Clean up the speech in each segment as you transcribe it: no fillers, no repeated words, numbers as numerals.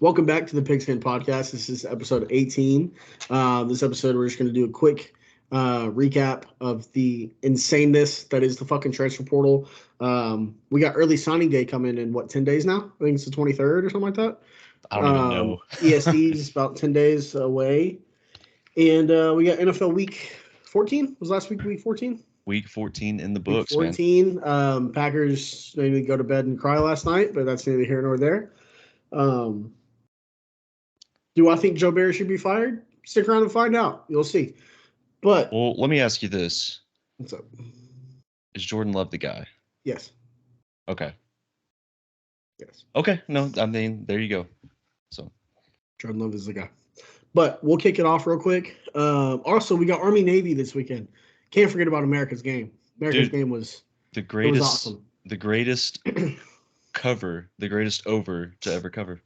Welcome back to the PigSkin podcast. This is episode 18. This episode, we're just going to do a quick recap of the insaneness that is the fucking transfer portal. We got early signing day coming in, 10 days now? I think it's the 23rd or something like that. I don't even know. ESD is about 10 days away. And we got NFL week 14. Was last week 14? Week 14 in the books, week 14. Man. Packers made me go to bed and cry last night, but that's neither here nor there. Do I think Joe Barry should be fired? Stick around and find out. You'll see. But let me ask you this. What's up? Is Jordan Love the guy? Yes. Okay. Yes. Okay. No, I mean, there you go. So Jordan Love is the guy. But we'll kick it off real quick. Also, we got Army-Navy this weekend. Can't forget about America's game. America's game was the greatest. It was awesome. The greatest cover. The greatest over to ever cover.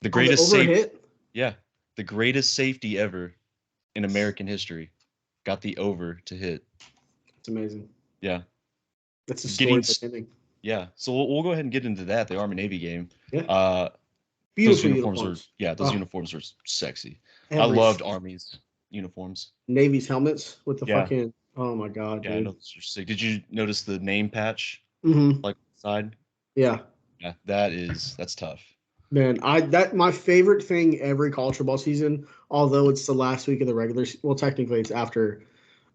The greatest safety. Yeah, the greatest safety ever in American history got the over to hit. It's amazing. Yeah. That's a story ending. Yeah. So we'll go ahead and get into that. The Army-Navy game. Yeah. Beautiful uniforms. Those uniforms are sexy. I loved Army's uniforms. Navy's helmets with the fucking. Oh my god, dude. Yeah, those are sick. Did you notice the name patch? Like side? Yeah. Yeah, that's tough. Man, my favorite thing every college football season, although it's the last week of the regular season. Well, technically it's after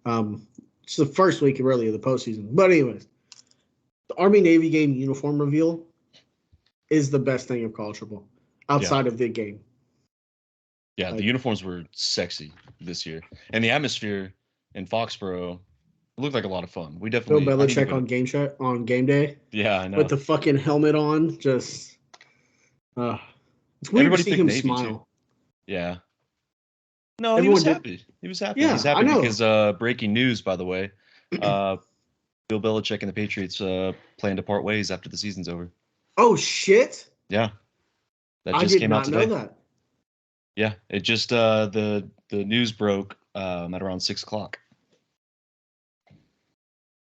it's the first week really of the postseason. But anyways, the Army-Navy game uniform reveal is the best thing of college football outside of the game. Yeah, the uniforms were sexy this year. And the atmosphere in Foxborough looked like a lot of fun. We definitely Bill Belichick on game day. Yeah, I know. With the fucking helmet on, just it's weird to see him Navy smile. Too. Yeah. No, he was happy. He was happy. Yeah, He's happy because breaking news, by the way, Bill Belichick and the Patriots plan to part ways after the season's over. Oh shit! Yeah, that just came out today. I did not know that. Yeah, it just the news broke at around 6:00.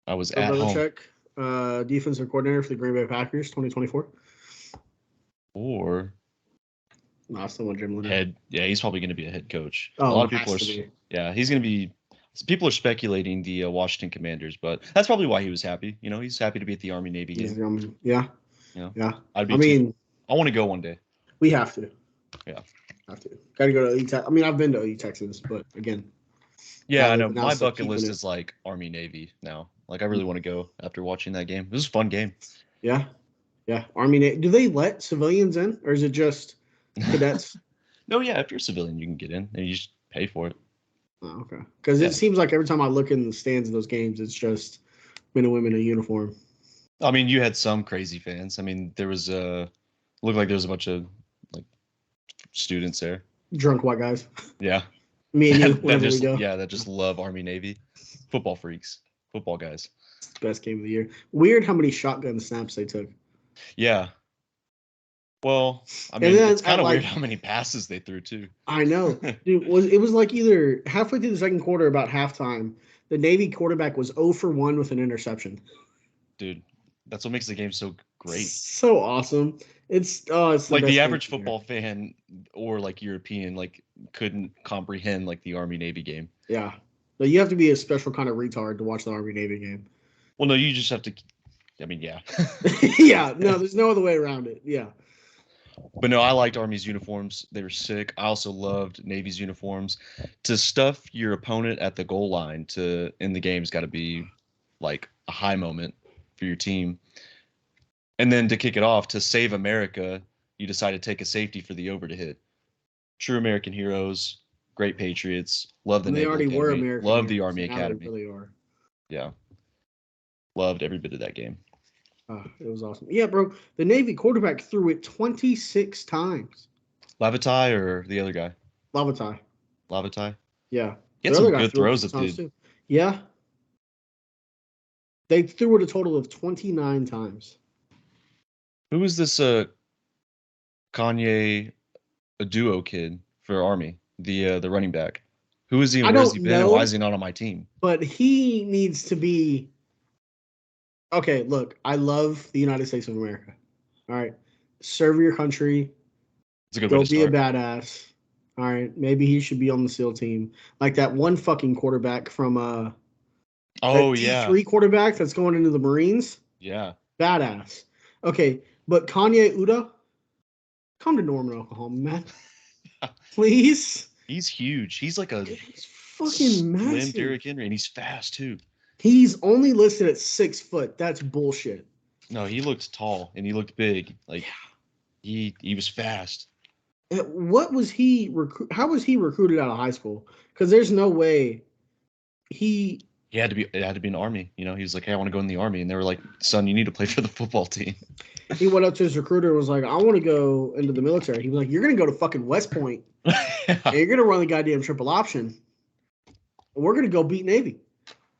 I was at Belichick, home. Defensive coordinator for the Green Bay Packers, 2024. Or still Jim head. Yeah, he's probably going to be a head coach. Oh, a lot of people are. Yeah, he's going to be. People are speculating the Washington Commanders, but that's probably why he was happy. You know, he's happy to be at the Army-Navy game. Yeah. Yeah. I want to go one day. We have to. Yeah. Have to. Got to go to Texas. I mean, I've been to OU, Texas, but again. Yeah, I know. My bucket list is like Army-Navy now. Like, I really want to go after watching that game. It was a fun game. Yeah. Yeah. Army-Navy. Do they let civilians in, or is it just cadets? No, yeah. If you're a civilian, you can get in, and you just pay for it. Oh, okay. Because it seems like every time I look in the stands of those games, it's just men and women in uniform. I mean, you had some crazy fans. I mean, there was looked like there was a bunch of like students there. Drunk white guys. Yeah. Me and you, wherever we go. Yeah, that just love Army-Navy. Football freaks. Football guys. It's the best game of the year. Weird how many shotgun snaps they took. Yeah. Well, I mean, it's kind of weird how many passes they threw, too. I know. Dude, it was like either halfway through the second quarter, about halftime, the Navy quarterback was 0 for 1 with an interception. Dude, that's what makes the game so great. So awesome. It's like the average football fan or like European couldn't comprehend like the Army-Navy game. Yeah. No, you have to be a special kind of retard to watch the Army-Navy game. Well, no, you just have to. I mean, yeah. Yeah. No, there's no other way around it. Yeah. But no, I liked Army's uniforms. They were sick. I also loved Navy's uniforms. To stuff your opponent at the goal line in the game's got to be like a high moment for your team. And then to kick it off, to save America, you decide to take a safety for the over to hit. True American heroes, great patriots. Love the Navy. They already Academy. were American. Love the Army Academy. They really are. Yeah. Loved every bit of that game. Oh, it was awesome. Yeah, bro. The Navy quarterback threw it 26 times. Lavatai or the other guy? Lavatai. Yeah. He had some good throws at the dude. Yeah. They threw it a total of 29 times. Who was this Kanye Aduo kid for Army? The running back. Who is he and where's he been and why is he not on my team? But he needs to be. Okay, look, I love the United States of America. All right. Serve your country. It's a good way Go to be a start. badass. All right, maybe he should be on the SEAL team, like that one fucking quarterback from Oh that yeah, D3 quarterback that's going into the Marines. yeah. Badass. Okay, but Kanye Uda, come to Norman, Oklahoma, man. Please. He's huge. He's like a He's fucking slim massive. Derrick Henry, and he's fast too. He's only listed at 6 foot. That's bullshit. No, he looked tall and he looked big. Like he was fast. What was he how was he recruited out of high school? Because there's no way he He had to be. It had to be an army. You know, he was like, "Hey, I want to go in the army," and they were like, "Son, you need to play for the football team." he went up to his recruiter and was like, I want to go into the military. He was like, you're gonna go to fucking West Point and Yeah. you're gonna run the goddamn triple option. And we're gonna go beat Navy.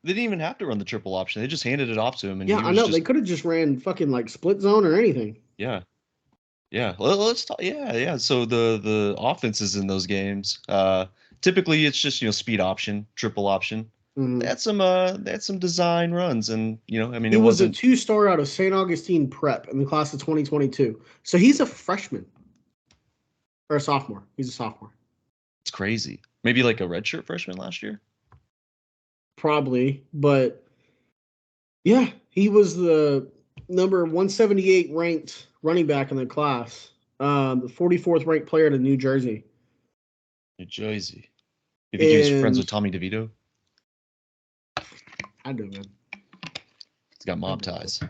They didn't even have to run the triple option. They just handed it off to him, and Yeah, he I was know. just They could have just ran fucking like split zone or anything. yeah, yeah. Let's talk. Yeah, yeah. So the offenses in those games, typically it's just speed option, triple option. Mhm. They had some design runs, and I mean He it was a wasn't. 2-star out of St. Augustine Prep in the class of 2022. So he's a freshman or a sophomore. He's a sophomore. It's crazy. Maybe like a redshirt freshman last year. Probably, but yeah, he was the number 178 ranked running back in the class. The 44th ranked player in New Jersey. New Jersey. You think he was friends And with Tommy DeVito? I do, man. He's got mob I do. ties.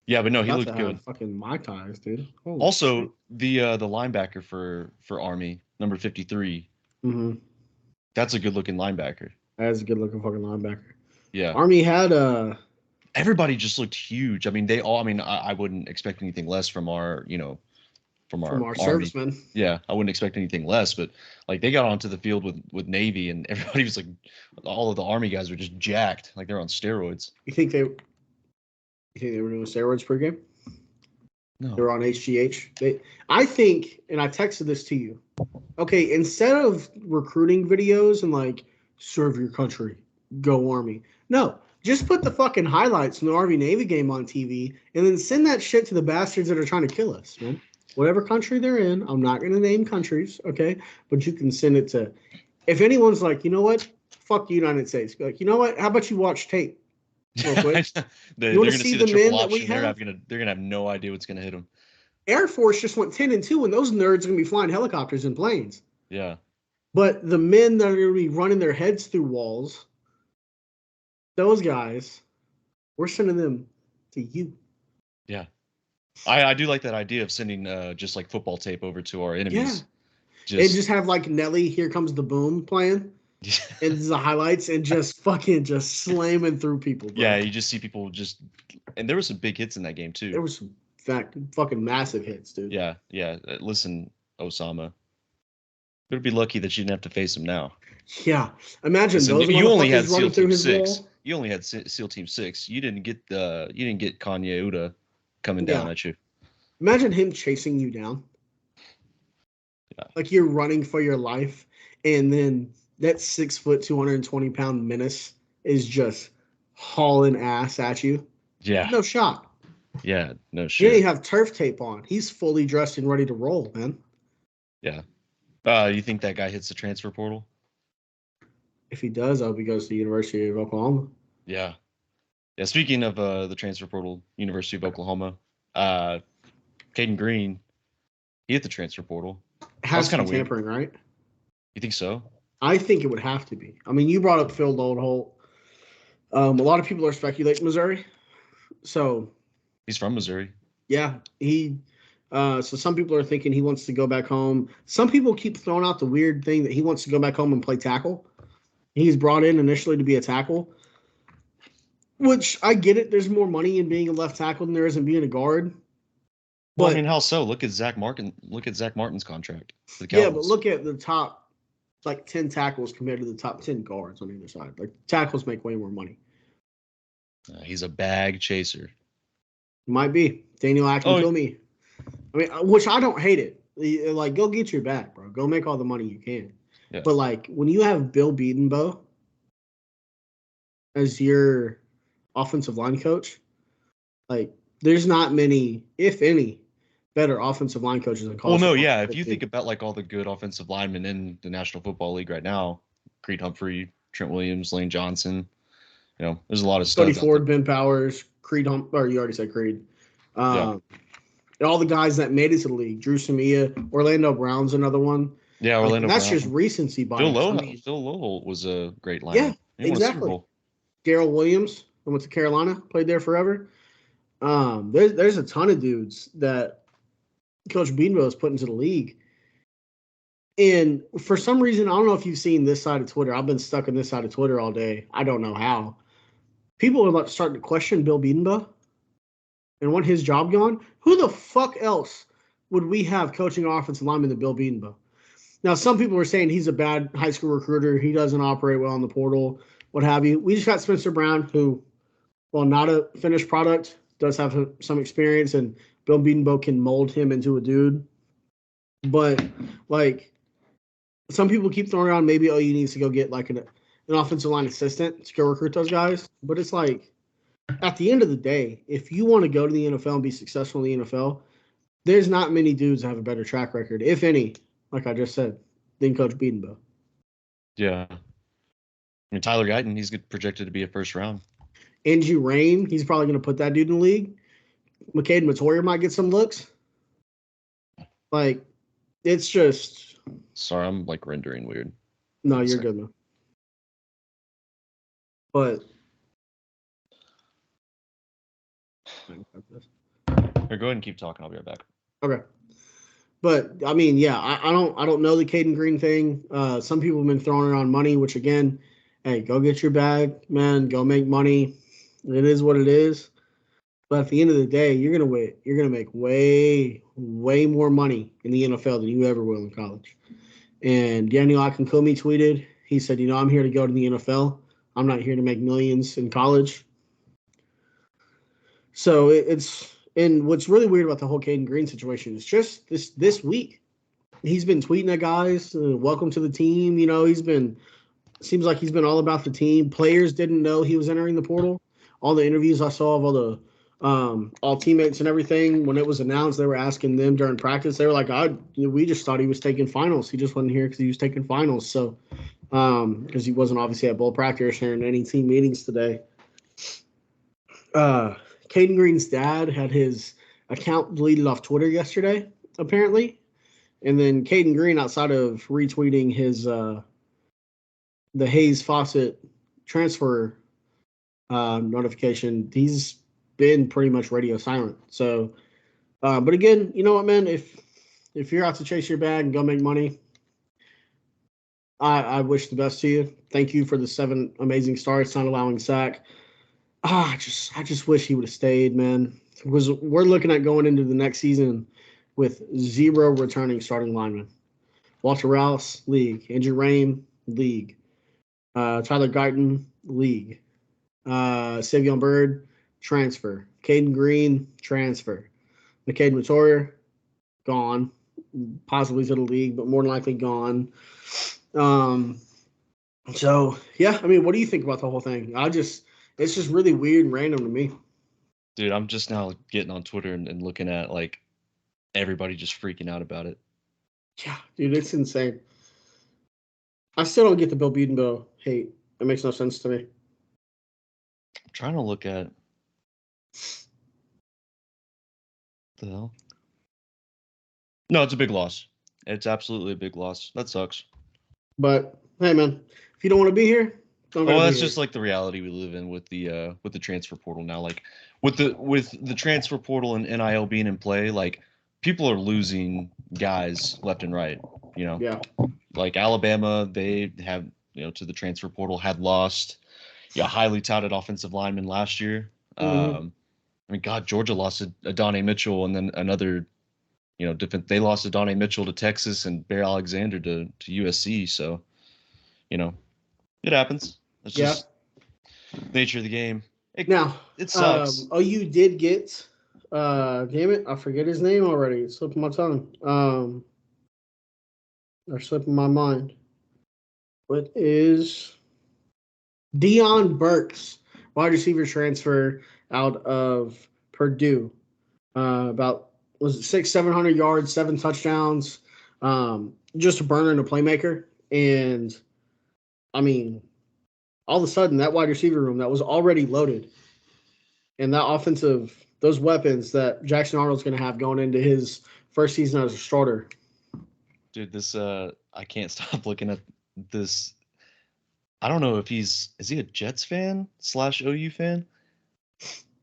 Yeah, but no, he About looked to good. have fucking my ties, dude. Holy Also, shit. the linebacker for Army, number 53. Mhm. That's a good looking linebacker. That's a good looking fucking linebacker. Yeah. Army had Everybody just looked huge. I mean, they all. I mean, I wouldn't expect anything less from our from from our our Army. servicemen. Yeah, I wouldn't expect anything less. But like they got onto the field with Navy, and everybody was like, all of the Army guys were just jacked, like they're on steroids. You think they were doing steroids pregame? They No. were on HGH. I think, and I texted this to you. Okay, instead of recruiting videos and like serve your country, go Army. No, just put the fucking highlights from the Army Navy game on TV and then send that shit to the bastards that are trying to kill us, man. Whatever country they're in, I'm not going to name countries, okay? But you can send it to. If anyone's like, you know what, fuck the United States. Be like, you know what? How about you watch tape? Real quick. they're You want gonna to see see the the triple men that we option. They're have? gonna have no idea what's gonna hit them. Air Force just went 10-2, and those nerds are going to be flying helicopters and planes. Yeah. But the men that are going to be running their heads through walls, those guys, we're sending them to you. Yeah. I do like that idea of sending just like football tape over to our enemies. Yeah. And just have like Nelly, Here Comes the Boom playing. And the highlights and just fucking just slamming through people, bro. Yeah, you just see people and there were some big hits in that game too. There was some fucking massive hits, dude. Yeah, yeah. Listen, Osama, better be lucky that you didn't have to face him now. Yeah, imagine Listen, those you only had motherfuckers running SEAL through Team his 6. wall. You only had SEAL Team 6. You didn't get Kanye Uda coming down at you. Imagine him chasing you down. Yeah. Like you're running for your life, and then that 6 foot, 220-pound menace is just hauling ass at you. Yeah. No shot. Yeah, no He shit. didn't have turf tape on. He's fully dressed and ready to roll, man. Yeah. You think that guy hits the transfer portal? If he does, I hope he goes to the University of Oklahoma. Yeah. Yeah, speaking of the transfer portal, University of Oklahoma, Cayden Green, he hit the transfer portal. It has to be weird. tampering, right? You think so? I think it would have to be. I mean, you brought up Phil Oldholt. A lot of people are speculating Missouri. So he's from Missouri. Yeah, so some people are thinking he wants to go back home. Some people keep throwing out the weird thing that he wants to go back home and play tackle. He's brought in initially to be a tackle, which I get it. There's more money in being a left tackle than there is in being a guard. Well, I mean, how so? Look at Zach Martin. Look at Zach Martin's contract. Yeah, but look at the top, 10 tackles compared to the top 10 guards on either side. Like tackles make way more money. He's a bag chaser. Might be. Daniel Ackman, kill me. I mean, which I don't hate it. Like, go get your bag, bro. Go make all the money you can. Yeah. But like, when you have Bill Bedenbaugh as your offensive line coach, like, there's not many, if any, better offensive line coaches in Well, college no, football. yeah. If you think about like all the good offensive linemen in the National Football League right now, Creed Humphrey, Trent Williams, Lane Johnson, there's a lot of Cody studs out Ford, there. Ben Powers, or you already said Creed. Yeah. All the guys that made it to the league, Drew Samia, Orlando Brown's another one. Yeah, Orlando And that's Brown. just recency Phil bias. Lowell was a great Yeah, lineman. He won a Super exactly. Bowl. Darrell Williams, I went to Carolina, played there forever. There's a ton of dudes that Coach Beanville has put into the league. And for some reason, I don't know if you've seen this side of Twitter. I've been stuck in this side of Twitter all day. I don't know how. People are like starting to question Bill Bedenbaugh and want his job gone. Who the fuck else would we have coaching offensive lineman than Bill Bedenbaugh? Now, some people are saying he's a bad high school recruiter. He doesn't operate well in the portal, what have you. We just got Spencer Brown, who, while not a finished product, does have some experience, and Bill Bedenbaugh can mold him into a dude. But, like, some people keep throwing around maybe OU needs to go get, like, an offensive line assistant to go recruit those guys. But it's like, at the end of the day, if you want to go to the NFL and be successful in the NFL, there's not many dudes that have a better track record, if any, like I just said, than Coach Bedenbaugh. Yeah. I mean, Tyler Guyton, he's projected to be a first round. Angie Rain, he's probably going to put that dude in the league. Cayden Matoria might get some looks. Like, it's just. Sorry, I'm like rendering weird. No, you're good, man. But. Here, go ahead and keep talking. I'll be right back. Okay. But I mean, yeah, I don't know the Cayden Green thing. Some people have been throwing around money, which again, hey, go get your bag, man. Go make money. It is what it is. But at the end of the day, you're gonna make way more money in the NFL than you ever will in college. And Daniel Akinkumi tweeted, he said, I'm here to go to the NFL. I'm not here to make millions in college. So and what's really weird about the whole Cayden Green situation is just this week. He's been tweeting at guys, welcome to the team. Seems like he's been all about the team. Players didn't know he was entering the portal. All the interviews I saw of all teammates and everything, when it was announced, they were asking them during practice. They were like, we just thought he was taking finals. He just wasn't here because he was taking finals. So, because he wasn't obviously at bowl practice or in any team meetings today. Cayden Green's dad had his account deleted off Twitter yesterday, apparently. And then Cayden Green, outside of retweeting his the Hayes Fawcett transfer notification, he's been pretty much radio silent. So, but again, you know what, man? If you're out to chase your bag and go make money, I wish the best to you. Thank you for the 7 amazing starts, not allowing sack. I just wish he would have stayed, man. Because we're looking at going into the next season with 0 returning starting linemen. Walter Rouse, league. Andrew Rain, league. Tyler Guyton, league. Savion Bird, transfer. Cayden Green, transfer. Cayden Matoria, gone. Possibly to the league, but more than likely gone. So, yeah, I mean, what do you think about the whole thing? It's just really weird and random to me. Dude, I'm just now getting on Twitter and looking at, like, everybody just freaking out about it. Yeah, dude, it's insane. I still don't get the Bill Bedenbaugh hate. It makes no sense to me. I'm trying to look at the hell. No, it's a big loss. It's absolutely a big loss. That sucks. But hey, man, if you don't want to be here, don't. Oh, that's just like the reality we live in with the transfer portal now. Like with the transfer portal and NIL being in play, like people are losing guys left and right. Yeah. Like Alabama, they have to the transfer portal had lost highly touted offensive lineman last year. Mm-hmm. I mean, God, Georgia lost Adonai Mitchell, and then another, different. They lost Adonai Mitchell to Texas and Bear Alexander to USC. So, it happens. It's just nature of the game. It sucks. You did get, damn it, I forget his name already. It's slipping my tongue. Or slipping my mind. What is Deion Burks, wide receiver transfer out of Purdue, about was it 700 yards, 7 touchdowns, just a burner and a playmaker. And I mean, all of a sudden, that wide receiver room that was already loaded, and that offensive, those weapons that Jackson Arnold's going to have going into his first season as a starter. Dude, this I can't stop looking at this. I don't know if is he a Jets fan / OU fan?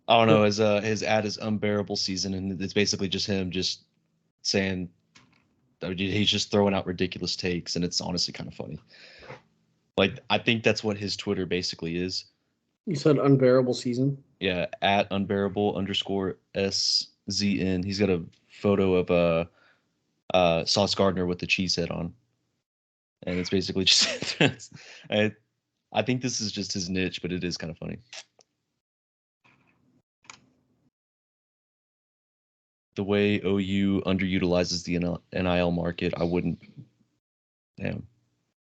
I don't know. His ad is unbearable season, and it's basically just him just saying he's just throwing out ridiculous takes, and it's honestly kind of funny. Like, I think that's what his Twitter basically is. You said unbearable season? Yeah, at unbearable_SZN. He's got a photo of Sauce Gardner with the cheese head on. And it's basically just I think this is just his niche, but it is kind of funny. The way OU underutilizes the NIL market, I wouldn't. Damn.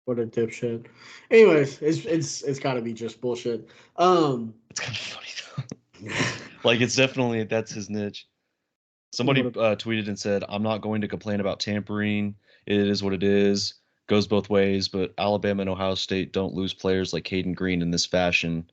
What a dipshit. Anyways, it's got to be just bullshit. It's kind of funny though. Like, it's definitely, that's his niche. Somebody tweeted and said, "I'm not going to complain about tampering. It is what it is. Goes both ways, but Alabama and Ohio State don't lose players like Cayden Green in this fashion.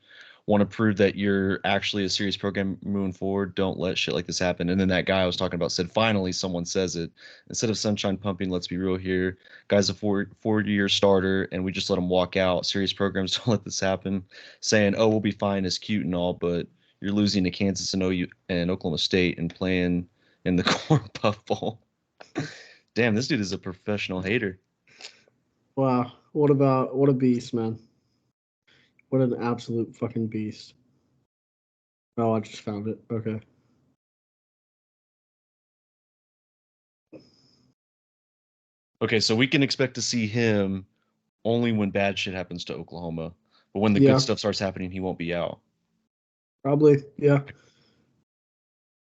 Want to prove that you're actually a serious program moving forward. Don't let shit like this happen." And then that guy I was talking about said, "Finally, someone says it. Instead of sunshine pumping, let's be real here. Guy's a four-year starter, and we just let him walk out. Serious programs don't let this happen. Saying, oh, we'll be fine is cute and all, but you're losing to Kansas and OU and Oklahoma State and playing in the Corn Puff Bowl." Damn, this dude is a professional hater. Wow. What a beast, man. What an absolute fucking beast. Oh, I just found it. Okay. Okay, so we can expect to see him only when bad shit happens to Oklahoma. But when the good stuff starts happening, he won't be out. Probably, yeah.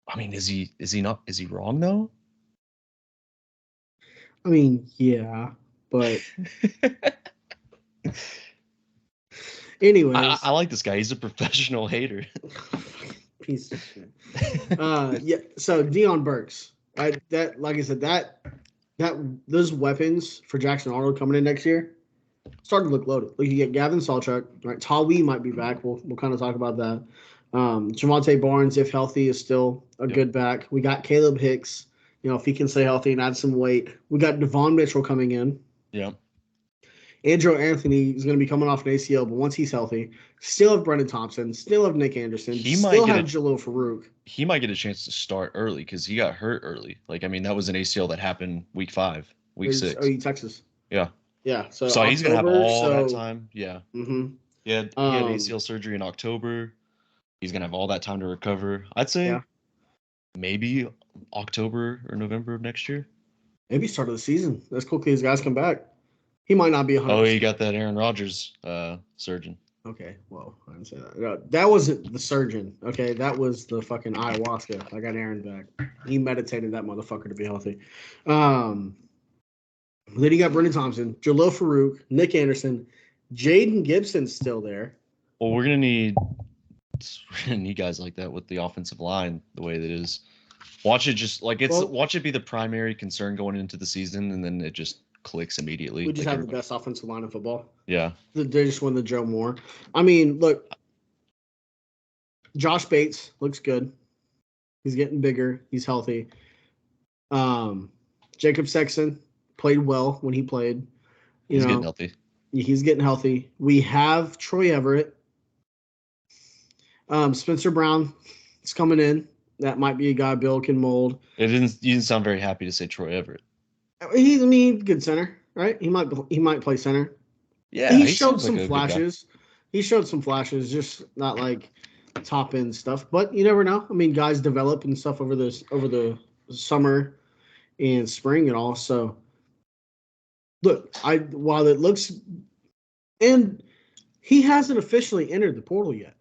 I mean, is he wrong though? I mean, yeah, but anyways, I like this guy. He's a professional hater. Piece of shit. Yeah. So Deion Burks, like I said, that those weapons for Jackson Arnold coming in next year starting to look loaded. Like, you get Gavin Sawchuk, right? Tawi might be back. We'll kind of talk about that. Javonte Barnes, if healthy, is still a good back. We got Caleb Hicks, if he can stay healthy and add some weight. We got Devon Mitchell coming in. Yeah. Andrew Anthony is going to be coming off an ACL, but once he's healthy, still have Brendan Thompson, still have Nick Anderson, still have Jalil Farouk. He might get a chance to start early because he got hurt early. Like, I mean, that was an ACL that happened week 5, week 6. OU Texas. Yeah. Yeah. So he's going to have all that time. Yeah. Mm-hmm. He had ACL surgery in October. He's going to have all that time to recover. I'd say maybe October or November of next year. Maybe start of the season. That's cool because guys come back. He might not be 100%. Oh, he got that Aaron Rodgers surgeon. Okay, well, I didn't say that. No, that wasn't the surgeon, okay? That was the fucking ayahuasca. I got Aaron back. He meditated that motherfucker to be healthy. Then you got Brendan Thompson, Jalil Farouk, Nick Anderson, Jaden Gibson's still there. Well, we're gonna need guys like that with the offensive line the way that it is. Watch it be the primary concern going into the season, and then it just clicks immediately. We just have the best offensive line in football. Yeah. They just won the Joe Moore. I mean, look, Josh Bates looks good. He's getting bigger. He's healthy. Jacob Sexton played well when he played. He's getting healthy. He's getting healthy. We have Troy Everett. Spencer Brown is coming in. That might be a guy Bill can mold. You didn't sound very happy to say Troy Everett. He's good center, right? He might play center. Yeah, he showed some flashes. He showed some flashes, just not like top end stuff. But you never know. I mean, guys develop and stuff over the summer and spring and all. So look, while it looks, and he hasn't officially entered the portal yet.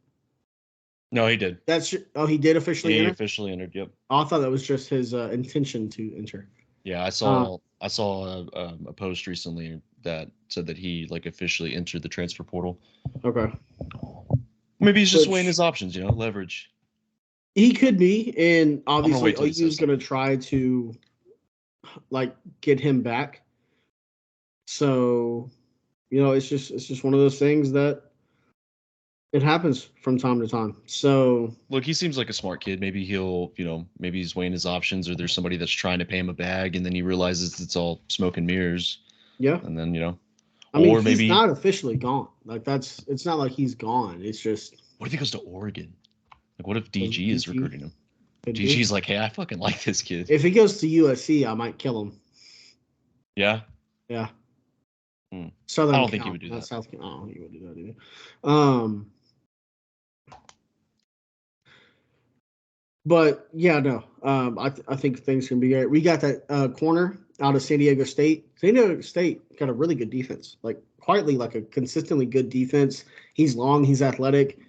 No, he did. He did officially enter? He officially entered, yep. Oh, I thought that was just his intention to enter. Yeah, I saw a post recently that said that he officially entered the transfer portal. Okay. Maybe he's just weighing his options, leverage. He could be, and obviously wait till he OU's says going to try to get him back. So, it's just one of those things that it happens from time to time. So, look, he seems like a smart kid. Maybe he'll, maybe he's weighing his options, or there's somebody that's trying to pay him a bag, and then he realizes it's all smoke and mirrors. yeah. And then, I mean, or he's maybe not officially gone. It's not like he's gone. It's just. What if he goes to Oregon? Like, what if DG is DG recruiting him? could be. DG's like, hey, I fucking like this kid. If he goes to USC, I might kill him. Yeah. Yeah. I Southern. don't think he would do that. South. I don't think he would do that either. But yeah, no. I think things can be great. We got that corner out of San Diego State. San Diego State got a really good defense, like quietly, like a consistently good defense. He's long, he's athletic.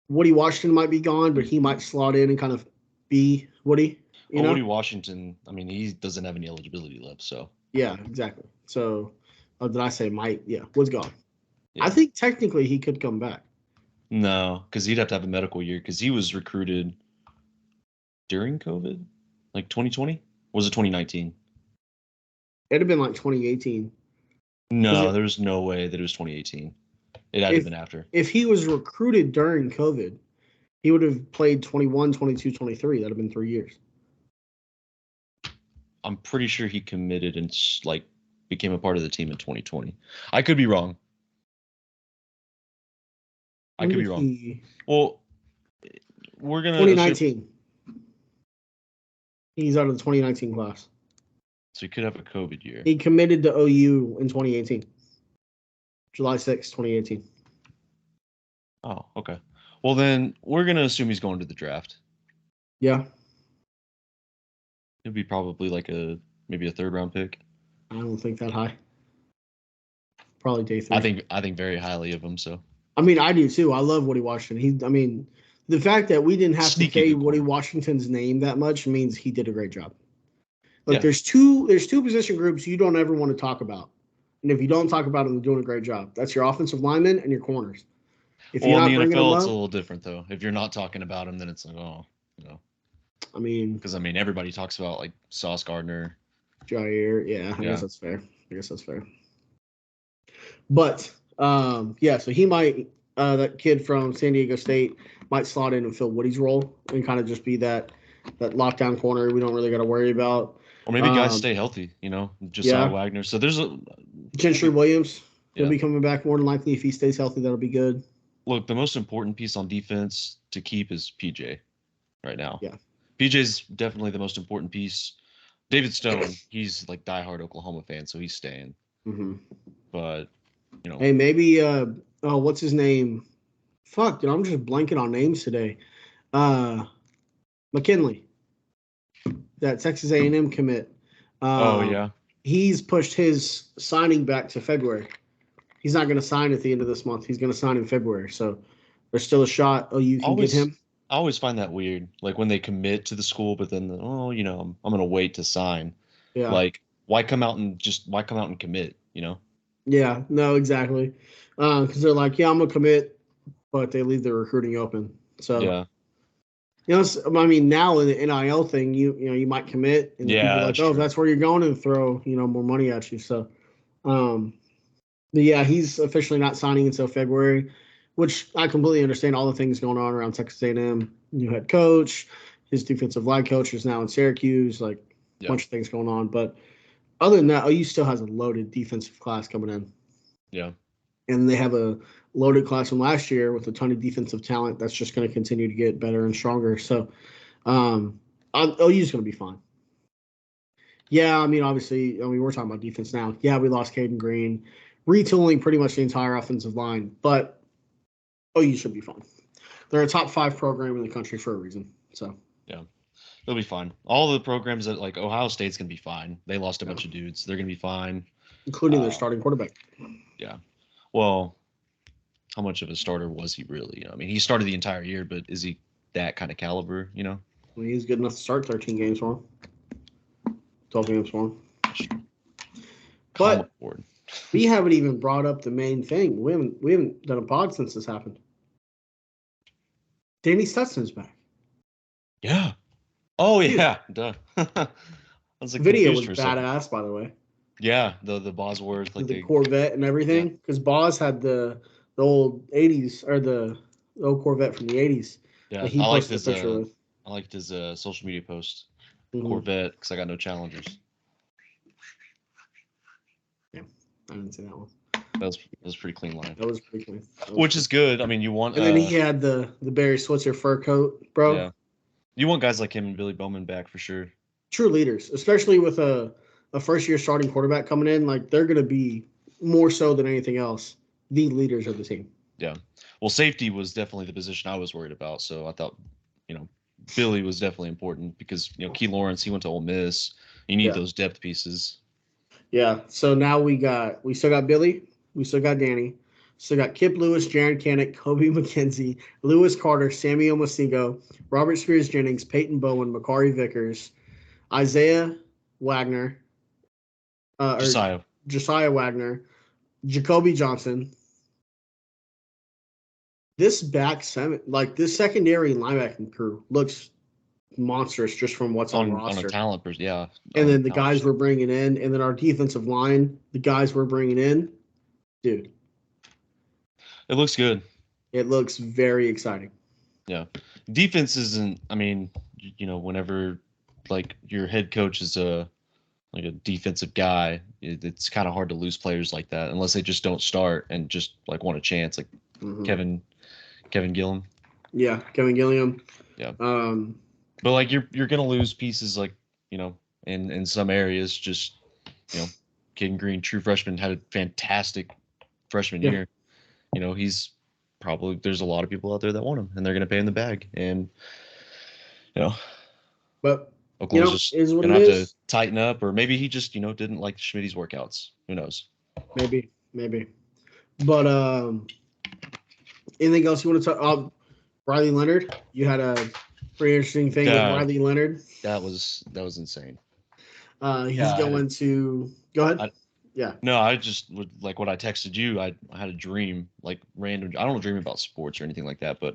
Woody Washington might be gone, but he might slot in and kind of be Woody. Woody Washington, I mean, he doesn't have any eligibility left, so. Yeah, exactly. So, did I say might? Yeah, was gone. Yeah. I think technically he could come back. No, because he'd have to have a medical year because he was recruited during COVID, like 2020? Was it 2019? It'd have been like 2018. No, there's no way that it was 2018. It had to have been after. If he was recruited during COVID, he would have played 21, 22, 23. That'd have been 3 years. I'm pretty sure he committed and became a part of the team in 2020. I could be wrong. Well, we're gonna 2019. He's out of the 2019 class. So he could have a COVID year. He committed to OU in 2018. July 6, 2018. Oh, okay. Well, then we're gonna assume he's going to the draft. Yeah. It'd be probably maybe a 3rd round pick. I don't think that high. Probably day 3. I think very highly of him. So. I mean, I do too. I love Woody Washington. The fact that we didn't have to say Woody Washington's name that much means he did a great job. There's two position groups you don't ever want to talk about, and if you don't talk about them, they're doing a great job. That's your offensive linemen and your corners. If you're not in the NFL, it's a little different though. If you're not talking about them, then it's like, because everybody talks about like Sauce Gardner, Jair. Yeah, I guess that's fair. But so he might that kid from San Diego State might slot in and fill Woody's role and kind of just be that lockdown corner we don't really got to worry about. Or maybe guys stay healthy, Josiah Wagner. So there's a Gentry Williams. He'll be coming back more than likely if he stays healthy. That'll be good. Look, the most important piece on defense to keep is PJ right now. Yeah. PJ's definitely the most important piece. David Stone, he's like diehard Oklahoma fan, so he's staying. Mm-hmm. But, Hey, maybe, what's his name? Fuck, dude, I'm just blanking on names today. McKinley. That Texas A&M commit. He's pushed his signing back to February. He's not going to sign at the end of this month. He's going to sign in February. So there's still a shot. You can get him. I always find that weird. Like when they commit to the school, but then, I'm going to wait to sign. Yeah. Like why come out and commit, Yeah, no, exactly. Because they're like, yeah, I'm going to commit, but they leave their recruiting open. So, yeah. Now in the NIL thing, you might commit, and people are like, that's where you're going, and throw more money at you. So, but yeah, he's officially not signing until February, which I completely understand. All the things going on around Texas A&M, new head coach, his defensive line coach is now in Syracuse, a bunch of things going on. But other than that, OU still has a loaded defensive class coming in. Yeah, and they have a loaded class from last year with a ton of defensive talent that's just going to continue to get better and stronger. So OU is going to be fine. Yeah, obviously, we're talking about defense now. Yeah, we lost Cayden Green, retooling pretty much the entire offensive line, but OU should be fine. They're a top 5 program in the country for a reason. So yeah, they'll be fine. All the programs that Ohio State's going to be fine. They lost a bunch of dudes. They're going to be fine. Including their starting quarterback. Yeah. Well, how much of a starter was he really? He started the entire year, but is he that kind of caliber, He's good enough to start 13 games for him. 12 games for him. But we haven't even brought up the main thing. We haven't done a pod since this happened. Danny Stutsman's back. Yeah. Oh Dude, yeah. Duh. I was like video confused was for a second. badass, by the way. Yeah, the Bosworth, like The the Corvette and yeah, everything, because Boz had the old '80s or the old Corvette from the '80s that yeah. he posted a picture with. I liked his social media post. Mm-hmm. Corvette, because I got no challengers. Yeah, I didn't see that one. That was pretty clean line. That was pretty clean. Which is good. I mean, you want And then he had the Barry Switzer fur coat, bro. yeah. You want guys like him and Billy Bowman back for sure. True leaders, especially with a first year starting quarterback coming in, like they're gonna be more so than anything else the leaders of the team. Yeah. Well, safety was definitely the position I was worried about. So I thought, Billy was definitely important because Key Lawrence, he went to Ole Miss. You need Yeah. those depth pieces. Yeah. So now we still got Billy, we still got Danny, still got Kip Lewis, Jaron Kannick, Kobe McKenzie, Lewis Carter, Sammy Omosigho, Robert Spears Jennings, Peyton Bowen, Makari Vickers, Isaiah Wagner, or Josiah. Josiah Wagner, Jacoby Johnson. This back seven, like this secondary linebacking crew, looks monstrous just from what's on on a roster. talent yeah. And then the guys we're bringing in, and then our defensive line, the guys we're bringing in, dude. It looks good. It looks very exciting. Yeah. Defense isn't, I mean, whenever like your head coach is a defensive guy, it's kind of hard to lose players like that unless they just don't start and just like want a chance, like Kevin Gilliam. Yeah, Kevin Gilliam. Yeah. But like you're gonna lose pieces like in some areas. Just Cayden Green, true freshman, had a fantastic freshman year. He's probably there's a lot of people out there that want him and they're gonna pay him the bag and but Oklahoma's just is what gonna it have is. to tighten up, or maybe he just didn't like Schmitty's workouts. Who knows? Maybe. But anything else you want to talk? Riley Leonard, you had a pretty interesting thing with Riley Leonard. That was insane. He's going to go ahead. No, I just would like what I texted you. I had a dream, like random. I don't dream about sports or anything like that, but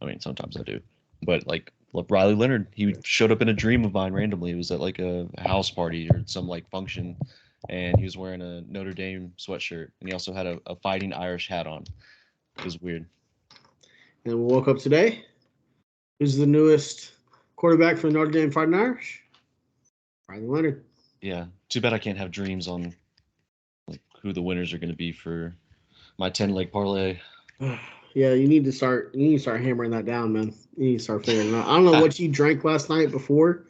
I mean sometimes I do. But like Riley Leonard, he showed up in a dream of mine randomly. It was at like a house party or some like function, and he was wearing a Notre Dame sweatshirt, and he also had a Fighting Irish hat on. It was weird. And we woke up today. Who's the newest quarterback for Notre Dame Fighting Irish? Riley Leonard. Yeah, too bad I can't have dreams on like who the winners are going to be for my 10-leg parlay. Yeah, you need to start hammering that down, man. You need to start figuring it out. I don't know what you drank last night before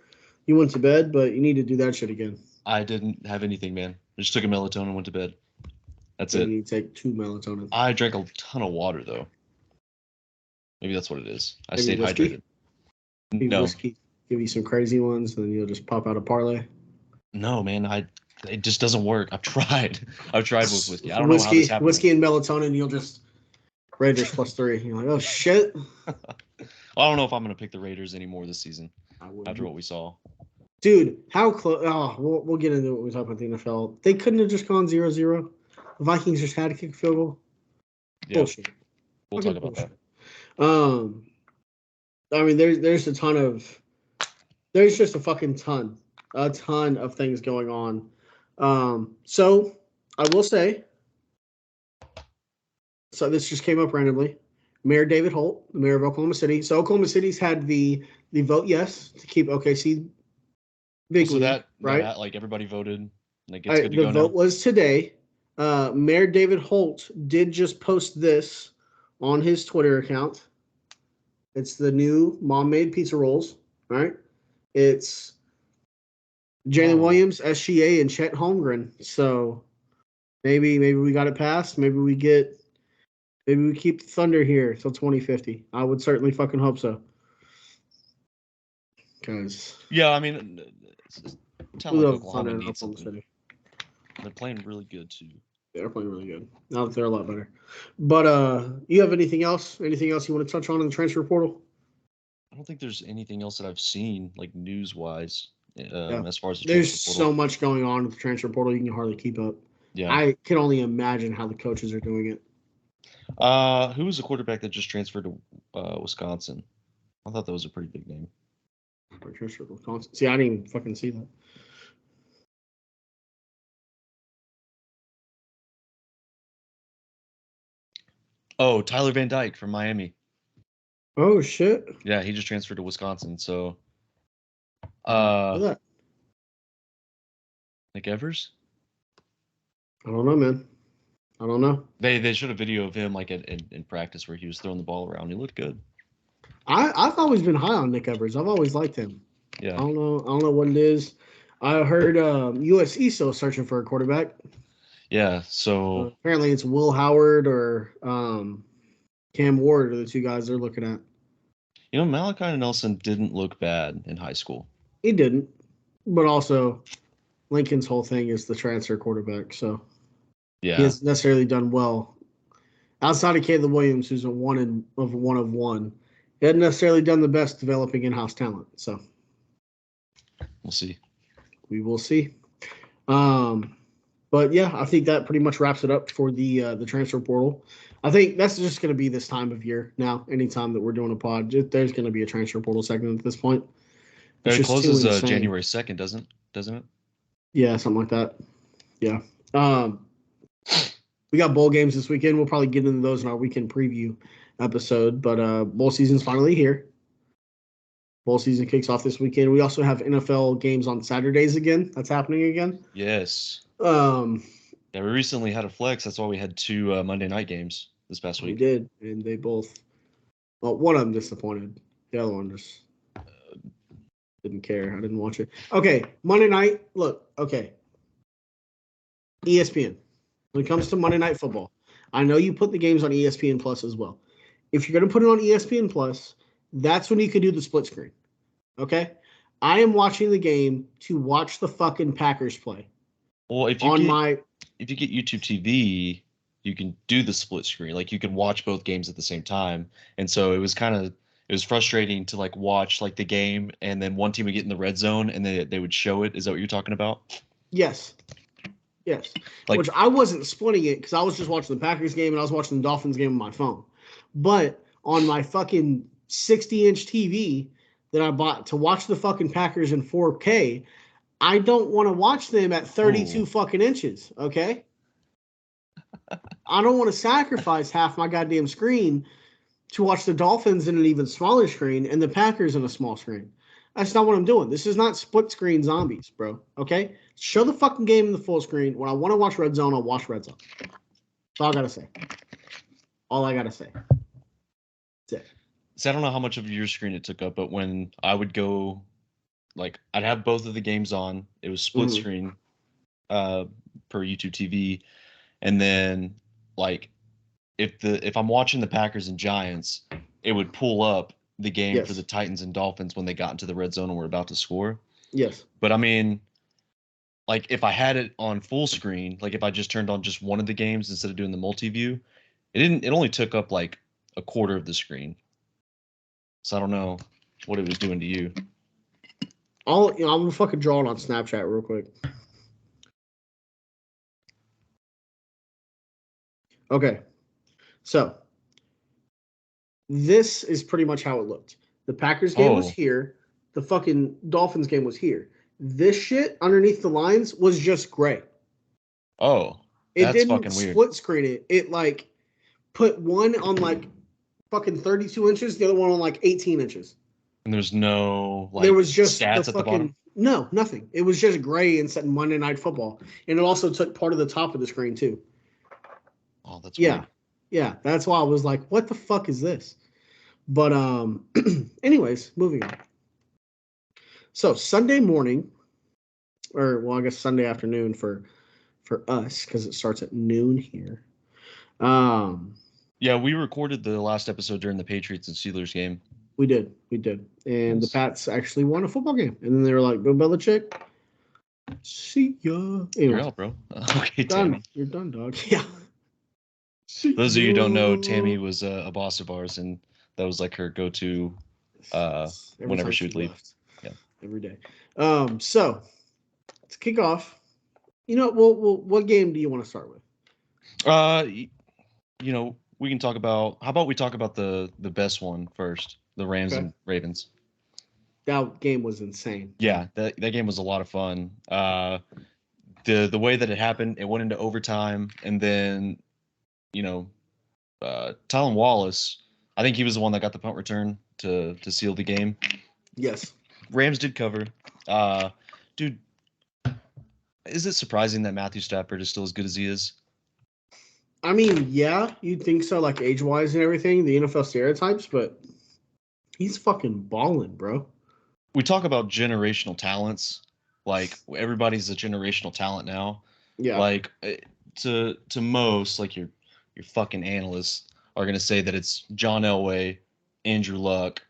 you went to bed, but you need to do that shit again. I didn't have anything, man. I just took a melatonin and went to bed. That's it. You need to take 2 melatonin. I drank a ton of water though. Maybe that's what it is. I stayed whiskey? hydrated. No. Whiskey. Give you some crazy ones, and then you'll just pop out a parlay. No, man. It just doesn't work. I've tried with whiskey. I don't know how this happened. Whiskey and melatonin, you'll just Raiders +3. You're like, oh shit. I don't know if I'm gonna pick the Raiders anymore this season after what we saw. Dude, how close? Oh, we'll get into it when we talk about the NFL. They couldn't have just gone 0-0. The Vikings just had to kick a field goal. Yeah, bullshit. We'll talk about that. I mean, there's a ton of, there's just a fucking ton of things going on. So I will say, so this just came up randomly. Mayor David Holt, the mayor of Oklahoma City. So Oklahoma City's had the vote yes to keep OKC big league, that right? That, like everybody voted. Like it's good to go now. The vote was today. Mayor David Holt did just post this on his Twitter account. It's the new mom-made pizza rolls, right? It's Jalen Williams, SGA, and Chet Holmgren. So maybe we got it passed. Maybe we keep the Thunder here till 2050. I would certainly fucking hope so. Because I mean, Oklahoma needs something. They're playing really good too. They're playing really good. Now that they're a lot better. But you have anything else? Anything else you want to touch on in the transfer portal? I don't think there's anything else that I've seen like news-wise as far as the there's so much going on with the transfer portal you can hardly keep up. Yeah, I can only imagine how the coaches are doing it. Who was the quarterback that just transferred to Wisconsin? I thought that was a pretty big name. See, I didn't even fucking see that. Oh, Tyler Van Dyke from Miami. Oh shit! Yeah, he just transferred to Wisconsin. So, That. Nick Evers. I don't know, man. I don't know. They showed a video of him like in practice where he was throwing the ball around. He looked good. I've always been high on Nick Evers. I've always liked him. Yeah. I don't know what it is. I heard USC still searching for a quarterback. Yeah. So apparently it's Will Howard or Cam Ward are the two guys they're looking at. You know, Malachi Nelson didn't look bad in high school. He didn't, but also Lincoln's whole thing is the transfer quarterback. So yeah, he hasn't necessarily done well outside of Caleb Williams, who's a one of one. He hadn't necessarily done the best developing in-house talent. So we'll see. We will see. But yeah, I think that pretty much wraps it up for the transfer portal. I think that's just going to be this time of year now. Anytime that we're doing a pod, there's going to be a transfer portal segment at this point. It closes January 2nd, doesn't it? Yeah, something like that. Yeah. We got bowl games this weekend. We'll probably get into those in our weekend preview episode. But bowl season's finally here. Bowl season kicks off this weekend. We also have NFL games on Saturdays again. That's happening again. Yes. Yeah, we recently had a flex. That's why we had 2 Monday night games this past week. We did, and they both. Well, one of them disappointed. The other one just didn't care. I didn't watch it. Okay, Monday night. Look, okay. ESPN. When it comes to Monday Night Football, I know you put the games on ESPN Plus as well. If you're going to put it on ESPN Plus, that's when you can do the split screen. Okay? I am watching the game to watch the fucking Packers play. Well, if you get YouTube TV, you can do the split screen. Like you can watch both games at the same time. And so it was frustrating to like watch like the game and then one team would get in the red zone and they would show it. Is that what you're talking about? Yes. Like, which I wasn't splitting it because I was just watching the Packers game and I was watching the Dolphins game on my phone. But on my fucking 60-inch TV that I bought to watch the fucking Packers in 4K, I don't want to watch them at 32 fucking inches, okay? I don't want to sacrifice half my goddamn screen to watch the Dolphins in an even smaller screen and the Packers in a small screen. That's not what I'm doing. This is not split screen zombies, bro. Okay? Show the fucking game in the full screen. When I want to watch Red Zone, I'll watch Red Zone. That's all I got to say. All I got to say. That's it. So I don't know how much of your screen it took up, but when I would go, like, I'd have both of the games on. It was split screen per YouTube TV. And then, like, if I'm watching the Packers and Giants, it would pull up the game for the Titans and Dolphins when they got into the red zone and were about to score. Yes. But I mean, like if I had it on full screen, like if I just turned on just one of the games instead of doing the multi-view, it only took up like a quarter of the screen. So I don't know what it was doing to you. I'm gonna fucking draw it on Snapchat real quick. Okay. So this is pretty much how it looked. The Packers game was here. The fucking Dolphins game was here. This shit underneath the lines was just gray. Oh, that's it didn't fucking weird. Split screen it. It like put one on like fucking 32 inches, the other one on like 18 inches. And there's no like there was just stats at the bottom? No, nothing. It was just gray and said Monday Night Football. And it also took part of the top of the screen too. Oh, that's weird. Yeah, that's why I was like, what the fuck is this? But anyways, moving on. So Sunday morning, or well, I guess Sunday afternoon for us, because it starts at noon here. Yeah, we recorded the last episode during the Patriots and Steelers game. We did. And the Pats actually won a football game. And then they were like, Bill Belichick, see ya. Anyway, you're out, bro. Okay, done. Tammy. You're done, dog. Yeah. Those of you who don't know, Tammy was a boss of ours, and that was like her go-to whenever she would leave. Yeah, every day. So to kick off, what game do you want to start with? We can talk about. How about we talk about the best one first? the Rams Okay. and Ravens. That game was insane. Yeah, that game was a lot of fun. The way that it happened, it went into overtime, and then, Tylan Wallace, I think he was the one that got the punt return to seal the game. Yes. Rams did cover. Dude, is it surprising that Matthew Stafford is still as good as he is? I mean, yeah, you'd think so, like age-wise and everything, the NFL stereotypes, but he's fucking balling, bro. We talk about generational talents. Like, everybody's a generational talent now. Yeah. Like, to most, like your fucking analysts are gonna say that it's John Elway, Andrew Luck,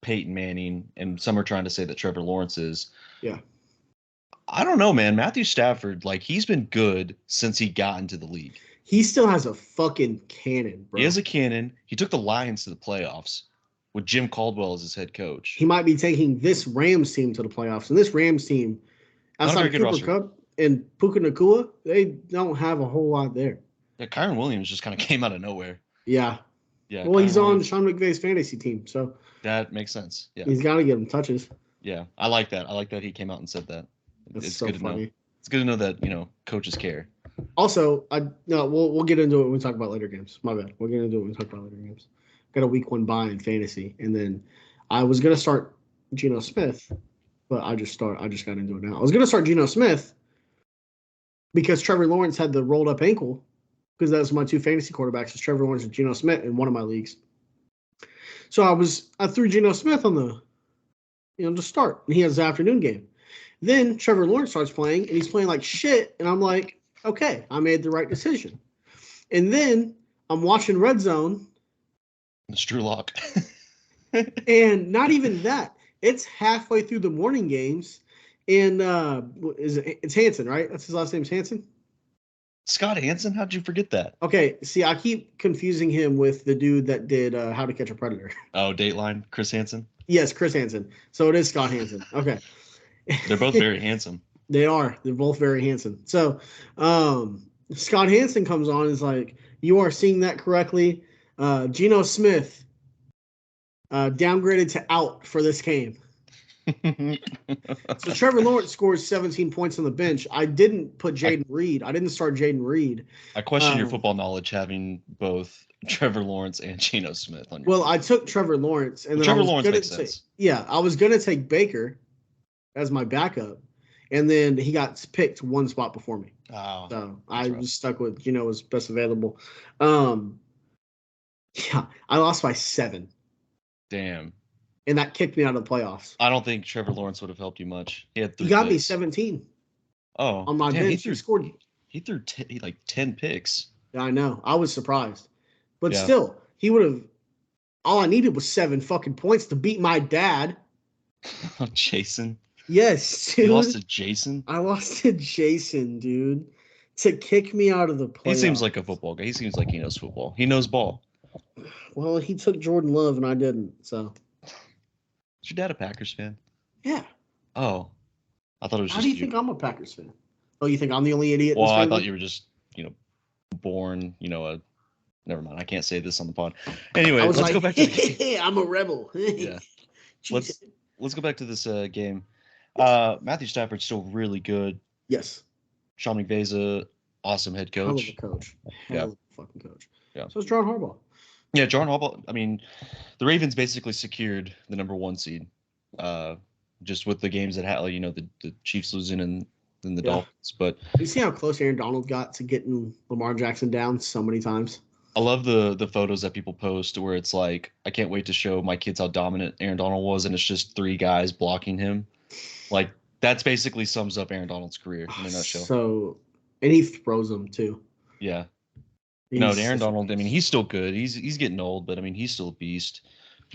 Peyton Manning, and some are trying to say that Trevor Lawrence is. Yeah. I don't know, man. Matthew Stafford, like, he's been good since he got into the league. He still has a fucking cannon, bro. He has a cannon. He took the Lions to the playoffs with Jim Caldwell as his head coach. He might be taking this Rams team to the playoffs, and this Rams team, outside of Cooper Kupp and Puka Nacua, they don't have a whole lot there. Yeah, Kyron Williams just kind of came out of nowhere. Yeah. Yeah. Well, he's on Sean McVay's fantasy team, so that makes sense. Yeah. He's got to get him touches. Yeah, I like that. I like that he came out and said that. That's it's so good funny. to know. It's good to know that, coaches care. Also, we'll get into it when we talk about later games. My bad. We'll get into it when we talk about later games. Got a week 1 bye in fantasy, and then I was gonna start Geno Smith, but I just got into it now. I was gonna start Geno Smith because Trevor Lawrence had the rolled up ankle, because that's my 2 fantasy quarterbacks is Trevor Lawrence and Geno Smith in one of my leagues. So I threw Geno Smith on the to start, and he has the afternoon game. Then Trevor Lawrence starts playing, and he's playing like shit, and I'm like, okay, I made the right decision. And then I'm watching Red Zone. It's Drew Lock. And not even that. It's halfway through the morning games, and it's Hansen, right? That's his last name, is Hansen? Scott Hansen? How'd you forget that? Okay, see, I keep confusing him with the dude that did How to Catch a Predator. Oh, Dateline? Chris Hansen? Yes, Chris Hansen. So it is Scott Hansen. Okay. They're both very handsome. They are. They're both very handsome. So Scott Hansen comes on and is like, you are seeing that correctly. Geno Smith downgraded to out for this game. So Trevor Lawrence scores 17 points on the bench. I didn't put Jaden Reed. I didn't start Jaden Reed. I question your football knowledge having both Trevor Lawrence and Geno Smith on your Well, I took Trevor Lawrence. And then Trevor Lawrence makes sense. Yeah, I was going to take Baker as my backup, and then he got picked 1 spot before me. Oh, so I was stuck with Geno as best available. Yeah, I lost by 7. Damn. And that kicked me out of the playoffs. I don't think Trevor Lawrence would have helped you much. He had 3 He got picks. me 17. Oh, on my bench. He scored. He threw like 10 picks. Yeah, I know. I was surprised, but Yeah. still, he would have. All I needed was 7 fucking points to beat my dad. Jason. Yes, dude. You lost to Jason? I lost to Jason, dude. To kick me out of the playoffs. He seems like a football guy. He seems like he knows football. He knows ball. Well, he took Jordan Love and I didn't. So. Is your dad a Packers fan? Yeah. Oh, I thought it was just. How do you think I'm a Packers fan? Oh, you think I'm the only idiot? Well, I thought you were just, born, never mind. I can't say this on the pod. Anyway, let's go back to the game. I'm a rebel. Yeah. Let's go back to this game. Matthew Stafford's still really good. Yes. Sean McVay's a awesome head coach. Hell of a coach. Hell of a fucking coach. Yeah. So it's John Harbaugh. Yeah, John Harbaugh. I mean, the Ravens basically secured the number 1 seed, just with the games that had, the Chiefs losing and the Dolphins. But you see how close Aaron Donald got to getting Lamar Jackson down so many times. I love the photos that people post where it's like, I can't wait to show my kids how dominant Aaron Donald was, and it's just 3 guys blocking him. Like, that's basically sums up Aaron Donald's career in a nutshell. So, and he throws them too. Yeah. Aaron Donald, I mean, he's still good. He's getting old, but I mean, he's still a beast.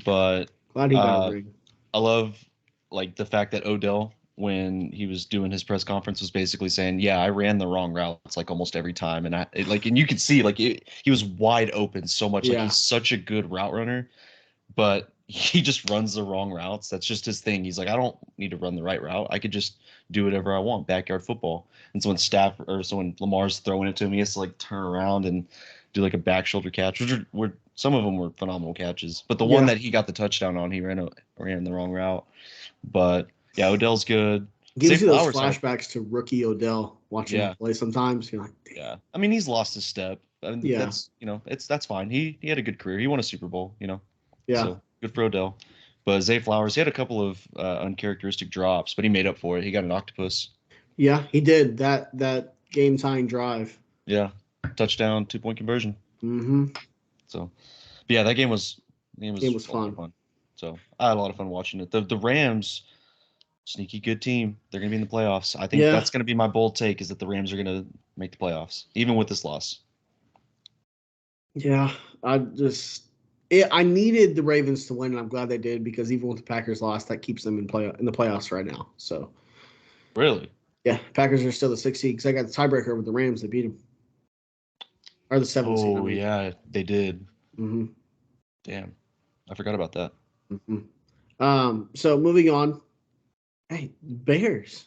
But glad he got a ring. I love the fact that Odell, when he was doing his press conference, was basically saying, "Yeah, I ran the wrong routes like almost every time," and and you could see he was wide open so much. Like, he's such a good route runner, but he just runs the wrong routes. That's just his thing. He's like, I don't need to run the right route. I could just do whatever I want. Backyard football. And so when Lamar's throwing it to him, he has to like turn around and do like a back shoulder catch, which were some of them were phenomenal catches. But the one that he got the touchdown on, he ran the wrong route. But yeah, Odell's good. Gives Zay you those Flowers flashbacks to rookie Odell watching him play sometimes. You're like, damn. Yeah. I mean, he's lost his step. I mean, that's that's fine. He had a good career. He won a Super Bowl, Yeah. So good for Odell. But Zay Flowers, he had a couple of uncharacteristic drops, but he made up for it. He got an octopus. Yeah, he did that game tying drive. Yeah, touchdown, 2-point conversion. Mm-hmm. So, but yeah, that game was fun. So I had a lot of fun watching it. The Rams, sneaky good team. They're gonna be in the playoffs. I think that's gonna be my bold take, is that the Rams are gonna make the playoffs, even with this loss. Yeah, I needed the Ravens to win, and I'm glad they did, because even with the Packers loss, that keeps them in the playoffs right now. So, really, yeah, Packers are still the 6th seed because I got the tiebreaker with the Rams. They beat them, or the 7th seed. Oh yeah, they did. Mm-hmm. Damn, I forgot about that. Mm-hmm. So moving on. Hey, Bears.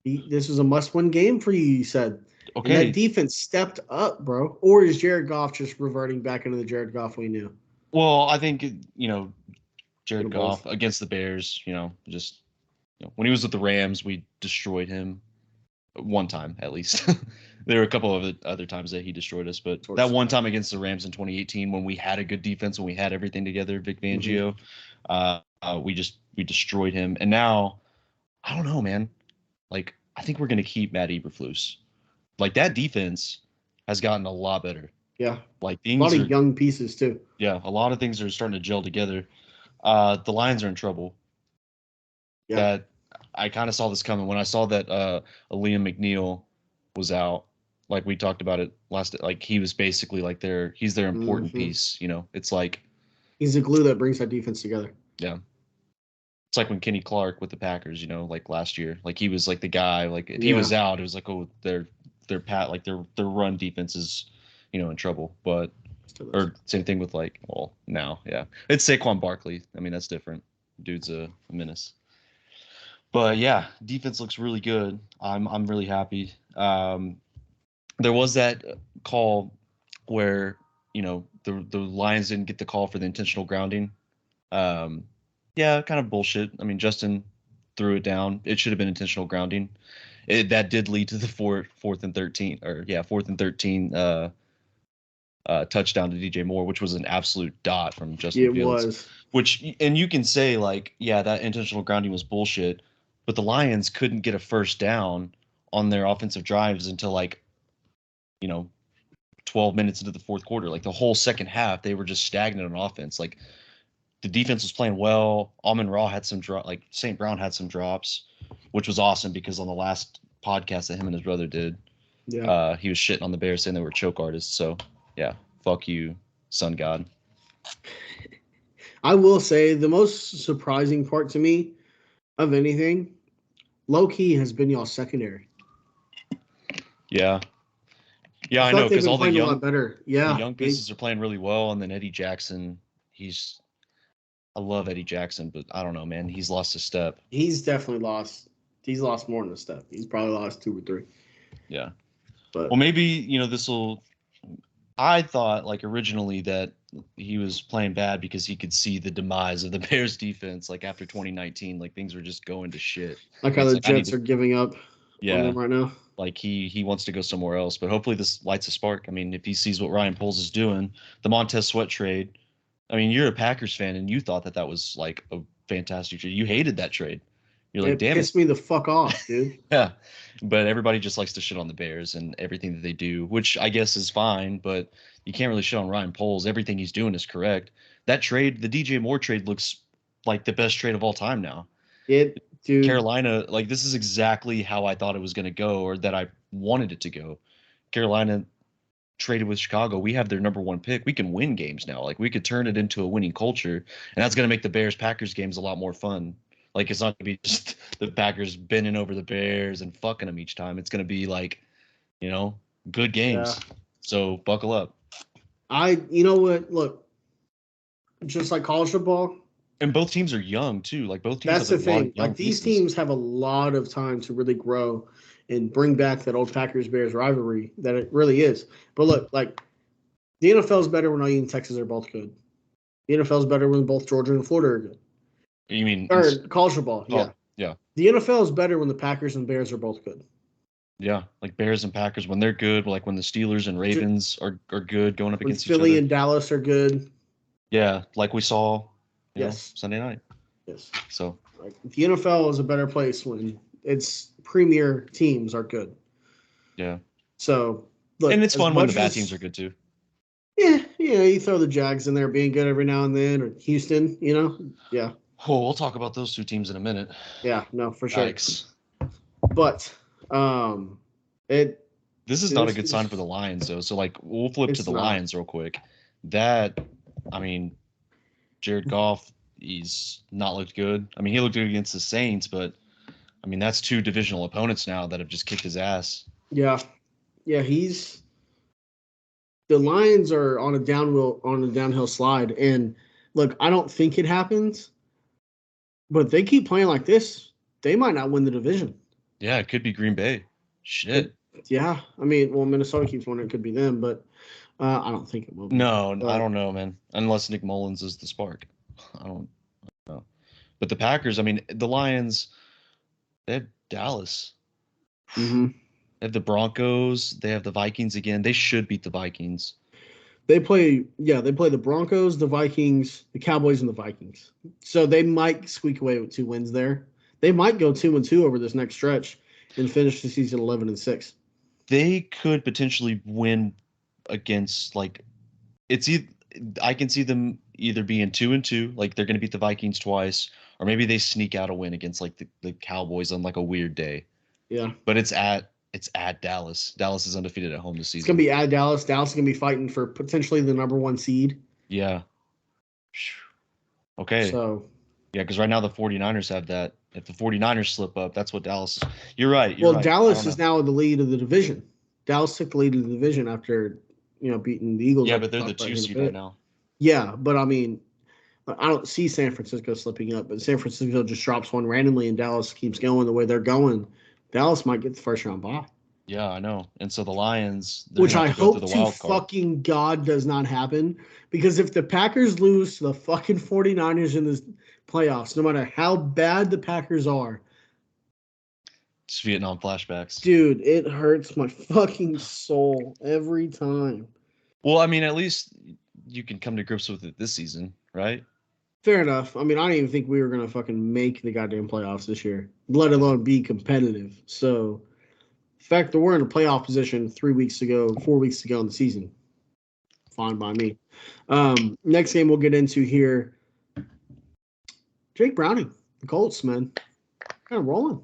This was a must-win game for you. You said. Okay. And that defense stepped up, bro. Or is Jared Goff just reverting back into the Jared Goff we knew? Well, I think Jared Goff against the Bears. When he was with the Rams, we destroyed him one time at least. There were a couple of other times that he destroyed us, but that one time against the Rams in 2018, when we had a good defense, when we had everything together, Vic Fangio, we destroyed him. And now, I don't know, man. Like, I think we're gonna keep Matt Eberflus. Like, that defense has gotten a lot better. Yeah. Like, a lot of young pieces too. Yeah, a lot of things are starting to gel together. The Lions are in trouble. Yeah. That I kind of saw this coming when I saw that Liam McNeil was out. Like, we talked about it last. Like, he was basically like he's their important piece. It's like he's the glue that brings that defense together. Yeah. It's like when Kenny Clark with the Packers, like last year, like he was like the guy. Like, if he was out, it was like, oh, their run defense is, in trouble. But or same thing with now, yeah, it's Saquon Barkley. I mean, that's different. Dude's a menace. But yeah, defense looks really good. I'm really happy. There was that call where the Lions didn't get the call for the intentional grounding. Yeah, kind of bullshit. I mean, Justin threw it down. It should have been intentional grounding. That did lead to the fourth and 13 touchdown to DJ Moore, which was an absolute dot from Justin Fields. It was. And you can say that intentional grounding was bullshit, but the Lions couldn't get a first down on their offensive drives until 12 minutes into the fourth quarter. Like, the whole second half, they were just stagnant on offense. Like, the defense was playing well. Amon-Ra had some St. Brown had some drops, which was awesome, because on the last podcast that him and his brother did, he was shitting on the Bears, saying they were choke artists. So yeah, fuck you, Sun God. I will say the most surprising part to me of anything, low key, has been y'all secondary. Yeah. Yeah, I know, because all the young better. Yeah, the young pieces are playing really well, and then Eddie Jackson, I love Eddie Jackson, but I don't know, man. He's lost a step. He's definitely lost. He's lost more than a step. He's probably lost 2 or 3. Yeah. But, well, maybe, I thought, originally, that he was playing bad because he could see the demise of the Bears defense, after 2019. Things were just going to shit. Like how the Jets are giving up on them right now. He wants to go somewhere else, but hopefully this lights a spark. I mean, if he sees what Ryan Poles is doing, the Montez Sweat trade. I mean, you're a Packers fan, and you thought that was a fantastic trade. You hated that trade. You're like, damn it. It pissed me the fuck off, dude. Yeah, but everybody just likes to shit on the Bears and everything that they do, which I guess is fine, but you can't really shit on Ryan Poles. Everything he's doing is correct. That trade, the DJ Moore trade, looks like the best trade of all time now. Dude. Carolina, this is exactly how I thought it was going to go, or that I wanted it to go. Carolina traded with Chicago. We have their number 1 pick. We can win games now. We could turn it into a winning culture, and that's going to make the Bears-Packers games a lot more fun. It's not going to be just the Packers bending over the Bears and fucking them each time. It's going to be good games. Yeah. So buckle up. You know what? Look, just like college football. And both teams are young too. Like both teams That's have the a lot of thing. young Like these pieces. teams have a lot of time to really grow and bring back that old Packers Bears rivalry that it really is. But look, like the NFL is better when IU and Texas are both good. The NFL is better when both Georgia and Florida are good. You mean Or college football, yeah. yeah. The NFL is better when the Packers and Bears are both good. Yeah, like Bears and Packers when they're good, like when the Steelers and Ravens are good going up When against each Philly other. and Dallas are good. Yeah, like we saw, Yes. Sunday night. Yes. So like, the NFL is a better place when its premier teams are good. yeah. So look, And it's fun when the bad as teams are good too. Yeah, you throw the Jags in there being good every now and then, or Houston, yeah. Oh, we'll talk about those two teams in a minute. Yeah, no, for sure. Yikes. But this is not a good sign for the Lions though. So like we'll flip to the Lions real quick. Jared Goff, he's not looked good. I mean, he looked good against the Saints, but I mean that's two divisional opponents now that have just kicked his ass. Yeah. Yeah, the Lions are on a downhill slide. And look, I don't think it happens, but if they keep playing like this, they might not win the division. Yeah, it could be Green Bay. Shit. Yeah. I mean, well, Minnesota keeps winning. It could be them, but I don't think it will be. No, I don't know, man. Unless Nick Mullins is the spark. I don't know. But the Packers, I mean, the Lions, they have Dallas. Mm-hmm. They have the Broncos. They have the Vikings again. They should beat the Vikings. They play the Broncos, the Vikings, the Cowboys, and the Vikings. So they might squeak away with 2 wins there. They might go 2-2 over this next stretch and finish the season 11-6. They could potentially win against I can see them either being 2-2, like they're going to beat the Vikings twice, or maybe they sneak out a win against like the Cowboys on like a weird day. Yeah, but it's at Dallas. Dallas is undefeated at home this season. It's gonna be at Dallas. Dallas is gonna be fighting for potentially the number 1 seed. Yeah. Okay. So. Yeah, because right now the 49ers have that. If the 49ers slip up, that's what Dallas is. You're right. Dallas is now the lead of the division. Dallas took the lead of the division after, beating the Eagles. Yeah, but they're the 2 seed right now. Yeah, but I mean, I don't see San Francisco slipping up, but San Francisco just drops one randomly and Dallas keeps going the way they're going. Dallas might get the first round bye. Yeah, I know. And so the Lions, which I hope to fucking God does not happen, because if the Packers lose to the fucking 49ers in the playoffs, no matter how bad the Packers are, it's Vietnam flashbacks. Dude, it hurts my fucking soul every time. Well, I mean, at least you can come to grips with it this season, right? Fair enough. I mean, I didn't even think we were going to fucking make the goddamn playoffs this year, let alone be competitive. So, the fact that we're in a playoff position 4 weeks ago in the season, fine by me. Next game we'll get into here. Jake Browning, the Colts, man, kind of rolling.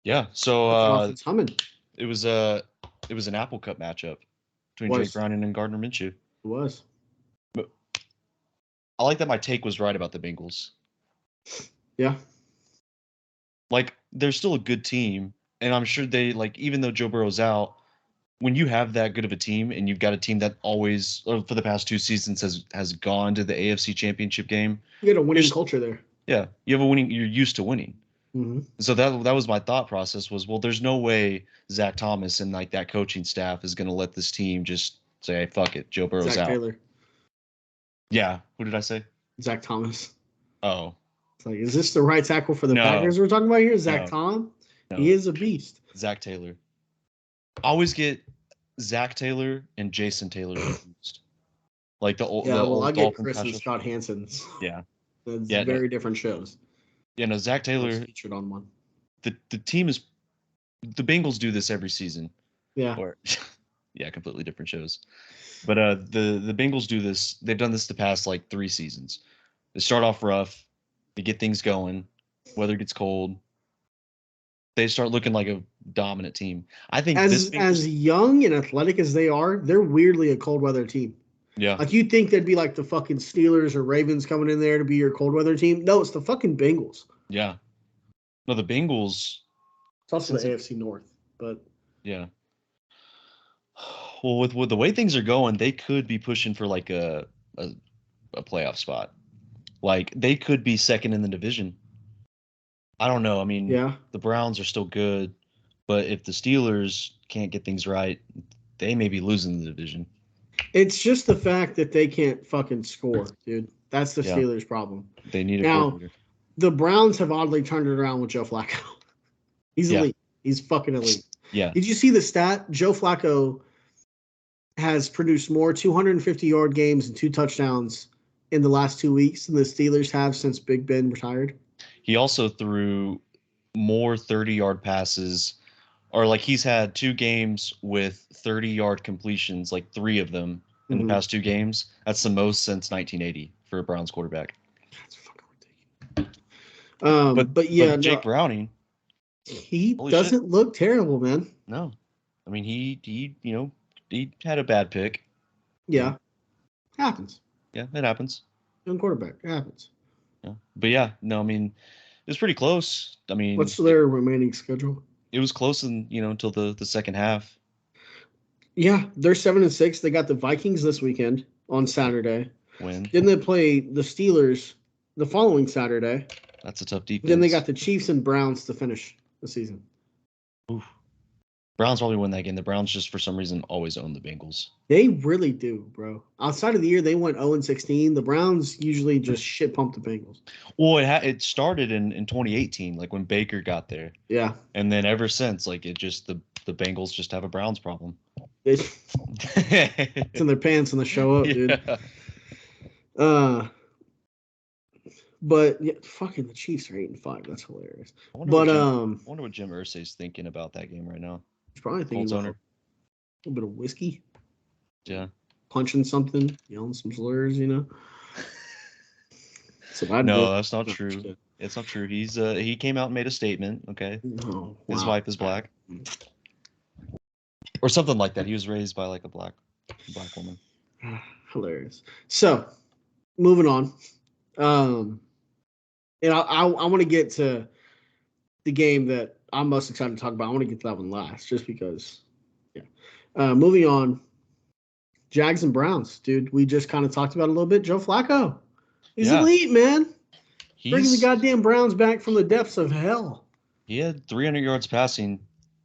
Yeah. So it's humming. It was an Apple Cup matchup between Jake Browning and Gardner Minshew. It was. But I like that my take was right about the Bengals. Yeah. Like, they're still a good team, and I'm sure they, like, even though Joe Burrow's out, when you have that good of a team and you've got a team that always, or for the past 2 seasons, has gone to the AFC Championship game. You got a winning culture there. Yeah. You're used to winning. Mm-hmm. So that was my thought process was, well, there's no way Zach Thomas and like that coaching staff is going to let this team just say, hey, fuck it, Joe Burrow's Zach out. Taylor. Yeah. Who did I say? Zach Thomas. Oh. It's like, is this the right tackle for the Packers we're talking about here? Zach Tom? No. He is a beast. Zach Taylor. I always get Zach Taylor and Jason Taylor confused. Like the old. Yeah, I get Chris and Scott Hansen's. Yeah. That's very different shows. Yeah, no, Zach Taylor featured on one. The team is, the Bengals do this every season. Yeah. Or, yeah, completely different shows. But the Bengals do this. They've done this the past like 3 seasons. They start off rough. They get things going. Weather gets cold. They start looking like a dominant team. I think as young and athletic as they are, they're weirdly a cold weather team. Yeah. Like, you'd think they'd be like the fucking Steelers or Ravens coming in there to be your cold weather team. No, it's the fucking Bengals. Yeah. No, the Bengals. It's also the AFC North, but. Yeah. Well, with the way things are going, they could be pushing for like a playoff spot. Like they could be second in the division. I don't know. I mean, Yeah. the Browns are still good, but if the Steelers can't get things right, they may be losing the division. It's just the fact that they can't fucking score, dude. That's the Yeah. Steelers' problem. They need a Now, coordinator. the Browns have oddly turned it around with Joe Flacco. He's Yeah. elite. He's fucking elite. Yeah. Did you see the stat? Joe Flacco has produced more 250-yard games and 2 touchdowns in the last 2 weeks than the Steelers have since Big Ben retired. He also threw more 30-yard passes, or like he's had 2 games with 30-yard completions, like 3 of them in the past 2 games. That's the most since 1980 for a Browns quarterback. That's fucking ridiculous. But yeah, Jake Browning, he doesn't look terrible, man. No, I mean he had a bad pick. Yeah, happens. Yeah, it happens. Young quarterback, it happens. Yeah, but yeah, no, I mean it was pretty close. I mean, what's their remaining schedule? It was close until the second half. Yeah, they're 7-6. They got the Vikings this weekend on Saturday. Win. Then they play the Steelers the following Saturday. That's a tough defense. Then they got the Chiefs and Browns to finish the season. Oof. Browns probably win that game. The Browns just for some reason always own the Bengals. They really do, bro. Outside of the year, they went 0-16. The Browns usually just shit pump the Bengals. Well, it started in 2018, like when Baker got there. Yeah. And then ever since, like it just the Bengals just have a Browns problem. It's in their pants when they show up, dude. But yeah, fucking the Chiefs are 8-5. That's hilarious. I wonder what Jim Irsay's thinking about that game right now. He's probably thinking about a little bit of whiskey. Yeah. Punching something, yelling some slurs, No, that's not true. It's not true. He came out and made a statement. Okay. Oh, wow. His wife is black, or something like that. He was raised by like a black woman. Hilarious. So, moving on. And I want to get to the game that I'm most excited to talk about. I want to get to that one last, just because. Yeah. Moving on. Jags and Browns, dude. We just kind of talked about it a little bit. Joe Flacco. He's elite, man. Bringing the goddamn Browns back from the depths of hell. He had 300 yards passing,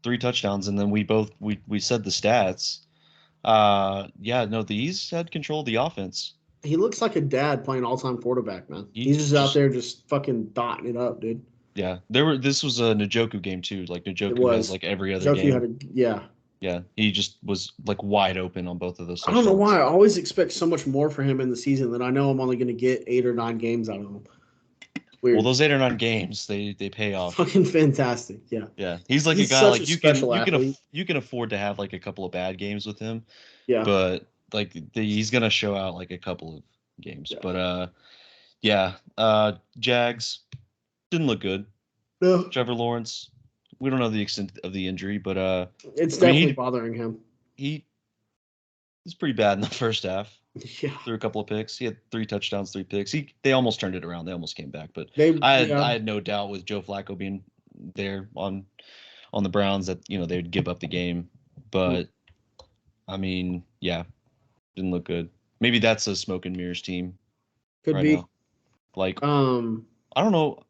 3 touchdowns, and then we said the stats. He's had control of the offense. He looks like a dad playing all-time quarterback, man. He's just out there just fucking dotting it up, dude. Yeah, this was a Njoku game too. Like Njoku has like every other game. Yeah, he just was like wide open on both of those. I don't know why. I always expect so much more for him in the season that I know I'm only going to get 8 or 9 games out of him. Weird. Well, those 8 or 9 games, they pay off. Fucking fantastic. Yeah. Yeah, he's like a guy like you can afford to have like a couple of bad games with him. Yeah. But like he's gonna show out like a couple of games. Yeah. But Jags didn't look good. No. Trevor Lawrence. We don't know the extent of the injury, but it's definitely bothering him. He's pretty bad in the first half. Yeah. Threw a couple of picks. He had 3 touchdowns, 3 picks. They almost turned it around. They almost came back, but I had no doubt with Joe Flacco being there on the Browns that they would give up the game. But I mean, yeah, didn't look good. Maybe that's a smoke and mirrors team. Could be. Now. Like I don't know.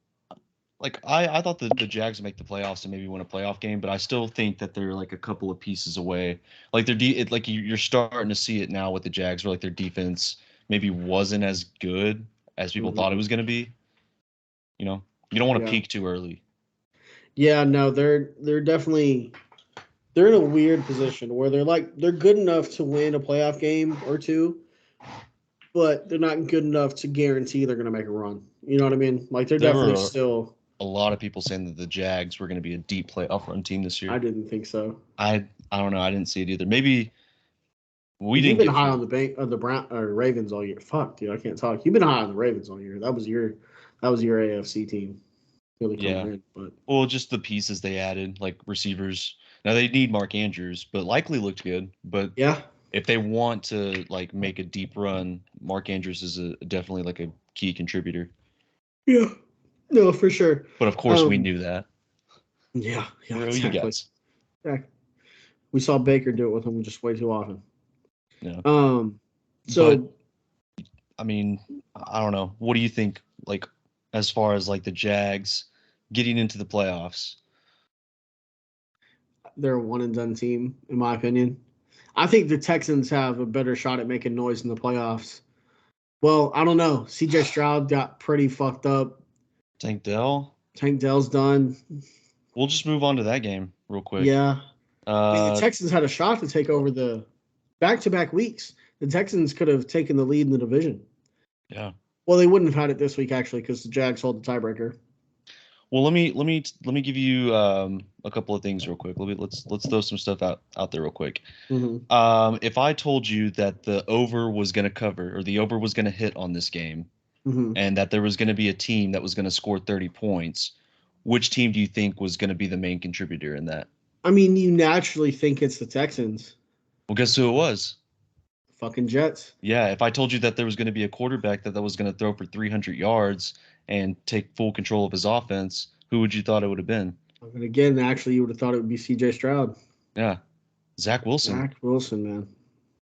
Like I thought the Jags would make the playoffs and maybe win a playoff game, but I still think that they're like a couple of pieces away. Like you're starting to see it now with the Jags, where like their defense maybe wasn't as good as people thought it was going to be. You don't want to peak too early. Yeah, no, they're definitely in a weird position where they're good enough to win a playoff game or two, but they're not good enough to guarantee they're going to make a run. You know what I mean? Like they're definitely still. A lot of people saying that the Jags were going to be a deep playoff run team this year. I didn't think so. I don't know. I didn't see it either. Maybe we You've didn't. Been high on the Brown or Ravens all year. Fuck, dude, I can't talk. You've been high on the Ravens all year. That was your AFC team. Really in, but just the pieces they added, like receivers. Now they need Mark Andrews, but likely looked good. But yeah, if they want to like make a deep run, Mark Andrews is definitely like a key contributor. Yeah. No, for sure. But of course, we knew that. Yeah, exactly. You guys. Yeah. We saw Baker do it with him just way too often. Yeah. So, I mean, I don't know. What do you think, like, as far as like the Jags getting into the playoffs? They're a one and done team, in my opinion. I think the Texans have a better shot at making noise in the playoffs. Well, I don't know. CJ Stroud got pretty fucked up. Tank Dell. Tank Dell's done. We'll just move on to that game real quick. Yeah. I mean, the Uh, Texans had a shot to take over the back-to-back weeks. The Texans could have taken the lead in the division. yeah. Well, they wouldn't have had it this week actually because the Jags hold the tiebreaker. Well, let me give you a couple of things real quick. Let's throw some stuff out there real quick. Mm-hmm. If I told you that the over was going to cover or the over was going to hit on this game, Mm-hmm. and that there was going to be a team that was going to score 30 points, which team do you think was going to be the main contributor in that? I mean, you naturally think it's the Texans. Well, guess who it was? Fucking Jets. Yeah, if I told you that there was going to be a quarterback that was going to throw for 300 yards and take full control of his offense, who would you thought it would have been? And again, actually, you would have thought it would be CJ Stroud. Yeah, Zach Wilson. Zach Wilson, man.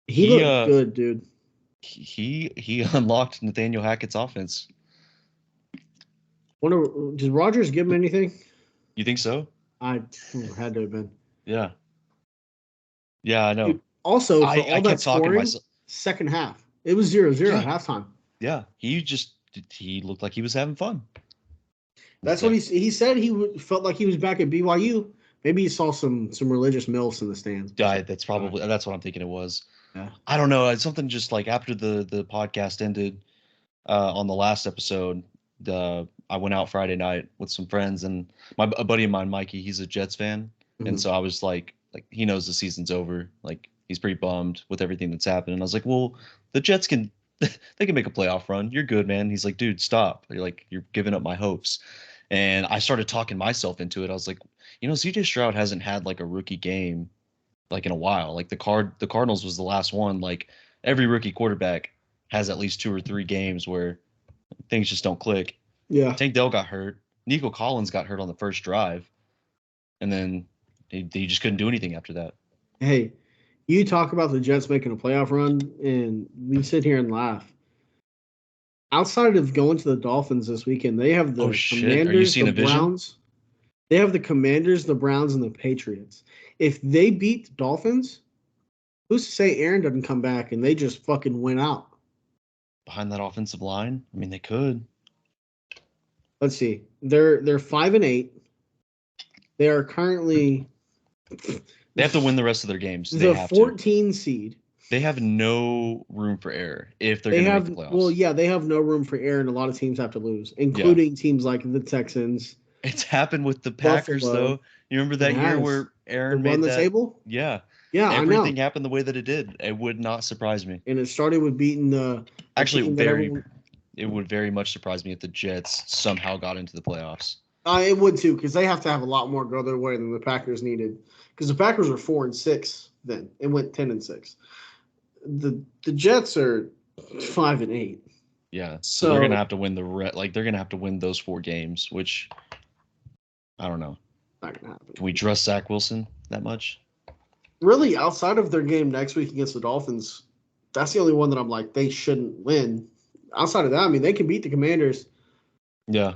He He looked good, dude. he unlocked Nathaniel Hackett's offense. Did Rodgers give him anything? You think so? I had to have been. Yeah. Yeah, I know. Dude, also, for I all kept that talking scoring, myself. second half, it was 0-0 Yeah. at halftime. Yeah, he looked like he was having fun. That's what he said. Felt like he was back at BYU. Maybe he saw some religious milfs in the stands. Yeah, that's what I'm thinking it was. Yeah. I don't know. It's something just like after the podcast ended on the last episode. I went out Friday night with some friends and a buddy of mine, Mikey. He's a Jets fan, and so I was like he knows the season's over. Like he's pretty bummed with everything that's happened. And I was like, well, the Jets can they can make a playoff run. You're good, man. He's like, dude, stop. You're giving up my hopes. And I started talking myself into it. I was like, CJ Stroud hasn't had like a rookie game like in a while. Like the Cardinals was the last one. Like every rookie quarterback has at least 2 or 3 games where things just don't click. Yeah. Tank Dell got hurt. Nico Collins got hurt on the first drive, and then they just couldn't do anything after that. Hey, you talk about the Jets making a playoff run, and we sit here and laugh. Outside of going to the Dolphins this weekend, they have the Commanders, the Browns. They have the Commanders, the Browns, and the Patriots. If they beat the Dolphins, who's to say Aaron doesn't come back and they just fucking win out? Behind that offensive line? I mean, they could. Let's see. They're 5-8. They are currently. They have to win the rest of their games. The 14 seed. They have no room for error if they're going to make the playoffs. Well, yeah, they have no room for error, and a lot of teams have to lose, including teams like the Texans. It's happened with the Packers, though. You remember that year where Aaron made the table? Yeah. Yeah, everything happened the way that it did. It would not surprise me. And it started with beating the. Actually, it would very much surprise me if the Jets somehow got into the playoffs. It would too, because they have to have a lot more go their way than the Packers needed. Because the Packers were 4-6 then. It went 10-6. The Jets are 5-8. Yeah, so they're gonna have to win they're gonna have to win those 4 games, which I don't know. Not gonna happen. Can we trust Zach Wilson that much? Really, outside of their game next week against the Dolphins, that's the only one that I'm like they shouldn't win. Outside of that, I mean, they can beat the Commanders. Yeah.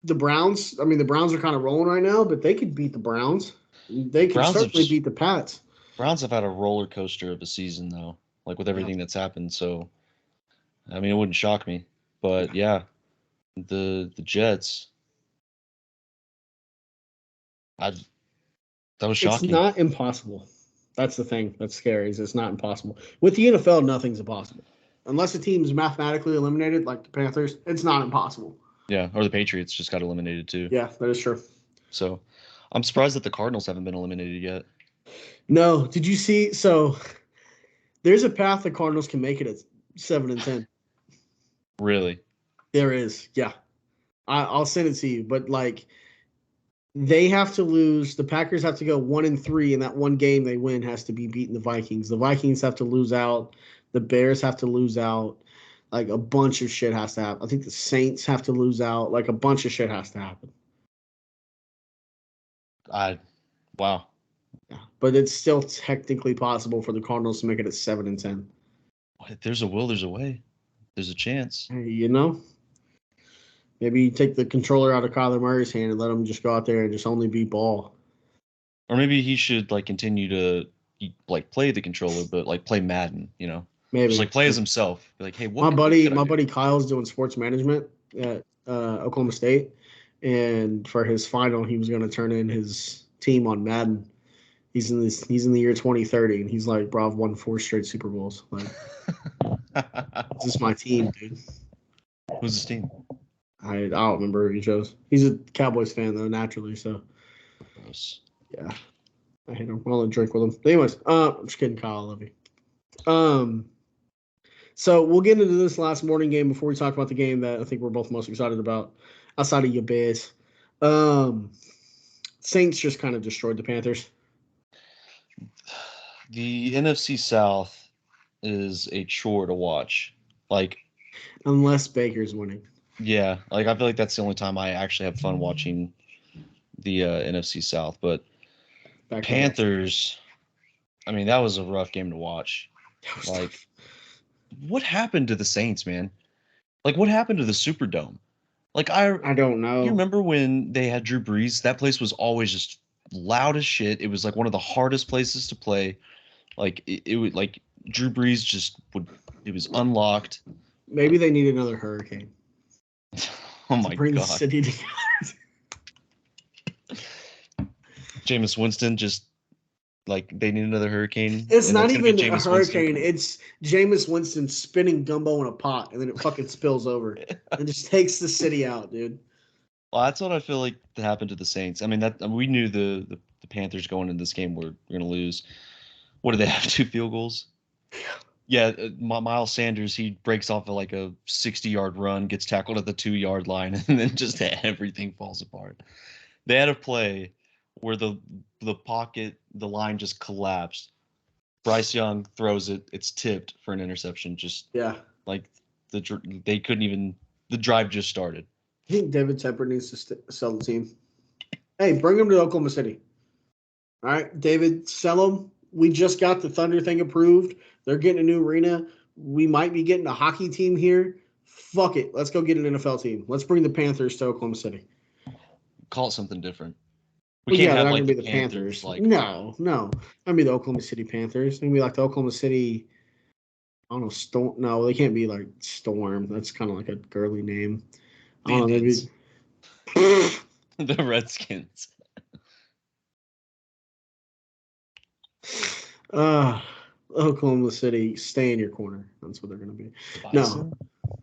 The Browns, the Browns are kind of rolling right now, but they could beat the Browns. They can certainly beat the Pats. Browns have had a roller coaster of a season, though, like with everything that's happened. So, I mean, it wouldn't shock me. But, yeah, the Jets, that was shocking. It's not impossible. That's the thing that's scary is it's not impossible. With the NFL, nothing's impossible. Unless a team's mathematically eliminated, like the Panthers, it's not impossible. Yeah, or the Patriots just got eliminated too. Yeah, that is true. So, I'm surprised that the Cardinals haven't been eliminated yet. No, did you see? So, there's a path the Cardinals can make it at 7-10. Really? There is, yeah. I'll send it to you, but they have to lose. The Packers have to go 1-3, and that one game they win has to be beating the Vikings. The Vikings have to lose out. The Bears have to lose out. Like a bunch of shit has to happen. I think the Saints have to lose out. Like a bunch of shit has to happen. Wow. Yeah, but it's still technically possible for the Cardinals to make it at 7-10. If there's a will, there's a way. There's a chance. You know, maybe you take the controller out of Kyler Murray's hand and let him just go out there and just only beat ball. Or maybe he should like continue to like play the controller, but like play Madden. Maybe Just like play as himself. Be like, hey, my what buddy, could I my do? buddy Kyle's doing sports management at Oklahoma State, and for his final, he was going to turn in his team on Madden. He's in the year 2030, and he's like, bro, I've won 4 straight Super Bowls. Like, this is my team, dude. Who's his team? I don't remember who he chose. He's a Cowboys fan though, naturally. So Gross. yeah, I hate him. I'll drink with him. But anyways, I'm just kidding, Kyle. I love you. So we'll get into this last morning game before we talk about the game that I think we're both most excited about, outside of your Bears. Saints just kind of destroyed the Panthers. The NFC South is a chore to watch. Like, Unless Baker's winning. yeah, like I feel like that's the only time I actually have fun watching the NFC South. But Panthers, I mean, that was a rough game to watch. Like, tough. what happened to the Saints, man? Like, what happened to the Superdome? Like, I don't know. You remember when they had Drew Brees? That place was always just loud as shit. It was like one of the hardest places to play. Like it would like Drew Brees just would. It was unlocked. Maybe they need another hurricane. Oh my bring god! the city together. Jameis Winston just like they need another hurricane. It's and not it's gonna be even a Jameis hurricane. Winston. It's Jameis Winston spinning gumbo in a pot, and then it fucking spills over and just takes the city out, dude. Well, that's what I feel like happened to the Saints. I mean, we knew the Panthers going into this game were going to lose. What do they have? 2 field goals? Yeah, Miles Sanders, he breaks off like a 60-yard run, gets tackled at the 2-yard line, and then just everything falls apart. They had a play where the pocket, the line just collapsed. Bryce Young throws it. It's tipped for an interception. Just like they couldn't even. The drive just started. I think David Tepper needs to sell the team. Hey, bring him to Oklahoma City. All right, David, sell him. We just got the Thunder thing approved. They're getting a new arena. We might be getting a hockey team here. Fuck it. Let's go get an NFL team. Let's bring the Panthers to Oklahoma City. Call it something different. We can't have like the Panthers. Like no. That'd be the Oklahoma City Panthers. It'd be like the Oklahoma City. I don't know. Storm. No, they can't be like Storm. That's kind of like a girly name. I don't know. Maybe the Redskins. Oklahoma City, stay in your corner. That's what they're going to be. Bison? No,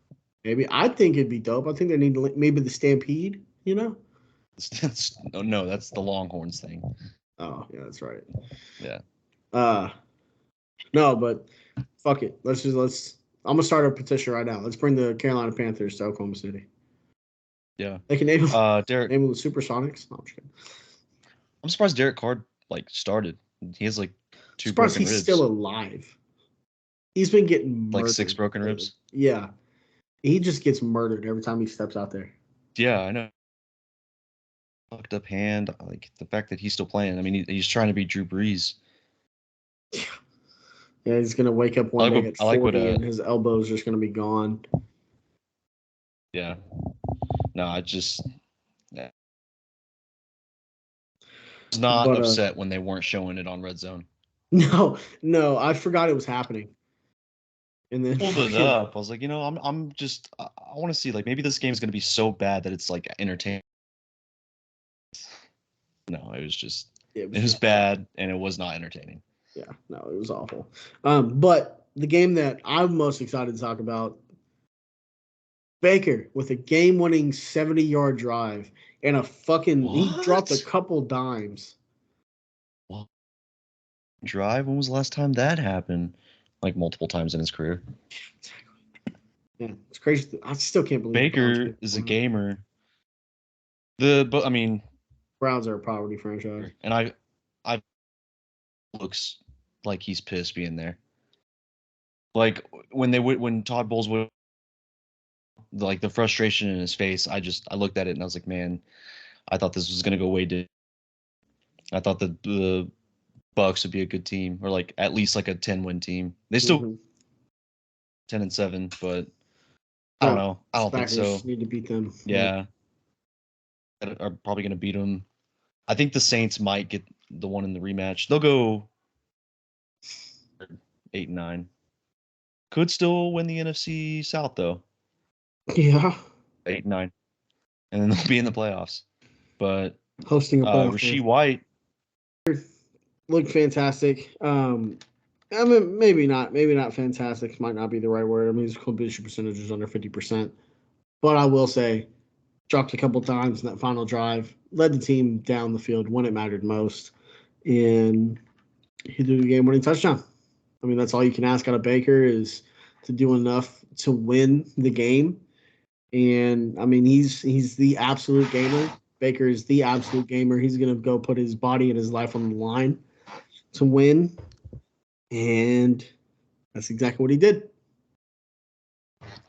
maybe. I think it'd be dope. I think they need maybe the Stampede, No, that's the Longhorns thing. Oh, yeah, that's right. Yeah. No, but fuck it. I'm going to start a petition right now. Let's bring the Carolina Panthers to Oklahoma City. Yeah. They can name them, Derek. Name them the Supersonics. No, I'm just kidding. I'm surprised Derek Carr started. He has 2 surprised broken he's ribs. Still alive. He's been getting murdered. 6 broken ribs? Yeah. He just gets murdered every time he steps out there. Yeah, I know. Fucked up hand. Like the fact that he's still playing. I mean, he's trying to be Drew Brees. Yeah, he's going to wake up one day at 40 and his elbow's just going to be gone. Yeah. No, I just... Yeah. I was not upset when they weren't showing it on Red Zone. No, I forgot it was happening. And then pulled it up. I was like, I'm just I want to see maybe this game is going to be so bad that it's entertaining. No, it was just it was bad and it was not entertaining. Yeah, no, it was awful. But the game that I'm most excited to talk about, Baker with a game-winning 70-yard drive and he dropped a couple dimes. What? Drive? When was the last time that happened? Multiple times in his career. Yeah, it's crazy. I still can't believe Baker is a gamer. Browns are a poverty franchise, and I looks like he's pissed being there. When Todd Bowles would the frustration in his face, I looked at it and I was like, man, I thought this was gonna go way different. I thought the Bucks would be a good team, or at least a 10-win team. They still 10-7, but I don't know. I don't think so. Packers need to beat them. Yeah. Are probably going to beat them. I think the Saints might get the one in the rematch. They'll go 8-9. Could still win the NFC South though. Yeah. 8-9, and then they'll be in the playoffs. But Hosting a playoff Rasheed game. White Looked fantastic. I mean, maybe not fantastic. Might not be the right word. I mean, his completion percentage is under 50%. But I will say, dropped a couple times in that final drive, led the team down the field when it mattered most, and he threw the game-winning touchdown. I mean, that's all you can ask out of Baker is to do enough to win the game. And I mean, he's the absolute gamer. Baker is the absolute gamer. He's gonna go put his body and his life on the line to win, and that's exactly what he did.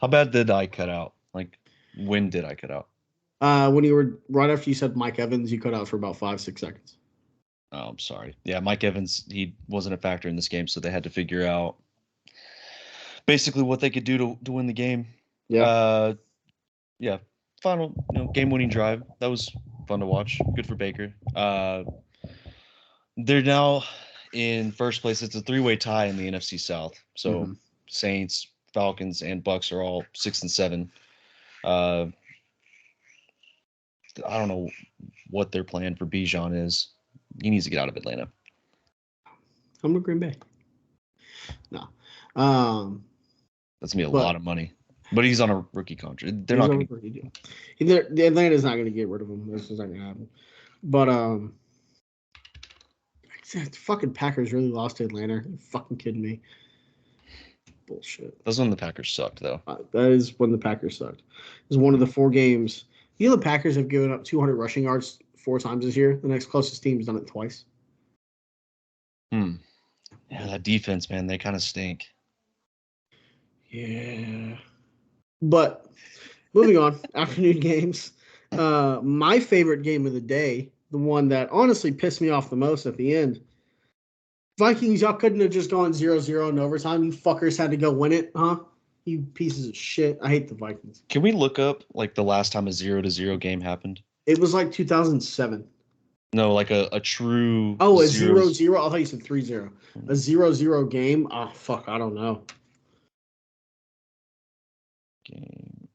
How bad did I cut out? Like, when did I cut out? When you were right after you said Mike Evans, you cut out for about 5-6 seconds. Oh, I'm sorry. Yeah, Mike Evans, he wasn't a factor in this game, so they had to figure out basically what they could do to win the game. Yeah. Yeah. Final, game-winning drive. That was fun to watch. Good for Baker. They're now in first place. It's a three-way tie in the NFC South. So Saints, Falcons, and Bucks are all 6-7. I don't know what their plan for Bijan is. He needs to get out of Atlanta. I'm with Green Bay. No. That's gonna be a lot of money. But he's on a rookie contract. They're not going to. The Atlanta's not going to get rid of him. This is not going to happen. But the fucking Packers really lost to Atlanta. Are you fucking kidding me? Bullshit. That's when the Packers sucked, though. That is when the Packers sucked. It was one of the 4 games. You know, the Packers have given up 200 rushing yards 4 times this year. The next closest team's done it twice. Yeah, that defense, man, they kind of stink. Yeah. But moving on, afternoon games. My favorite game of the day, the one that honestly pissed me off the most at the end. Vikings, y'all couldn't have just gone 0-0 in overtime. You fuckers had to go win it, huh? You pieces of shit. I hate the Vikings. Can we look up like the last time a 0-0 game happened? It was like 2007. No, like a true. Oh, a 0-0. I thought you said 3-0. A 0-0 game? Oh, fuck. I don't know. Game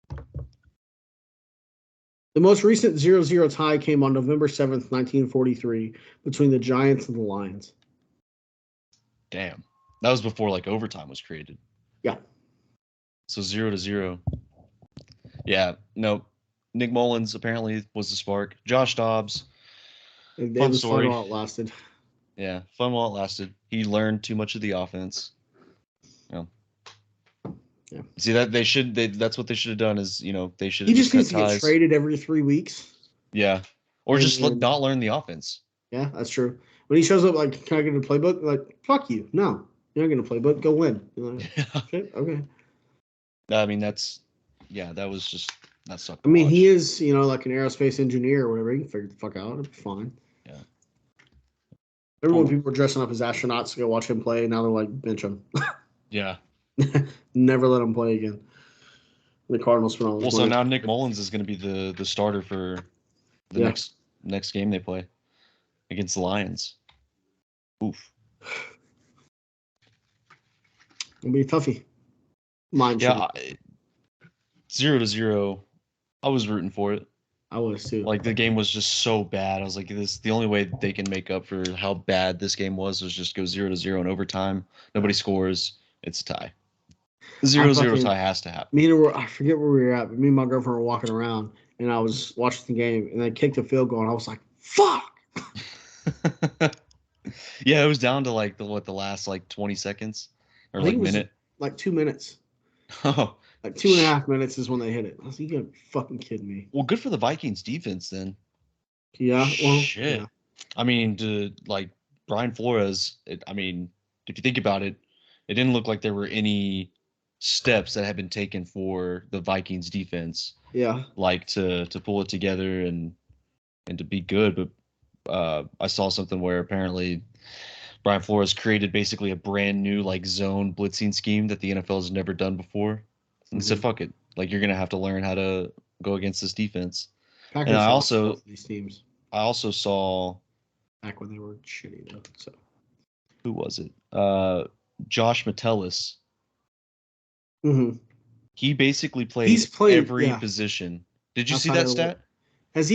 happened. The most recent 0-0 tie came on November 7th, 1943, between the Giants and the Lions. Damn. That was before like overtime was created. Yeah. So 0-0. Yeah. No. Nick Mullins apparently was the spark. Josh Dobbs. Fun story. Fun while it lasted. Yeah, fun while it lasted. He learned too much of the offense. Yeah. See that that's what they should have done is, they should have just needs to get traded every 3 weeks. Yeah. Or just not learn the offense. Yeah, that's true. When he shows up like, can I get a playbook? Like, fuck you. No. You're not getting a playbook. Go win. Like, shit? Okay. I mean, that sucked. I mean, he is, like an aerospace engineer or whatever. He can figure the fuck out. It'll be fine. Yeah. Remember when people were dressing up as astronauts to go watch him play? Now they're like, bench him. Yeah. Never let him play again. The Cardinals spent all this money. So now Nick Mullins is going to be the starter for the next game they play against the Lions. Oof. It'll be a toughie. 0-0. I was rooting for it. I was too. Like, the game was just so bad. I was like, the only way they can make up for how bad this game was just go 0-0 in overtime. Nobody scores. It's a tie. 0-0 tie has to happen. I forget where we were at, but me and my girlfriend were walking around, and I was watching the game, and they kicked a field goal, and I was like, fuck! Yeah, it was down to like the last like 20 seconds or like minute. Like 2 minutes. Oh. Like 2.5 minutes is when they hit it. I was like, you're fucking kidding me. Well, good for the Vikings defense then. Yeah. Well, shit. Yeah. I mean, Brian Flores, if you think about it, it didn't look like there were any steps that had been taken for the Vikings defense. Yeah. Like to pull it together and to be good. But I saw something where apparently Brian Flores created basically a brand new like zone blitzing scheme that the NFL has never done before. And he said, "Fuck it, like you're gonna have to learn how to go against this defense." And Packers lost to both of these teams I also saw back when they were shitty though. So who was it? Josh Metellus. mm-hmm. He basically He's played played every position. Did you see outside that of stat? Has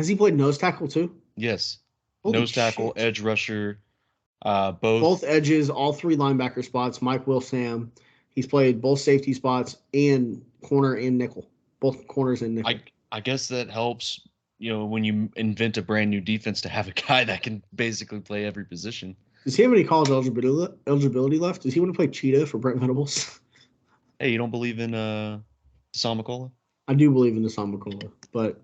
he played nose tackle too? Yes. Holy Nose tackle, shit. edge rusher, Both both. edges, all three linebacker spots. Mike Will Sam. He's played both safety spots and corner and nickel. Both corners and nickel. I guess that helps, when you invent a brand new defense to have a guy that can basically play every position. Does he have any college eligibility left? Does he want to play Cheetah for Brent Venables? Hey, you don't believe in Deshaun McCullough? I do believe in the Samakola, but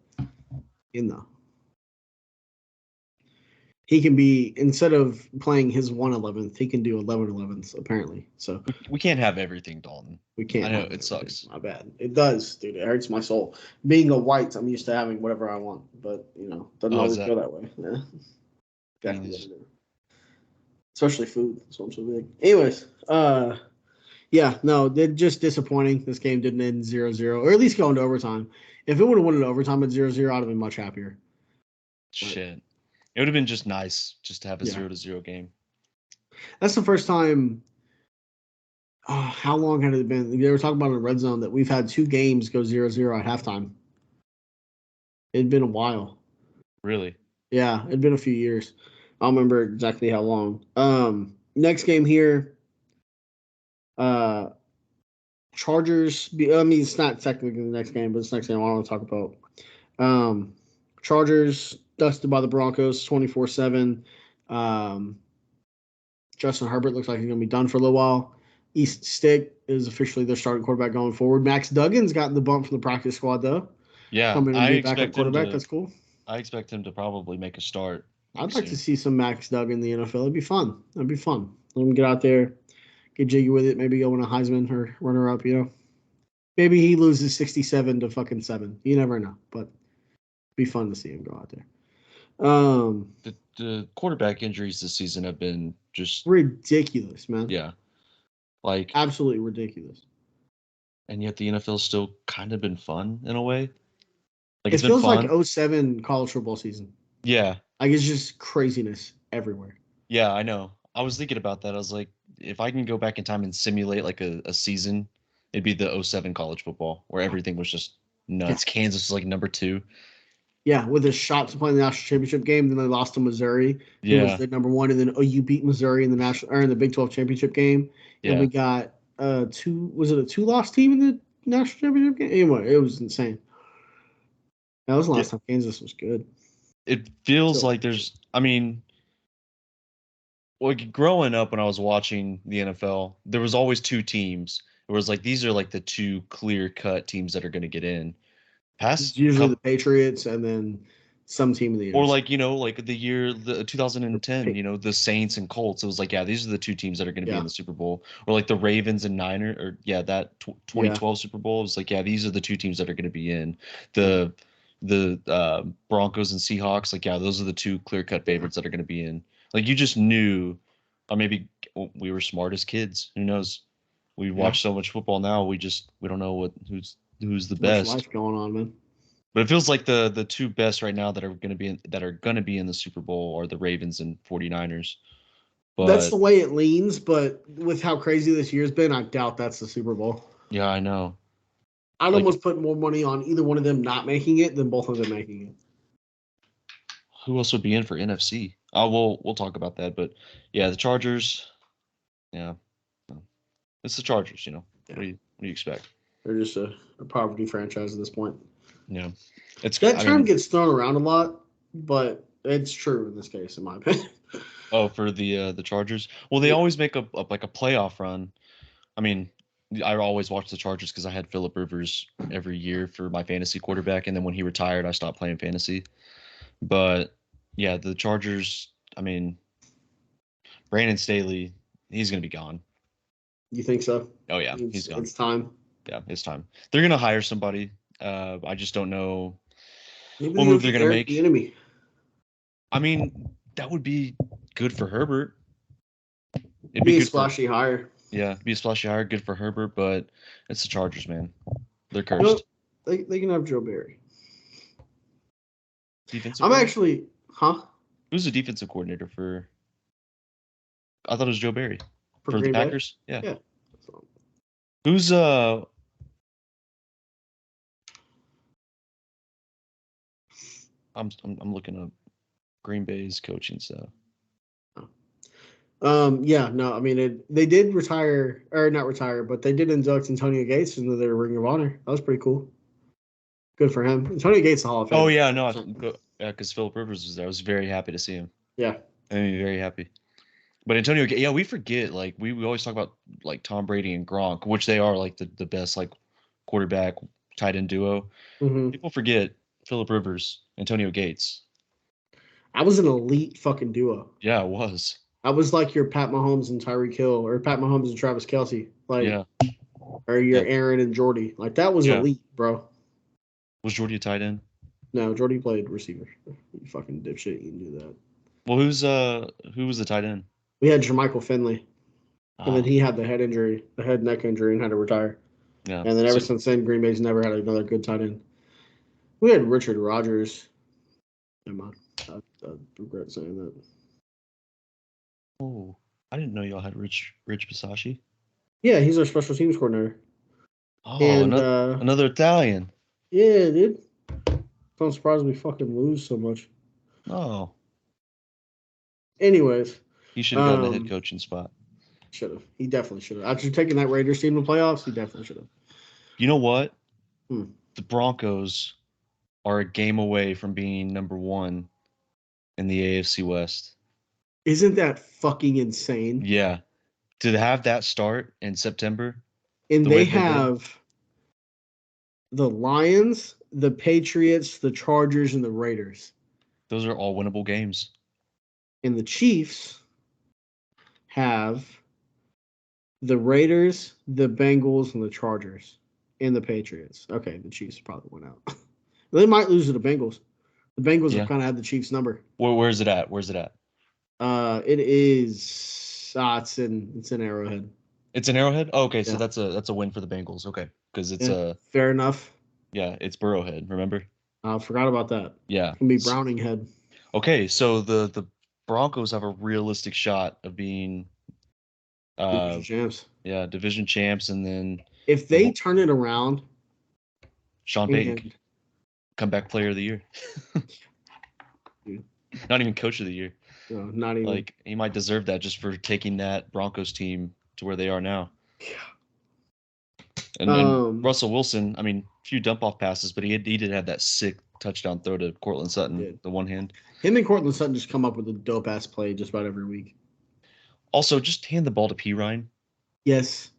he can be, instead of playing his 1/11th, he can do 11/11ths apparently. So we can't have everything, Dalton. We can't. I know it sucks. My bad. It does, dude. It hurts my soul. Being a white, I'm used to having whatever I want, but doesn't always go that way. Yeah. Definitely. Especially food. That's why I'm so big. Anyways, yeah, no, they're just disappointing. This game didn't end 0-0, or at least go into overtime. If it would have won in overtime at 0-0, I'd have been much happier. Shit. It would have been just nice just to have a 0-0 game. That's the first time. How long had it been? They were talking about in the red zone that we've had 2 games go 0-0 at halftime. It'd been a while. Really? Yeah, it'd been a few years. I don't remember exactly how long. Next game here. Chargers. I mean, it's not technically the next game, but it's the next game I want to talk about. Chargers dusted by the Broncos 24-7. Justin Herbert looks like he's going to be done for a little while. East Stick is officially their starting quarterback going forward. Max Duggan's gotten the bump from the practice squad, though. Yeah, coming and be a backup quarterback. That's cool. I expect him to probably make a start. I'd like to see some Max Duggan in the NFL. It'd be fun. Let him get out there, get jiggy with it. Maybe go win a Heisman or runner up. Maybe he loses 67 to fucking 7. You never know, but it'd be fun to see him go out there. The quarterback injuries this season have been just ridiculous, man. Yeah. Like absolutely ridiculous. And yet the NFL's still kind of been fun in a way. Like it feels like 07 college football season. Yeah. Like it's just craziness everywhere. Yeah, I know. I was thinking about that. I was like, if I can go back in time and simulate like a season, it'd be the 07 college football where everything was just nuts. Yeah. Kansas was like number 2. Yeah, with a shot to play in the national championship game, then they lost to Missouri, who was the number 1, and then OU beat Missouri in the Big 12 championship game. Yeah. And we got 2. Was it a 2-loss team in the national championship game? Anyway, it was insane. That was the last time Kansas was good. It feels like there's. I mean, like growing up when I was watching the NFL, there was always 2 teams. It was like these are like the 2 clear-cut teams that are going to get in. It's usually the Patriots and then some team in the or like like the 2010 the Saints and Colts. It was like these are the 2 teams that are going to be in the Super Bowl. Or like the Ravens and Niners, or that 2012 Super Bowl. It was like these are the 2 teams that are going to be in. The Broncos and Seahawks, like those are the 2 clear-cut favorites that are going to be in. Like you just knew, or maybe we were smart as kids. Who knows? We watch so much football now. We don't know who's the best. Life going on, man. But it feels like the 2 best right now that are going to be in the Super Bowl are the Ravens and 49ers. But that's the way it leans, but with how crazy this year's been, I doubt that's the Super Bowl. Yeah, I know. I'd almost put more money on either one of them not making it than both of them making it. Who else would be in for NFC? We'll talk about that, but the Chargers. Yeah, it's the Chargers. Yeah. What do you expect? They're just a poverty franchise at this point. Yeah, that term gets thrown around a lot, but it's true in this case, in my opinion. Oh, for the Chargers. Well, they always make a playoff run. I mean, I always watch the Chargers because I had Phillip Rivers every year for my fantasy quarterback, and then when he retired, I stopped playing fantasy. But the Chargers. I mean, Brandon Staley, he's gonna be gone. You think so? Oh yeah, he's gone. It's time. Yeah, it's time. They're gonna hire somebody. I just don't know what move they're gonna make. I mean, that would be good for Herbert. it'd Be a good splashy hire. be a splashy hire, good for Herbert, but it's the Chargers, man. They're You know, cursed. they can have Joe Barry. Defensive I'm coordinator? actually, huh? Who's the defensive coordinator for? I thought it was Joe Barry For for the Green Bay? Packers. Yeah. Yeah. So, Who's I'm looking up Green Bay's coaching stuff. yeah, no, I mean, they did retire, or not retire, but they did induct Antonio Gates into their Ring of Honor. That was pretty cool. Good for him. Antonio Gates, the Hall of Fame. Oh yeah, no, because Philip Rivers was there. I was very happy to see him. Yeah. I mean, very happy. But Antonio, yeah, we forget, like we always talk about like Tom Brady and Gronk, which they are like the best like quarterback tight end duo. Mm-hmm. People forget Philip Rivers, Antonio Gates. I was an elite fucking duo. Yeah, it was. I was like your Pat Mahomes and Tyreek Hill, or Pat Mahomes and Travis Kelce, like, Yeah. or your Yeah. Aaron and Jordy. Like, that was Yeah. elite, bro. Was Jordy a tight end? No, Jordy played receiver. You fucking dipshit, you can do that. Well, who was the tight end? We had Jermichael Finley, and then Ah, he had the head neck injury, and had to retire. yeah. And then ever since then, Green Bay's never had another good tight end. We had Richard Rodgers. Never mind. I regret saying that. Oh, I didn't know y'all had Rich Bisacci. Yeah, he's our special teams coordinator. Oh, And another Italian. yeah, dude. I'm surprised we fucking lose so much. Oh, Anyways, he should have gotten the head coaching spot. should have. He definitely should have. After taking that Raiders team to the playoffs, he definitely should have. You know what? Hmm. The Broncos are a game away from being number 1 in the AFC West. Isn't that fucking insane? Yeah. To have that start in September. And they have the Lions, the Patriots, the Chargers, and the Raiders. Those are all winnable games. And the Chiefs have the Raiders, the Bengals, and the Chargers, and the Patriots. Okay, the Chiefs probably went out. They might lose to the Bengals. The Bengals have kind of had the Chiefs number. Where's it at? Where's it at? It is. It's in Arrowhead. It's in Arrowhead. Oh, okay, so that's a win for the Bengals. Okay, because it's fair enough. Yeah, it's Burrowhead. Remember? I forgot about that. Yeah, it can be Browning Head. Okay, so the Broncos have a realistic shot of being division champs. Yeah, division champs, and then if they turn it around, Sean Payton, comeback player of the year. Dude. Not even coach of the year. No, not even. Like, he might deserve that just for taking that Broncos team to where they are now. Yeah. And Russell Wilson, I mean, a few dump-off passes, but he did have that sick touchdown throw to Cortland Sutton, the one hand. Him and Cortland Sutton just come up with a dope-ass play just about every week. Also, just hand the ball to P. Ryan. Yes.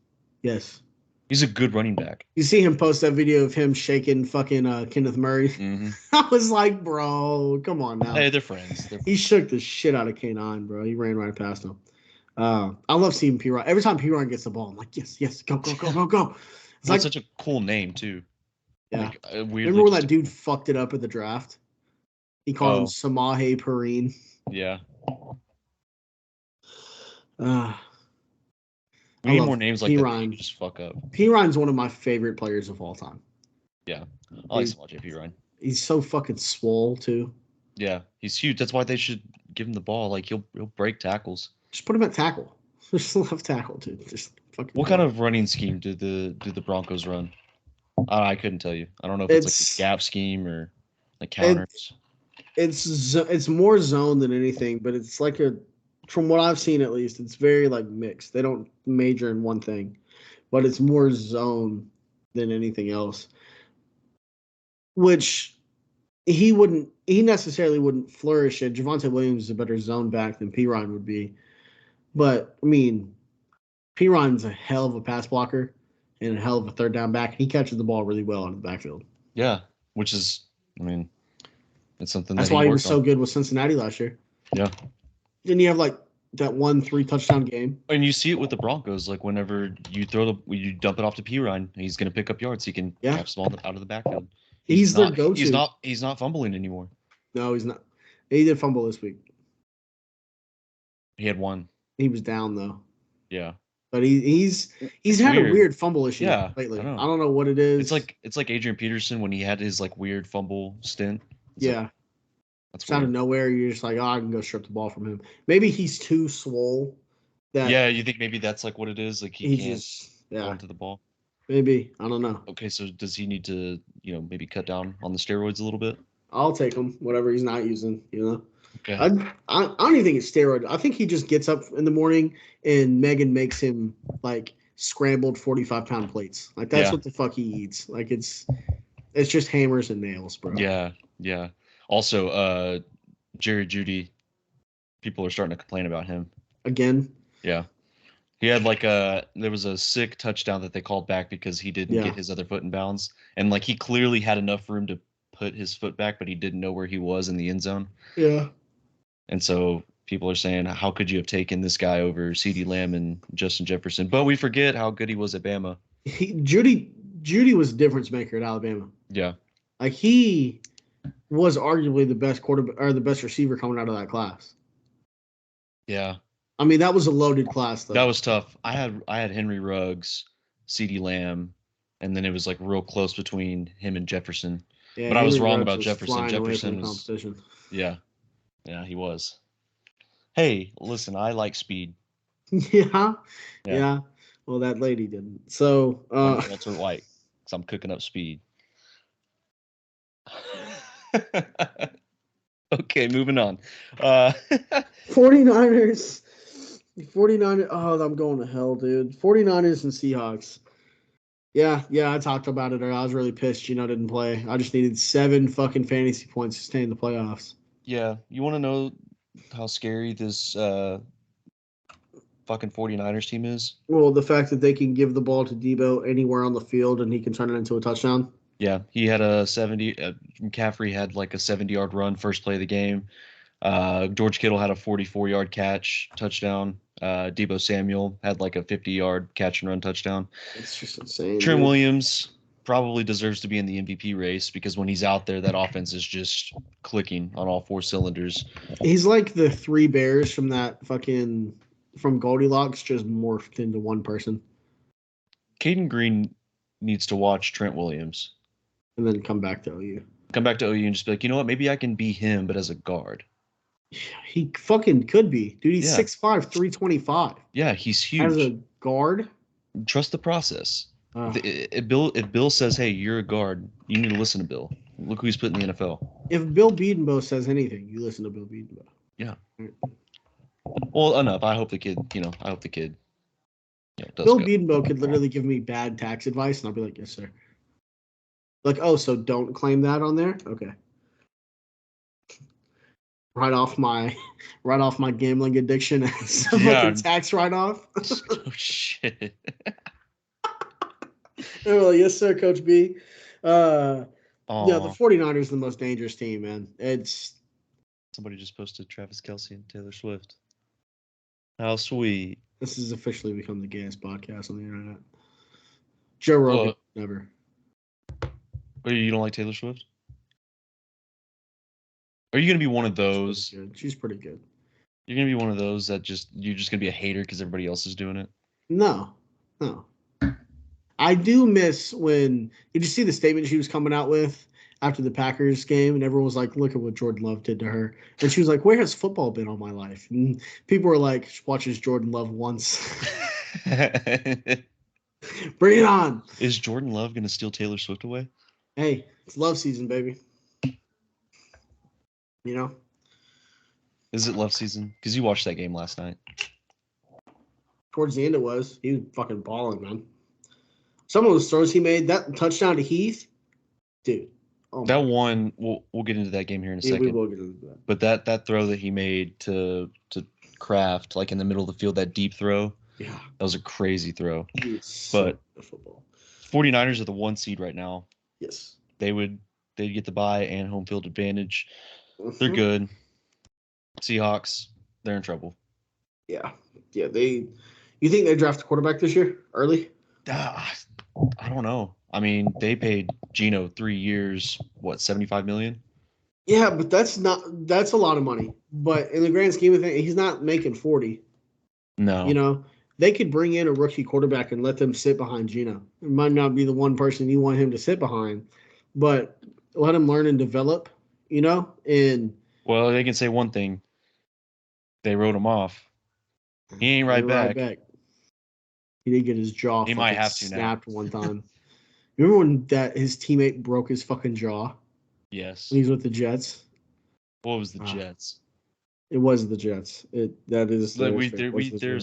He's a good running back. You see him post that video of him shaking fucking Kenneth Murray? Mm-hmm. I was like, bro, come on now. Hey, they're friends. He shook the shit out of K9, bro. He ran right past him. I love seeing P. Ryan. Every time P. Ryan gets the ball, I'm like, yes, go. It's like such a cool name, too. Yeah. Like, remember when that dude fucked it up at the draft? He called him Samaje Perine. Yeah. We need more names like that. Just fuck up. P. Ryan's one of my favorite players of all time. Yeah. I like Samaje P. Ryan. He's so fucking swole, too. Yeah. He's huge. That's why they should give him the ball. Like, he'll break tackles. Just put him at tackle. Just left tackle, dude. Just fucking. What kind of running scheme do the Broncos run? I couldn't tell you. I don't know if it's like a gap scheme or like counters. It's more zone than anything, but it's like from what I've seen at least, it's very like mixed. They don't major in one thing, but it's more zone than anything else. Which he necessarily wouldn't flourish at. Javonte Williams is a better zone back than P. Ryan would be. But I mean, P. Ryan's a hell of a pass blocker and a hell of a third down back. He catches the ball really well in the backfield. Yeah, which is, I mean, it's something that's why he was so good with Cincinnati last year. Yeah. Didn't you have like that 3 touchdown game? And you see it with the Broncos. Like whenever you you dump it off to P. Ryan, he's going to pick up yards. He can catch the ball out of the backfield. He's their go-to. He's not fumbling anymore. No, he's not. He did fumble this week. He had one. He was down though. Yeah. But he's It's had a weird. weird fumble issue Yeah, lately. I know. I don't know what it is. It's like Adrian Peterson when he had his like weird fumble stint. It's yeah. like, that's It's out of weird. nowhere. You're just like, oh, I can go strip the ball from him. Maybe he's too swole that Yeah, you think maybe that's like what it is? Like he he can't just go yeah. into the ball. Maybe. I don't know. Okay, so does he need to, maybe cut down on the steroids a little bit? I'll take him, whatever he's not using, Okay. I don't even think it's steroid. I think he just gets up in the morning and Megan makes him like scrambled 45-pound plates. Like that's Yeah. what the fuck he eats. Like it's just hammers and nails, bro. Yeah, yeah. Also, Jerry Judy, people are starting to complain about him. Again. Yeah. He had there was a sick touchdown that they called back because he didn't get his other foot in bounds. And like he clearly had enough room to put his foot back, but he didn't know where he was in the end zone. Yeah. And so people are saying, how could you have taken this guy over CeeDee Lamb and Justin Jefferson? But we forget how good he was at Bama. Judy was a difference maker at Alabama. Yeah. Like he was arguably the best quarterback or the best receiver coming out of that class. Yeah. I mean, that was a loaded class, though. That was tough. I had Henry Ruggs, CeeDee Lamb, and then it was like real close between him and Jefferson. Yeah, but I was Henry wrong Ruggs about was Jefferson. flying away Jefferson from the was competition. Yeah, he was. Hey, listen, I like speed. Yeah. Well, that lady didn't. So I'm Walter White, because I'm cooking up speed. Okay, moving on. 49ers. 49ers. Oh, I'm going to hell, dude. 49ers and Seahawks. Yeah, I talked about it. Or I was really pissed Gino didn't play. I just needed 7 fucking fantasy points to stay in the playoffs. Yeah, you want to know how scary this fucking 49ers team is? Well, the fact that they can give the ball to Debo anywhere on the field and he can turn it into a touchdown. Yeah, he had a 70. McCaffrey had like a 70-yard run first play of the game. George Kittle had a 44-yard catch touchdown. Debo Samuel had like a 50-yard catch and run touchdown. It's just insane. Trent dude. Williams probably deserves to be in the MVP race because when he's out there, that offense is just clicking on all 4 cylinders. He's like the 3 bears from that fucking from Goldilocks, just morphed into one person. Cayden Green needs to watch Trent Williams. And then come back to OU. Come back to OU and just be like, you know what? Maybe I can be him, but as a guard. He fucking could be. Dude, he's Yeah. 6'5", 325. Yeah, he's huge. As a guard? Trust the process. If Bill says, hey, you're a guard, you need to listen to Bill. Look who he's put in the NFL. If Bill Bedenbaugh says anything, you listen to Bill Bedenbaugh. Yeah. Well, enough. I hope the kid, does Bill go. Bedenbaugh could literally give me bad tax advice, and I'll be like, yes, sir. Like, oh, so don't claim that on there? Okay. Right off my gambling addiction as a fucking tax write-off. Oh, shit. They're like, yes, sir, Coach B. Yeah, the 49ers are the most dangerous team, man. It's somebody just posted Travis Kelce and Taylor Swift. How sweet. This has officially become the gayest podcast on the internet. Joe Rogan, never. Oh, you don't like Taylor Swift? Are you going to be one of those? She's pretty good. You're going to be one of those that you're just going to be a hater because everybody else is doing it? No. I do miss when – did you see the statement she was coming out with after the Packers game? And everyone was like, look at what Jordan Love did to her. And she was like, where has football been all my life? And people were like, she watches Jordan Love once. Bring it on. Is Jordan Love going to steal Taylor Swift away? Hey, it's love season, baby. Is it love season? Because you watched that game last night. Towards the end it was. He was fucking balling, man. Some of those throws he made, that touchdown to Heath, dude. Oh that one, we'll get into that game here in a second. We will get into that. But that throw that he made to Kraft, like in the middle of the field, that deep throw, yeah, that was a crazy throw. But 49ers are the 1 seed right now. Yes. They'd get the bye and home field advantage. They're good. Seahawks, they're in trouble. Yeah. You think they draft a quarterback this year early? I don't know. I mean, they paid Gino 3 years, $75 million? Yeah, but that's a lot of money. But in the grand scheme of things, he's not making 40. No. they could bring in a rookie quarterback and let them sit behind Gino. It might not be the one person you want him to sit behind, but let him learn and develop, and Well, they can say one thing. They wrote him off. He ain't right back. He did get his jaw He fucking might have to now. snapped one time. Remember when his teammate broke his fucking jaw? Yes. When he's with the Jets. What was the Jets? It was the Jets. There's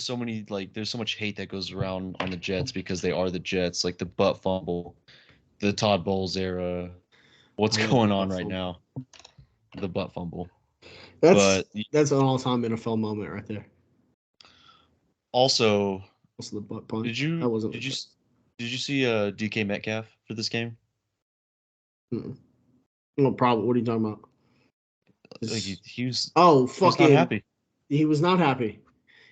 so many there's so much hate that goes around on the Jets because they are the Jets, like the butt fumble, the Todd Bowles era. What's going on right now? The butt fumble. That's an all-time NFL moment right there. Also, the butt punch. Did you see DK Metcalf for this game? No problem. What are you talking about? Like he was. Fucking. He was not happy.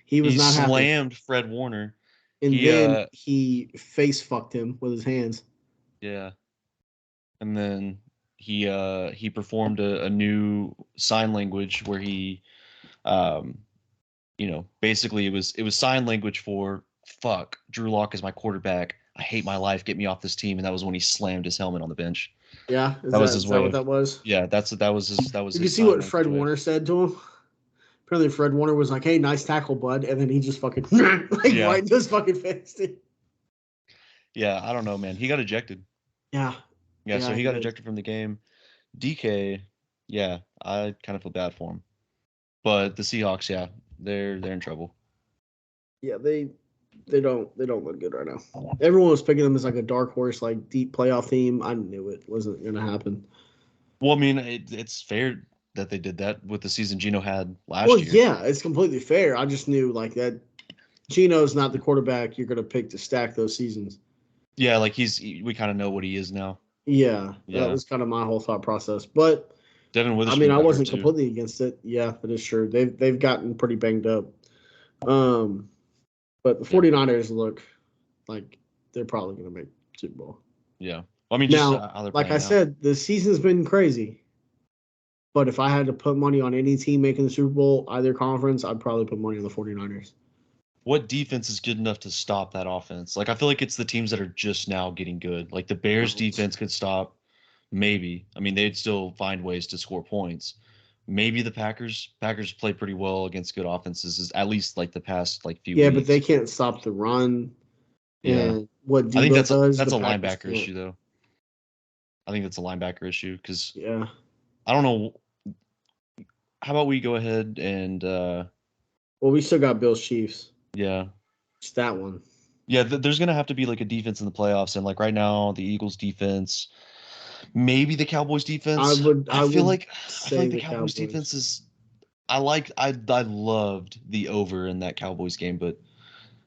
He was not happy. He slammed Fred Warner. And then he face fucked him with his hands. Yeah. And then he performed a new sign language where he, basically it was sign language for fuck. Drew Lock is my quarterback. I hate my life. Get me off this team. And that was when he slammed his helmet on the bench. Yeah, that was his way. What that was? Yeah, that was his. Did you see what Fred Warner said to him? Apparently, Fred Warner was like, "Hey, nice tackle, bud," and then he just fucking right just fucking faced it. Yeah, I don't know, man. He got ejected. Yeah. Yeah, so he got ejected from the game. DK, yeah, I kind of feel bad for him. But the Seahawks, yeah, they're in trouble. Yeah, they don't look good right now. Everyone was picking them as like a dark horse, like deep playoff team. I knew it wasn't gonna happen. Well, I mean, it's fair that they did that with the season Gino had last year. Yeah, it's completely fair. I just knew like that Gino's not the quarterback you're gonna pick to stack those seasons. Yeah, like we kind of know what he is now. Yeah, that was kind of my whole thought process. But Devin Witherspoon, I wasn't completely against it. Yeah, that is true. They've gotten pretty banged up. But the 49ers look like they're probably going to make Super Bowl. Yeah. I mean, just now, like I said, the season's been crazy. But if I had to put money on any team making the Super Bowl, either conference, I'd probably put money on the 49ers. What defense is good enough to stop that offense? Like, I feel like it's the teams that are just now getting good. Like, the Bears defense could stop. Maybe. I mean, they'd still find ways to score points. Maybe the Packers play pretty well against good offenses, at least like the past few weeks. Yeah, but they can't stop the run. Yeah. And what Debo I think that's does, a linebacker issue, though. I think that's a linebacker issue because I don't know. How about we go ahead and we still got Bills Chiefs. Yeah. It's that one. Yeah, there's going to have to be like a defense in the playoffs, and like right now the Eagles defense, maybe the Cowboys defense. I feel like the Cowboys defense is I loved the over in that Cowboys game, but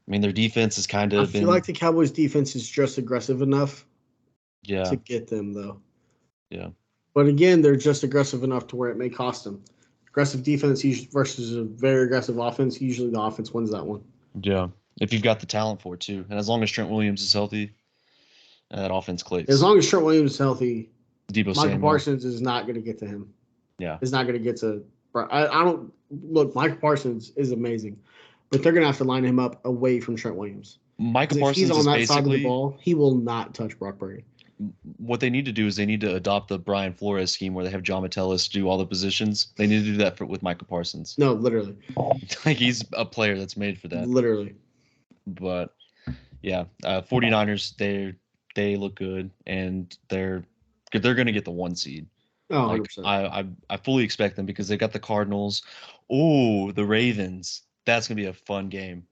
I mean their defense is kind of I feel like the Cowboys defense is just aggressive enough to get them though. Yeah. But again, they're just aggressive enough to where it may cost them. Aggressive defense versus a very aggressive offense, usually the offense wins that one. Yeah. If you've got the talent for it too. And as long as Trent Williams is healthy, that offense clicks. As long as Trent Williams is healthy, Michael Parsons is not going to get to him. Yeah. Is not going to get to I don't look, Michael Parsons is amazing, but they're going to have to line him up away from Trent Williams. Michael Parsons is on that side of the ball, he will not touch Brock Purdy. What they need to do is they need to adopt the Brian Flores scheme where they have John Metellus do all the positions. They need to do that with Michael Parsons. No, literally. Like he's a player that's made for that. Literally. But yeah, 49ers, they look good and they're going to get the 1 seed. Oh, like 100%. I fully expect them because they got the Cardinals. Oh, the Ravens. That's going to be a fun game.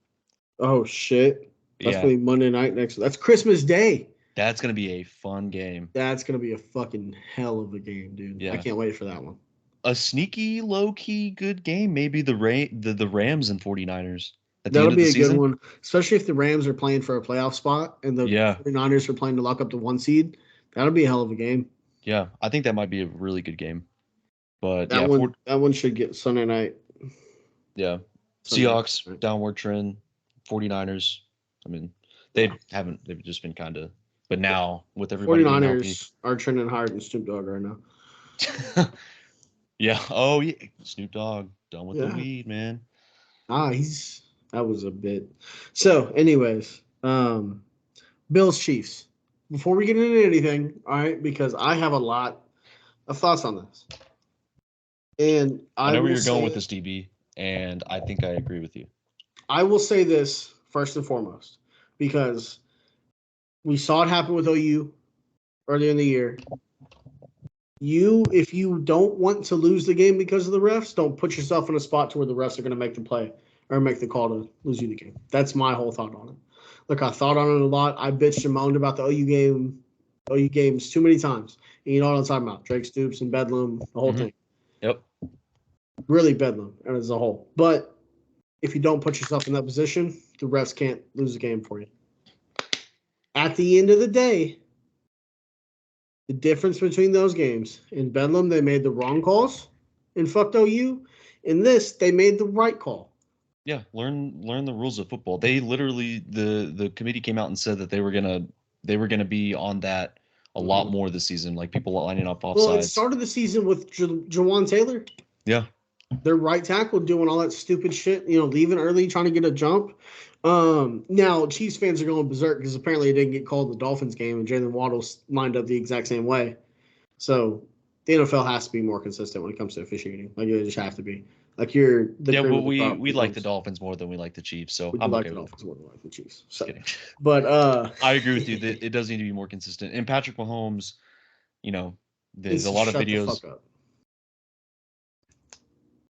Oh shit. That's going to be Monday night next. That's Christmas Day. That's going to be a fun game. That's going to be a fucking hell of a game, dude. Yeah. I can't wait for that one. A sneaky, low-key good game. Maybe the Rams and 49ers. That'll be a good one, especially if the Rams are playing for a playoff spot and the 49ers are playing to lock up the 1 seed. That'll be a hell of a game. Yeah, I think that might be a really good game. But that one should get Sunday night. Yeah. Seahawks, right. Downward trend. 49ers. I mean, they've just been kind of. But now with everybody 49ers are trending higher than Snoop Dogg right now. Yeah. Oh yeah. Snoop Dogg done with the weed, man. He's That was a bit. So, anyways, Bills Chiefs. Before we get into anything, all right, because I have a lot of thoughts on this. And I know where you're going with this, this, DB, and I think I agree with you. I will say this first and foremost, because we saw it happen with OU earlier in the year. If you don't want to lose the game because of the refs, don't put yourself in a spot to where the refs are going to make the play or make the call to lose you the game. That's my whole thought on it. Look, I thought on it a lot. I bitched and moaned about the OU games too many times. And you know what I'm talking about? Drake Stoops and Bedlam, the whole thing. Yep. Really Bedlam as a whole. But if you don't put yourself in that position, the refs can't lose the game for you. At the end of the day, the difference between those games, in Bedlam, they made the wrong calls and fucked OU. In this, they made the right call. Yeah, learn the rules of football. They literally the committee came out and said that they were gonna be on that a lot more this season, like people lining up offsides. Well, it started the season with Jawan Taylor. Yeah. Their right tackle doing all that stupid shit, leaving early, trying to get a jump. Now, Chiefs fans are going berserk because apparently it didn't get called in the Dolphins game, and Jalen Waddle lined up the exact same way. So the NFL has to be more consistent when it comes to officiating. Like, they just have to be. Like, you're the yeah, cream well, of the crop we like the Dolphins more than we like the Chiefs, so we I'm like okay the with Dolphins more than we like the Chiefs. So, kidding. but I agree with you that it does need to be more consistent. And Patrick Mahomes, there's a lot of shut videos. The fuck up.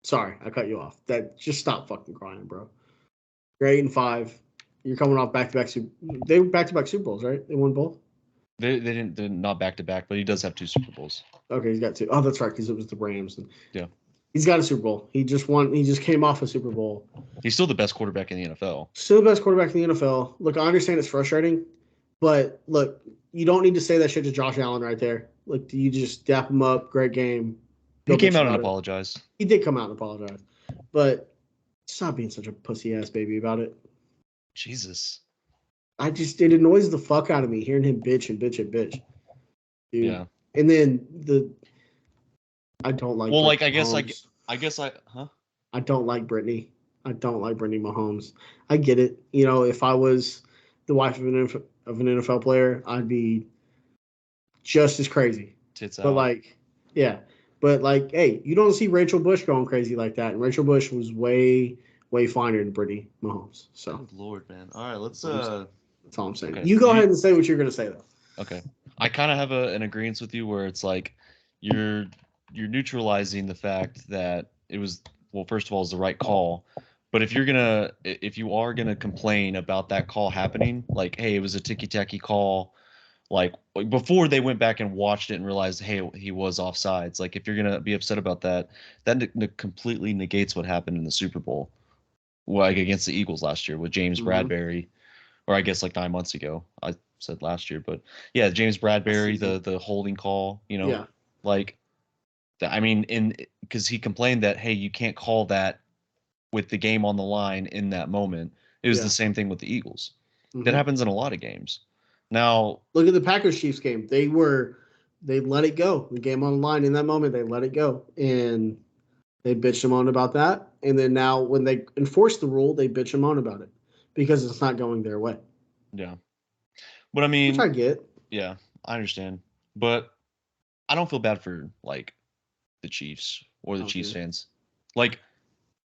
Sorry, I cut you off. Just stop fucking crying, bro. You're 8-5. You're coming off back-to-back They were back-to-back Super Bowls, right? They won both. They're not back-to-back, but he does have 2 Super Bowls. Okay, he's got 2. Oh, that's right, because it was the Rams. Yeah. He's got a Super Bowl. He just won. He just came off a Super Bowl. He's still the best quarterback in the NFL. Still the best quarterback in the NFL. Look, I understand it's frustrating, but look, you don't need to say that shit to Josh Allen right there. Look, you just dap him up. Great game. He came out and apologized. He did come out and apologize, but stop being such a pussy ass baby about it. Jesus. It annoys the fuck out of me hearing him bitch and bitch and bitch. Dude. Yeah. And then I don't like. Well, Brittany I guess I don't like Brittany. I don't like Brittany Mahomes. I get it. If I was the wife of an NFL player, I'd be just as crazy. Tits but out. Hey, you don't see Rachel Bush going crazy like that. And Rachel Bush was way, way finer than Brittany Mahomes. So. Good Lord, man. All right, let's. That's all I'm saying. Okay. You go ahead and say what you're going to say, though. Okay. I kind of have an agreement with you where it's like you're neutralizing the fact that it was, well, first of all, it's the right call. But if you are gonna complain about that call happening, like, hey, it was a ticky-tacky call, like before they went back and watched it and realized, hey, he was offsides. Like, if you're gonna be upset about that, that completely negates what happened in the Super Bowl, like against the Eagles last year with James Bradbury, or I guess like 9 months ago. I said last year, but yeah, James Bradbury, the holding call, Yeah. like, I mean, because he complained that, hey, you can't call that with the game on the line in that moment. It was the same thing with the Eagles. That happens in a lot of games. Now, look at the Packers-Chiefs game. They let it go. The game on the line in that moment, they let it go. And they bitched them on about that. And then now when they enforce the rule, they bitch them on about it because it's not going their way. Yeah. But I mean, which I get. Yeah, I understand. But I don't feel bad for like the Chiefs or the Chiefs fans. Like,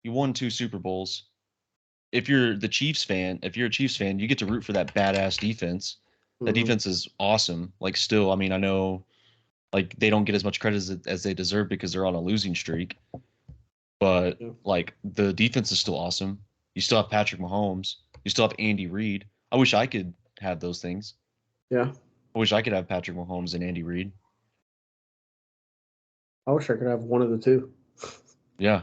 you won 2 Super Bowls. If you're a Chiefs fan, you get to root for that badass defense. That defense is awesome. Like, still, I mean, I know like they don't get as much credit as they deserve because they're on a losing streak. But like the defense is still awesome. You still have Patrick Mahomes. You still have Andy Reid. I wish I could have those things. Yeah. I wish I could have Patrick Mahomes and Andy Reid. I wish I could have one of the two. Yeah.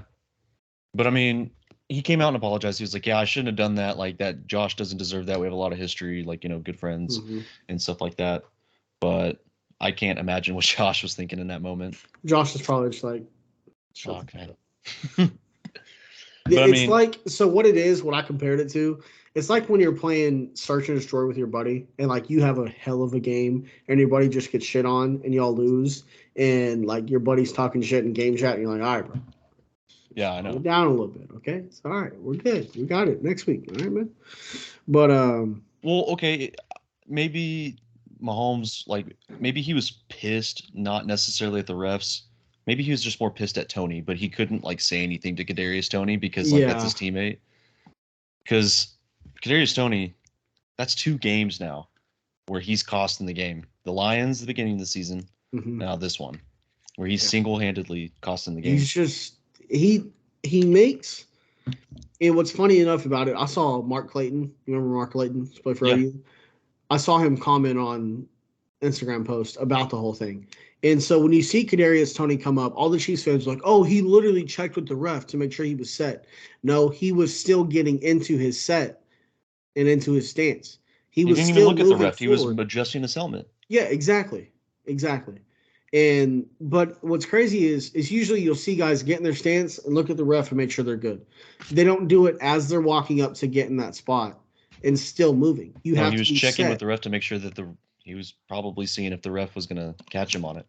But I mean, he came out and apologized. He was like, yeah, I shouldn't have done that. Like, that Josh doesn't deserve that. We have a lot of history, like, good friends and stuff like that. But I can't imagine what Josh was thinking in that moment. Josh is probably just like, okay. So what it is, what I compared it to, it's like when you're playing Search and Destroy with your buddy and like you have a hell of a game and your buddy just gets shit on and y'all lose and like your buddy's talking shit in game chat and you're like, all right, bro. Yeah, I Slow know. it down a little bit, okay? It's all right. We're good. We got it next week, all right, man. But Well, okay, maybe Mahomes, like, maybe he was pissed, not necessarily at the refs. Maybe he was just more pissed at Tony, but he couldn't like say anything to Kadarius Toney because like that's yeah, his teammate. Because Kadarius Toney, that's 2 games now where he's costing the game. The Lions, the beginning of the season, mhm, now this one, where he's yeah. single-handedly costing the game. He's just he makes. And what's funny enough about it, I saw Mark Clayton. You remember Mark Clayton? He's played for Yeah, OU. I saw him comment on Instagram post about the whole thing. And so when you see Kadarius Toney come up, all the Chiefs fans are like, "Oh, he literally checked with the ref to make sure he was set." No, he was still getting into his set and into his stance. He he was didn't even still look at the moving ref. He was forward. adjusting his helmet. Yeah, exactly. Exactly. And but what's crazy is usually you'll see guys get in their stance and look at the ref and make sure they're good. They don't do it as they're walking up to get in that spot and still moving. You No, have he to was be checking with set. the ref to make sure that he was probably seeing if the ref was gonna catch him on it.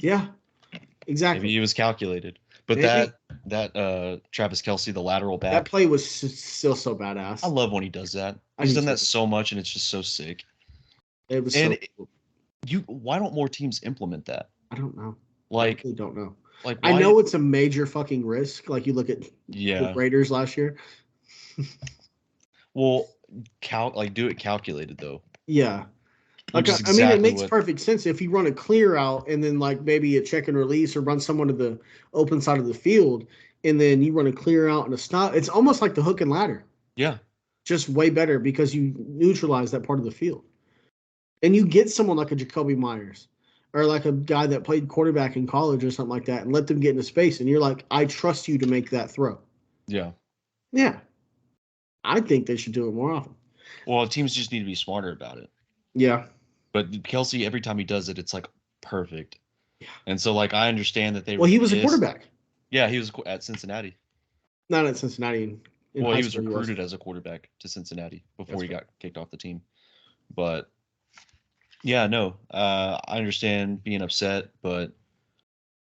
Yeah, Maybe exactly. he was calculated. But Maybe that Travis Kelsey, the lateral that back, play was still so I badass. love when he does that. I He's do done that too. so much, and it's just so sick. It was And so why don't more teams implement that? I don't know. I Like, really don't know. like I why? know it's a major fucking risk. Like you look at the Yeah. Raiders last year. Well, like do it calculated though, Yeah. which Like is I mean, it exactly makes what. perfect sense if you run a clear out and then like maybe a check and release or run someone to the open side of the field and then you run a clear out and a stop. It's almost like the hook and ladder, Yeah. just way better because you neutralize that part of the field. And you get someone like a Jacoby Myers or like a guy that played quarterback in college or something like that and let them get into space and you're like, I trust you to make that throw. Yeah. Yeah, I think they should do it more often. Well, teams just need to be smarter about it. Yeah. But Kelsey, every time he does it, it's like perfect. Yeah. And so, like, I understand that they Well, were he was a pissed. quarterback, Yeah, he was at Cincinnati. not at Cincinnati in Well, high he was school. He was. recruited as a quarterback to Cincinnati before That's he fair. got kicked off the team. But yeah, no, I understand being upset, but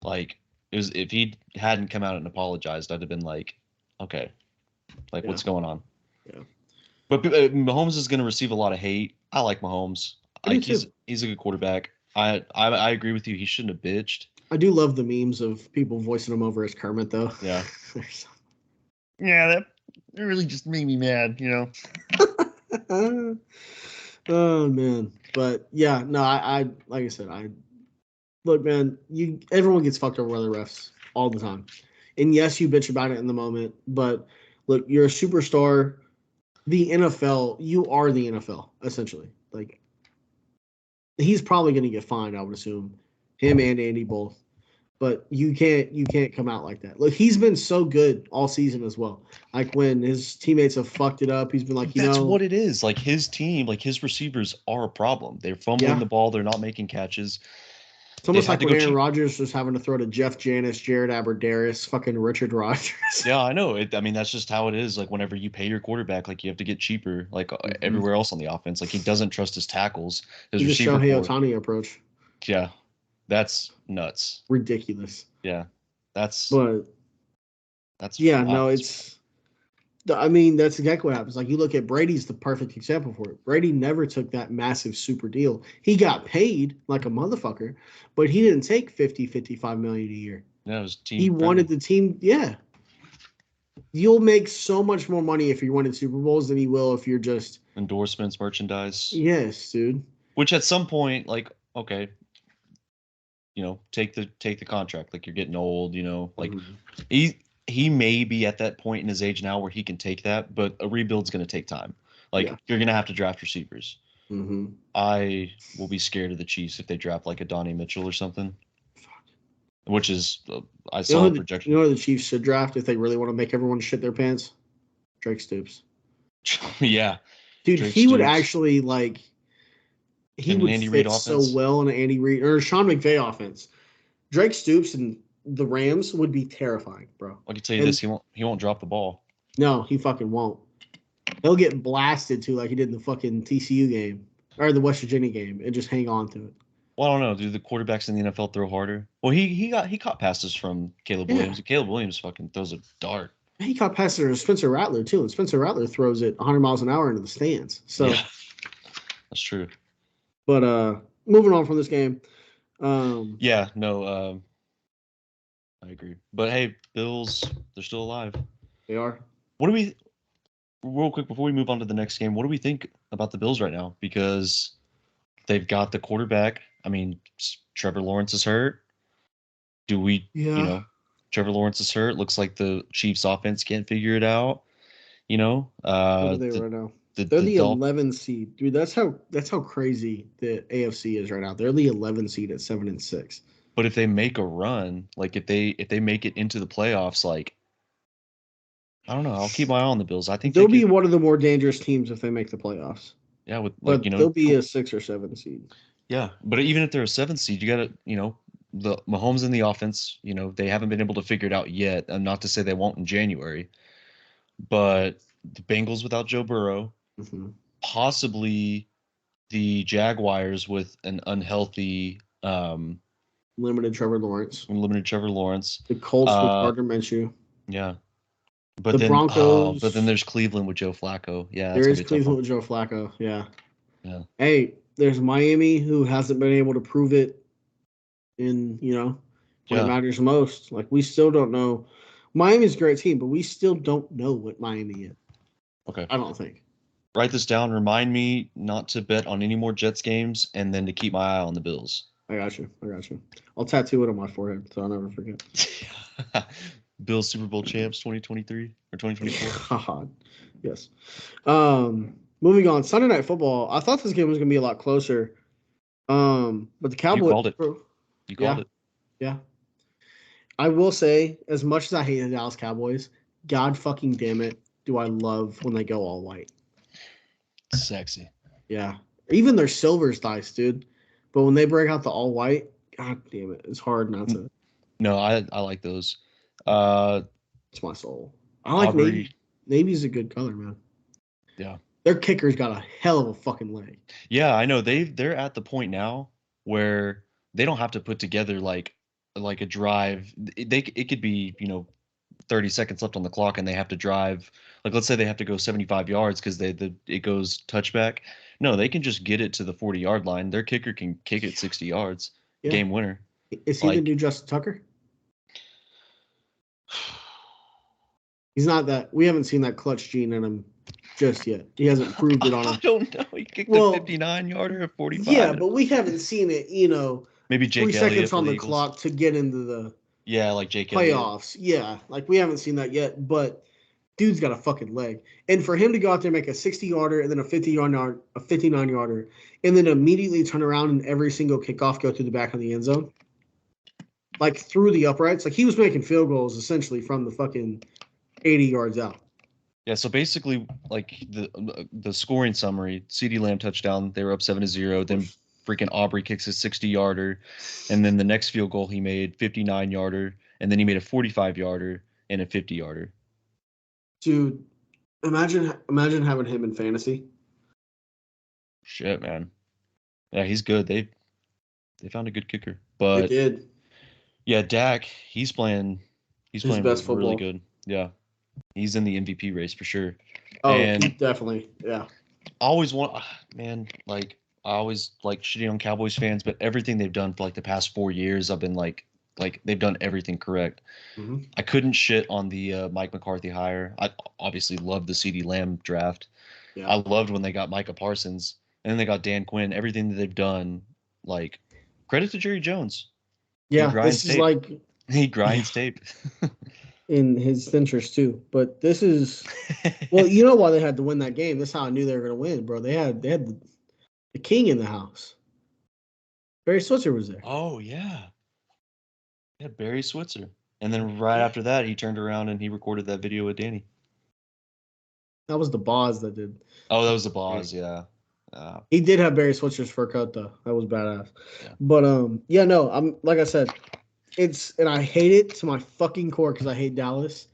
like, it was if he hadn't come out and apologized, I'd have been like, okay, like, Yeah. what's going on? Yeah. But Mahomes is going to receive a lot of hate. I like Mahomes. I do Like too. he's a good quarterback. I agree with you. He shouldn't have bitched. I do love the memes of people voicing him over as Kermit, though. Yeah. Yeah, that really just made me mad. Oh man, but yeah, no, I like I said, I look, man. Everyone gets fucked over by the refs all the time, and yes, you bitch about it in the moment, but look, you're a superstar. The NFL, you are the NFL essentially. Like he's probably going to get fined, I would assume, him and Andy both. But you can't come out like that. Look, he's been so good all season as well. Like when his teammates have fucked it up, he's been like, That's what it is. Like his team, like his receivers are a problem. They're fumbling yeah. the ball. They're not making catches. It's They've almost had like to when go Aaron cheap. Rodgers was having to throw to Jeff Janis, Jared Aberdarius, fucking Richard Rodgers. Yeah, I know. I mean, that's just how it is. Like whenever you pay your quarterback, like you have to get cheaper. Like Mhm. everywhere else on the offense, like he doesn't trust his tackles, his The receiver Shohei core. Ohtani approach, Yeah, that's nuts. ridiculous. Yeah, that's But that's yeah, no, wild. it's. I mean, that's exactly what happens. Like you look at Brady's the perfect example for it. Brady never took that massive super deal. He got paid like a motherfucker, but he didn't take 50, 55 million a year. Yeah, it was He team wanted friendly. the team. Yeah, you'll make so much more money if you're winning Super Bowls than you will if you're just Endorsements, merchandise. yes, dude. Which at some point, like, okay, take the contract. Like you're getting old, like Mhm. he may be at that point in his age now where he can take that, but a rebuild's going to take time. Like Yeah. you're going to have to draft receivers. Mm-hmm. I will be scared of the Chiefs if they draft like a Donnie Mitchell or something, which is I You know saw who a the you projection. know who the Chiefs should draft if they really want to make everyone shit their pants? Drake Stoops. Yeah, Dude, Drake he would Stoops actually like he in an would Andy Reid fit so offense. well in an Andy Reid or Sean McVay offense. Drake Stoops and the Rams would be terrifying, bro. I can tell you And this: he won't drop the ball. no, he fucking won't. He'll get blasted too, like he did in the fucking TCU game or the West Virginia game, and just hang on to it. Well, I don't know. Do the quarterbacks in the NFL throw harder? Well, he caught passes from Caleb Yeah. Williams. And Caleb Williams fucking throws a dart. He caught passes to Spencer Rattler too, and Spencer Rattler throws it 100 miles an hour into the stands. So, Yeah, that's true. but moving on from this game. Yeah, no, I agree. But hey, Bills, they're still alive. They are. What do we, real quick, before we move on to the next game, what do we think about the Bills right now? Because they've got the quarterback. I mean, Trevor Lawrence is hurt. Do we, Yeah. Trevor Lawrence is hurt. Looks like the Chiefs offense can't figure it out. What are they right now? They're the 11 seed, dude. That's how crazy the AFC is right now. They're the 11 seed at 7-6. But if they make a run, like if they make it into the playoffs, like I don't know, I'll keep my eye on the Bills. I think they'll be one of the more dangerous teams if they make the playoffs. Yeah, with but they'll be a 6 or 7 seed. Yeah, but even if they're a 7th seed, you got to the Mahomes in the offense. They haven't been able to figure it out yet. And not to say they won't in January, but the Bengals without Joe Burrow, possibly the Jaguars with an unhealthy limited Trevor Lawrence. The Colts with Gardner Minshew. Yeah. But the then Broncos. But then there's Cleveland with Joe Flacco. Yeah. There is Cleveland with Joe Flacco. Yeah. Yeah. Hey, there's Miami who hasn't been able to prove it in, when it matters most. Like, we still don't know. Miami's a great team, but we still don't know what Miami is. Okay. I don't think. Write this down. Remind me not to bet on any more Jets games and then to keep my eye on the Bills. I got you. I'll tattoo it on my forehead so I'll never forget. Bills Super Bowl champs 2023 or 2024. God. Yes. Moving on. Sunday Night Football. I thought this game was going to be a lot closer. But the Cowboys. You called it. You called it. Yeah. I will say, as much as I hate the Dallas Cowboys, God fucking damn it, do I love when they go all white. Sexy. Yeah. Even their silver's nice, dude. But when they break out the all white, God damn it, it's hard not to. No, I like those. It's my soul. I like navy. Navy's a good color, man. Yeah. Their kicker's got a hell of a fucking leg. Yeah, I know. They're at the point now where they don't have to put together like a drive. It could be 30 seconds left on the clock and they have to drive. Like let's say they have to go 75 yards because it goes touchback. No, they can just get it to the 40-yard line. Their kicker can kick it 60 yards. Yeah. Game winner. Is he the new Justin Tucker? He's not that. We haven't seen that clutch gene in him just yet. He hasn't proved it on him. I don't know. He kicked a 59-yarder at 45. Yeah, but we haven't seen it, maybe Jake 3 seconds on the clock to get into the like Jake playoffs. Elliott. Yeah, like we haven't seen that yet, but dude's got a fucking leg. And for him to go out there and make a 60-yarder and then a 59-yarder, and then immediately turn around and every single kickoff go through the back of the end zone, like through the uprights, like he was making field goals essentially from the fucking 80 yards out. Yeah, so basically, like the scoring summary: CeeDee Lamb touchdown, they were up 7-0. Then freaking Aubrey kicks a 60-yarder, and then the next field goal he made 59-yarder, and then he made a 45-yarder and a 50-yarder. Dude, imagine having him in fantasy. Shit, man. Yeah, he's good. They found a good kicker, but they did. Yeah, Dak, he's playing his best football. Really good. Yeah. He's in the MVP race for sure. Oh, and definitely. Yeah. I always like shitting on Cowboys fans, but everything they've done for like the past 4 years, I've been like they've done everything correct. Mm-hmm. I couldn't shit on the Mike McCarthy hire. I obviously loved the CeeDee Lamb draft. Yeah. I loved when they got Micah Parsons and then they got Dan Quinn. Everything that they've done, like credit to Jerry Jones. Yeah, this is like he grinds tape. In his interest too, but this is well, you know why they had to win that game. That's how I knew they were going to win, bro. They had the king in the house. Barry Switzer was there. Oh yeah, Barry Switzer. And then right after that, he turned around and he recorded that video with Danny. That was the Boz that did. Oh, that was the Boz, yeah. He did have Barry Switzer's fur coat though. That was badass. Yeah. But I'm like I said. And I hate it to my fucking core because I hate Dallas.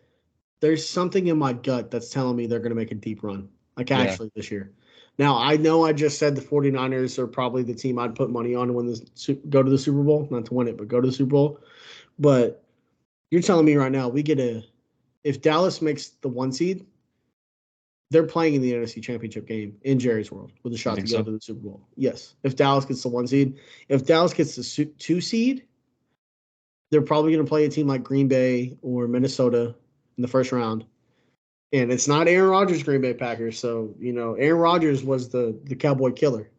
There's something in my gut that's telling me they're going to make a deep run, actually this year. Now, I know I just said the 49ers are probably the team I'd put money on to go to the Super Bowl. Not to win it, but go to the Super Bowl. But you're telling me right now if Dallas makes the 1 seed, they're playing in the NFC Championship game in Jerry's World with a shot to go to the Super Bowl. Yes. If Dallas gets the 1 seed. If Dallas gets the 2 seed, they're probably going to play a team like Green Bay or Minnesota in the first round. And it's not Aaron Rodgers' Green Bay Packers. So, Aaron Rodgers was the Cowboy killer.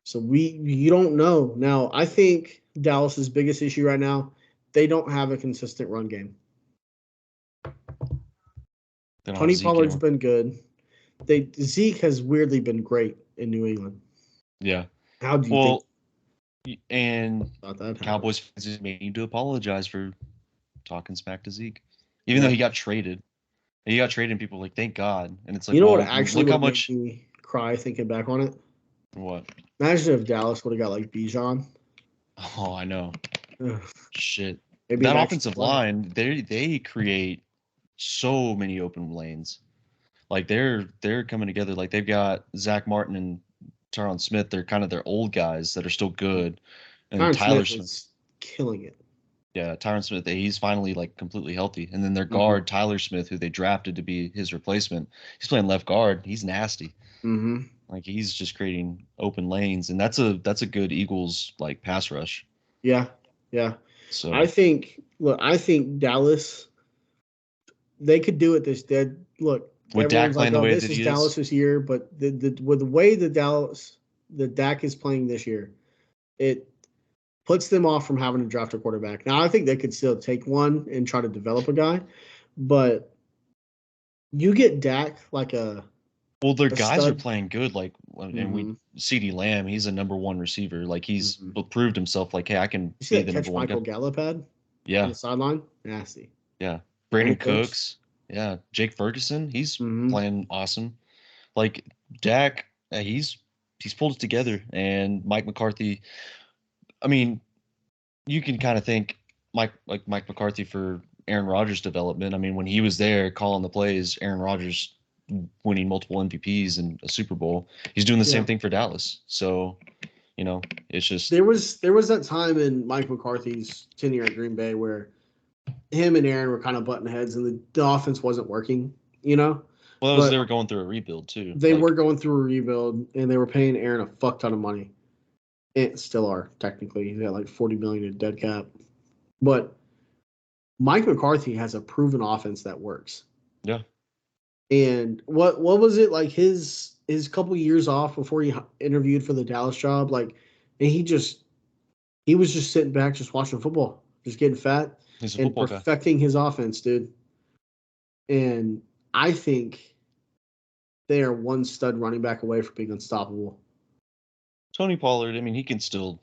So you don't know. Now, I think Dallas's biggest issue right now, they don't have a consistent run game. Tony Pollard's been good. Zeke has weirdly been great in New England. Yeah. How do you think? And Cowboys fans may need to apologize for talking smack to Zeke, even though he got traded. He got traded, and people were like, "Thank God!" And it's like, what actually look how much made me cry thinking back on it. What? Imagine if Dallas would have got like Bijan. Oh, I know. Shit. Maybe that offensive line, they create so many open lanes. Like they're coming together. Like they've got Zach Martin and Tyron Smith. They're kind of their old guys that are still good. And Tyler Smith is killing it. Yeah, Tyron Smith, he's finally like completely healthy. And then their guard, Tyler Smith, who they drafted to be his replacement, he's playing left guard. He's nasty. Mm-hmm. Like he's just creating open lanes, and that's a good Eagles like pass rush. Yeah. So I think Dallas, they could do it this dead. Look, with Dak playing the way this is Dallas's year, but with the way the Dak is playing this year, it puts them off from having to draft a quarterback. Now, I think they could still take one and try to develop a guy, but you get Dak like a. Well, their guys are playing good. Like, and CeeDee Lamb, he's a number 1 receiver. Like, he's proved himself. Like, hey, I can be the number 1 Michael Gallup had? Yeah. On the sideline? Nasty. Yeah. Brandon Cooks. Yeah. Jake Ferguson, he's playing awesome. Like, Dak, he's pulled it together. And Mike McCarthy, I mean, you can kind of thank Mike McCarthy for Aaron Rodgers' development. I mean, when he was there calling the plays, Aaron Rodgers winning multiple MVPs and a Super Bowl. He's doing the same thing for Dallas. So, it's just there was that time in Mike McCarthy's tenure at Green Bay where him and Aaron were kind of butting heads and the offense wasn't working, Well, they were going through a rebuild too. They were going through a rebuild and they were paying Aaron a fuck ton of money. It still are, technically. He's got like $40 million in dead cap. But Mike McCarthy has a proven offense that works. Yeah. And what was it like his couple years off before he interviewed for the Dallas job? Like, and he was just sitting back, just watching football, just getting fat and perfecting his offense, dude. And I think they are one stud running back away from being unstoppable. Tony Pollard, I mean, he can still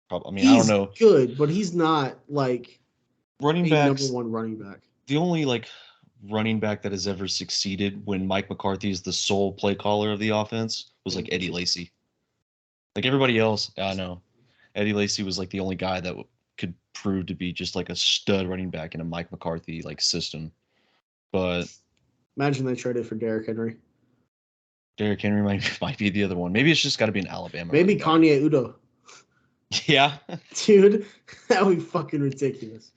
probably. I don't know. Good, but he's not like running back. Number 1 running back. The only running back that has ever succeeded when Mike McCarthy is the sole play caller of the offense was like Eddie Lacy. Like everybody else, I know Eddie Lacy was like the only guy that could prove to be just like a stud running back in a Mike McCarthy like system. But imagine they traded for Derrick Henry. Derrick Henry might be the other one. Maybe it's just got to be an Alabama. Maybe Kanye Udo. Yeah. Dude, that would be fucking ridiculous.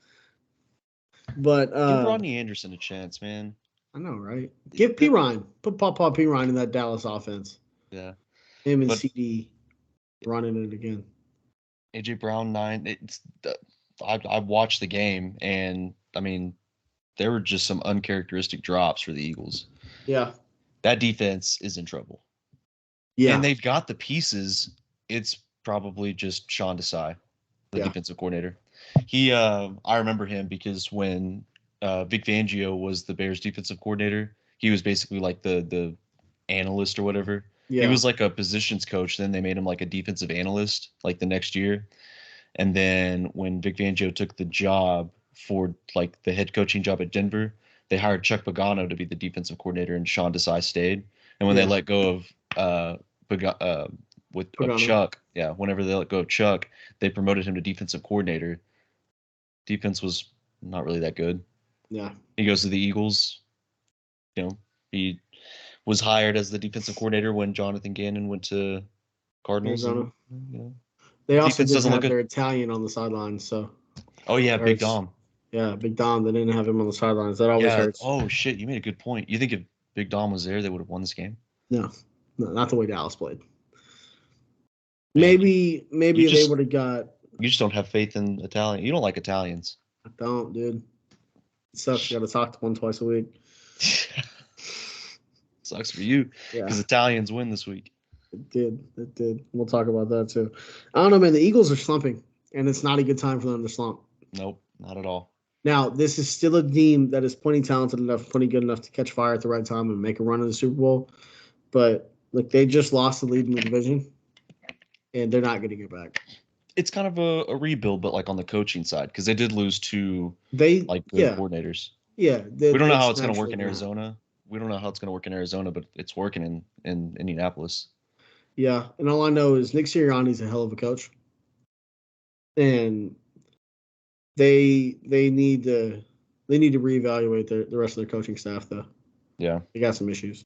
But give Rodney Anderson a chance, man. I know, right? Give P. Ryan. Put Papa P. Ryan in that Dallas offense. Yeah. Him and CD running it again. AJ Brown 9. I watched the game, and I mean, there were just some uncharacteristic drops for the Eagles. Yeah. That defense is in trouble. Yeah. And they've got the pieces. It's probably just Sean Desai, the defensive coordinator. I remember him because when Vic Fangio was the Bears defensive coordinator, he was basically like the analyst or whatever. Yeah. He was like a positions coach. Then they made him like a defensive analyst like the next year. And then when Vic Fangio took the job for like the head coaching job at Denver, they hired Chuck Pagano to be the defensive coordinator, and Sean Desai stayed. And when they let go of Chuck, whenever they let go of Chuck, they promoted him to defensive coordinator. Defense was not really that good. Yeah. He goes to the Eagles. He was hired as the defensive coordinator when Jonathan Gannon went to Cardinals. Arizona. And, you know, They also defense didn't doesn't look have their good. Italian on the sideline, so Oh yeah, Big hurts. Dom. Yeah, Big Dom. They didn't have him on the sidelines. That always Yeah. hurts. Oh shit, you made a good point. You think if Big Dom was there, they would have won this game? No, not the way Dallas played. Man, Maybe they would have got. You just don't have faith in Italian. You don't like Italians. I don't, dude. It sucks. You got to talk to one twice a week. Sucks for you Yeah, because Italians win this week. it did. We'll talk about that too. I don't know, man. The Eagles are slumping, and it's not a good time for them to slump. Nope, not at all. Now, this is still a team that is plenty talented enough, plenty good enough to catch fire at the right time and make a run in the Super Bowl. But look, they just lost the lead in the division, and they're not getting it back. It's kind of a rebuild, but like on the coaching side, because they did lose two good coordinators. Yeah, we don't know how it's going to work in Arizona. We don't know how it's going to work in Arizona, but it's working in Indianapolis. Yeah, and all I know is Nick Sirianni's a hell of a coach, and they need to reevaluate the rest of their coaching staff though. Yeah, they got some issues.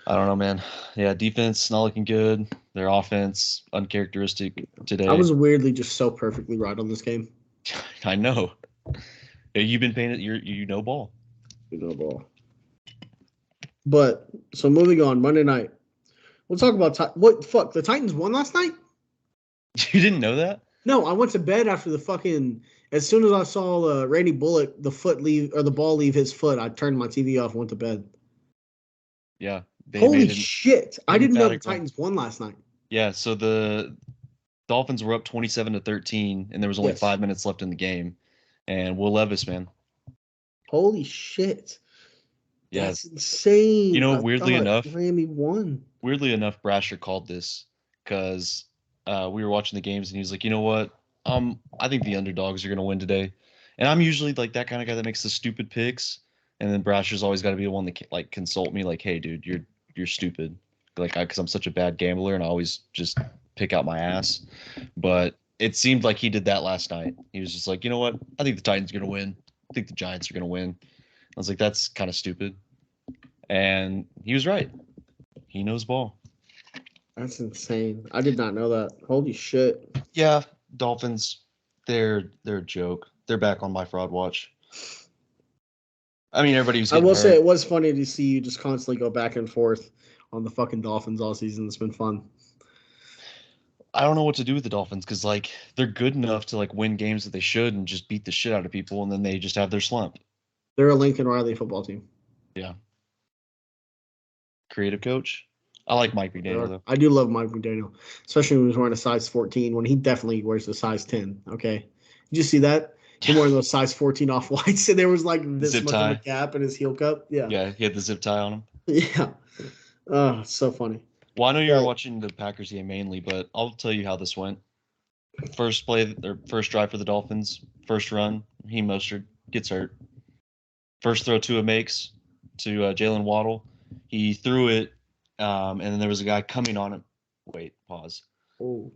I don't know, man. Yeah, defense not looking good. Their offense uncharacteristic today. I was weirdly just so perfectly right on this game. I know. You've been paying it. You know ball. You know ball. But so moving on, Monday night. We'll talk about the Titans won last night? You didn't know that? No, I went to bed after as soon as I saw Randy Bullock the ball leave his foot, I turned my TV off and went to bed. Yeah. Holy shit. I didn't know the Titans won last night. Yeah, so the Dolphins were up 27-13 and there was only 5 minutes left in the game. And Will Levis, man. Holy shit. Yeah. That's insane. You know, weirdly enough, Miami won. Weirdly enough, Brasher called this because we were watching the games and he was like, you know what? I think the underdogs are going to win today. And I'm usually like that kind of guy that makes the stupid picks. And then Brasher's always got to be the one that like consult me like, hey, dude, you're stupid. Like, because I'm such a bad gambler and I always just pick out my ass. But it seemed like he did that last night. He was just like, you know what? I think the Titans are going to win. I think the Giants are going to win. I was like, that's kind of stupid. And he was right. He knows ball. That's insane. I did not know that. Holy shit. Yeah, Dolphins, they're a joke. They're back on my fraud watch. I mean, everybody was. I will say it was funny to see you just constantly go back and forth on the fucking Dolphins all season. It's been fun. I don't know what to do with the Dolphins because like they're good enough to like win games that they should and just beat the shit out of people, and then they just have their slump. They're a Lincoln Riley football team. Yeah. Creative coach. I like Mike McDaniel though. I do love Mike McDaniel, especially when he's wearing a size 14. When he definitely wears a size 10. Okay, did you see that? He wearing those size 14 off whites, and there was like this zip much tie. of a gap in his heel cup. Yeah. Yeah, he had the zip tie on him. Yeah. Oh, so funny. Well, I know you were watching the Packers game mainly, but I'll tell you how this went. First drive for the Dolphins, first run, Raheem Mostert gets hurt. First throw Tua makes to Jalen Waddle. He threw it, and then there was a guy coming on him. Wait, pause. Oh.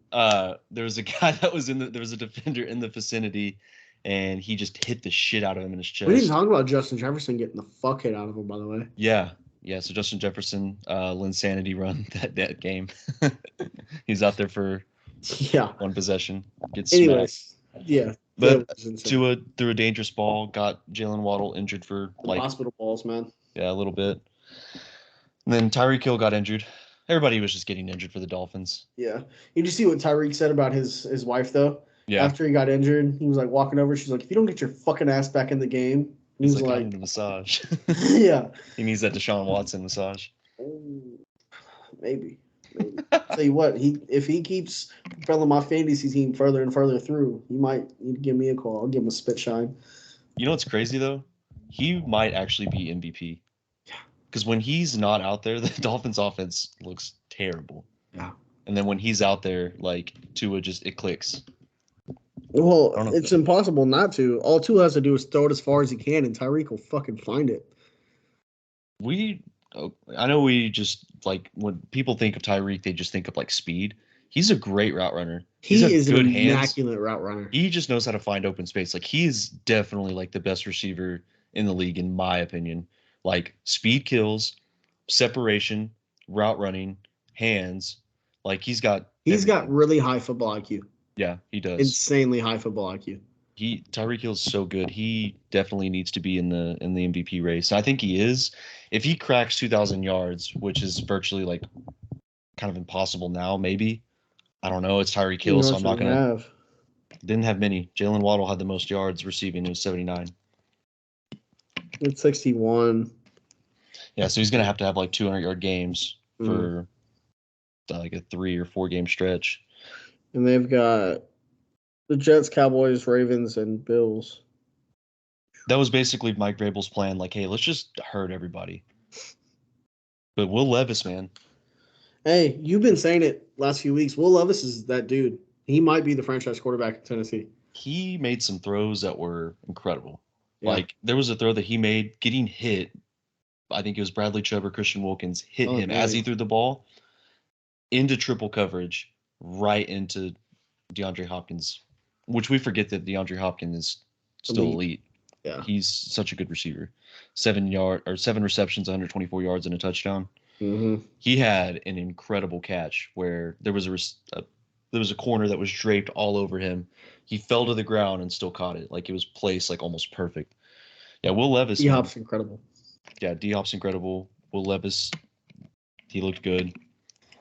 There was a guy there was a defender in the vicinity, and he just hit the shit out of him in his chest. We didn't talk about Justin Jefferson getting the fuck hit out of him, by the way. Yeah. So Justin Jefferson, Linsanity run that game. He's out there for one possession. Gets Anyways, smacked. Yeah. But Tua threw a dangerous ball, got Jalen Waddle injured for like hospital balls, man. Yeah, a little bit. And then Tyreek Hill got injured. Everybody was just getting injured for the Dolphins. Yeah. You just see what Tyreek said about his wife though? Yeah. After he got injured, he was like walking over. She's like, if you don't get your fucking ass back in the game. He's like, I need a massage. Yeah. He needs that Deshaun Watson massage. Maybe. Tell you what, if he keeps propelling my fantasy team further and further through, he might need to give me a call. I'll give him a spit shine. You know what's crazy though? He might actually be MVP. Yeah. Because when he's not out there, the Dolphins offense looks terrible. Yeah. And then when he's out there, like Tua it clicks. Well, it's impossible not to. All Tua has to do is throw it as far as he can, and Tyreek will fucking find it. I know we just like when people think of Tyreek, they just think of like speed. He's a great route runner. He is an immaculate route runner. He just knows how to find open space. Like he is definitely like the best receiver in the league, in my opinion. Like speed kills, separation, route running, hands. Like he's got really high football IQ. Yeah, he does. Insanely high football IQ. Tyreek Hill's so good. He definitely needs to be in the MVP race. I think he is. If he cracks 2,000 yards, which is virtually like kind of impossible now, maybe. I don't know. It's Tyreek Hill, so I'm not gonna. Didn't have many. Jalen Waddle had the most yards receiving. It was 79. It's 61. Yeah, so he's gonna have to have like 200-yard games for like a 3 or 4 game stretch. And they've got the Jets, Cowboys, Ravens, and Bills. That was basically Mike Vrabel's plan. Like, hey, let's just hurt everybody. But Will Levis, man. Hey, you've been saying it last few weeks. Will Levis is that dude. He might be the franchise quarterback in Tennessee. He made some throws that were incredible. Yeah. Like, there was a throw that he made getting hit. I think it was Bradley Chubb or Christian Wilkins hit him as he threw the ball into triple coverage right into DeAndre Hopkins, which we forget that DeAndre Hopkins is still elite. Yeah. He's such a good receiver. 7 receptions, 124 yards, and a touchdown. Mm-hmm. He had an incredible catch where there was a corner that was draped all over him. He fell to the ground and still caught it. Like it was placed like almost perfect. Yeah, Will Levis. D-Hop's incredible. Yeah, D-Hop's incredible. Will Levis, he looked good.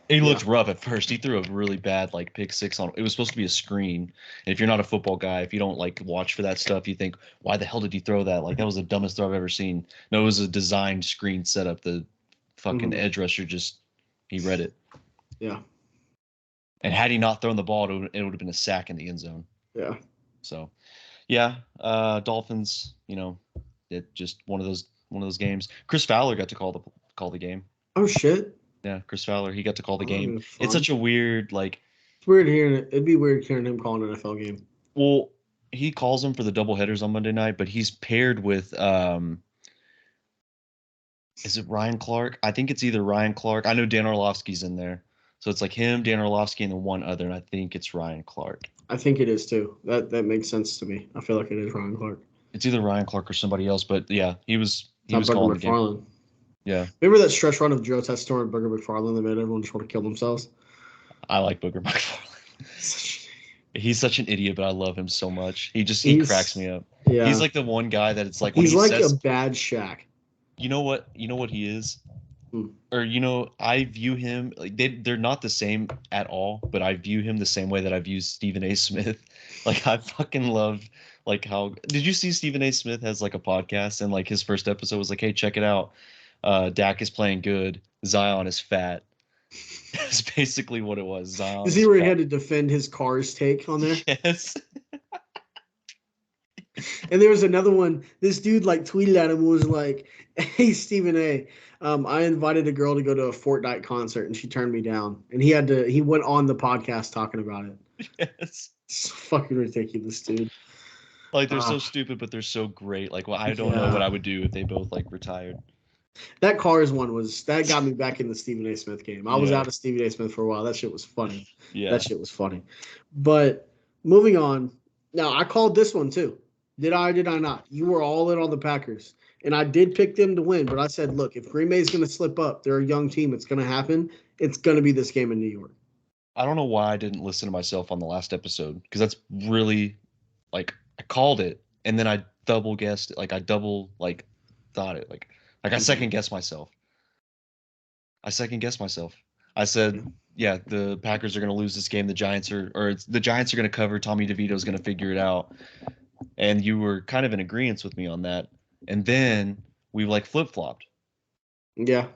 He looked rough at first. He threw a really bad like pick six on. It was supposed to be a screen. And if you're not a football guy, if you don't like watch for that stuff, you think, why the hell did he throw that? Like that was the dumbest throw I've ever seen. No, it was a designed screen setup. The fucking edge rusher he read it. Yeah. And had he not thrown the ball, it would have been a sack in the end zone. Yeah. So, yeah, Dolphins. It just one of those games. Chris Fowler got to call the game. Oh shit. Yeah, Chris Fowler. He got to call the game. It's such a weird like. It's weird hearing it. It'd be weird hearing him call an NFL game. Well, he calls them for the double headers on Monday night, but he's paired with is it Ryan Clark? I think it's either Ryan Clark. I know Dan Orlovsky's in there. So it's like him, Dan Orlovsky, and then one other, and I think it's Ryan Clark. I think it is too. That makes sense to me. I feel like it is Ryan Clark. It's either Ryan Clark or somebody else, but yeah, he was calling the game. Yeah. Remember that stretch run of Joe Tessitore and Booger McFarland that made everyone just want to kill themselves? I like Booger McFarland. He's such an idiot, but I love him so much. He cracks me up. Yeah. He's like the one guy that it's like he's like a bad Shaq. You know what he is? Or I view him like they're not the same at all, but I view him the same way that I view Stephen A. Smith. Like I fucking love like how did you see Stephen A. Smith has like a podcast and like his first episode was like, hey, check it out. Dak is playing good. Zion is fat. That's basically what it was. Zion. Is he where he had to defend his Cars take on there? Yes. And there was another one. This dude like tweeted at him and was like, "Hey Stephen A, I invited a girl to go to a Fortnite concert and she turned me down." And he went on the podcast talking about it. Yes. It's fucking ridiculous, dude. Like they're so stupid, but they're so great. Like, well, I don't know what I would do if they both like retired. That Cars one that got me back in the Stephen A. Smith game. I was out of Stephen A. Smith for a while. That shit was funny. Yeah. That shit was funny. But moving on. Now I called this one too. Did I not? You were all in on the Packers. And I did pick them to win, but I said, look, if Green Bay's going to slip up, they're a young team. It's going to happen. It's going to be this game in New York. I don't know why I didn't listen to myself on the last episode because that's really like I called it and then I double guessed it. Like I double like thought it. Like I second guessed myself. I said, yeah, the Packers are going to lose this game. The Giants are going to cover. Tommy DeVito's going to figure it out. And you were kind of in agreement with me on that. And then we like flip-flopped. Yeah.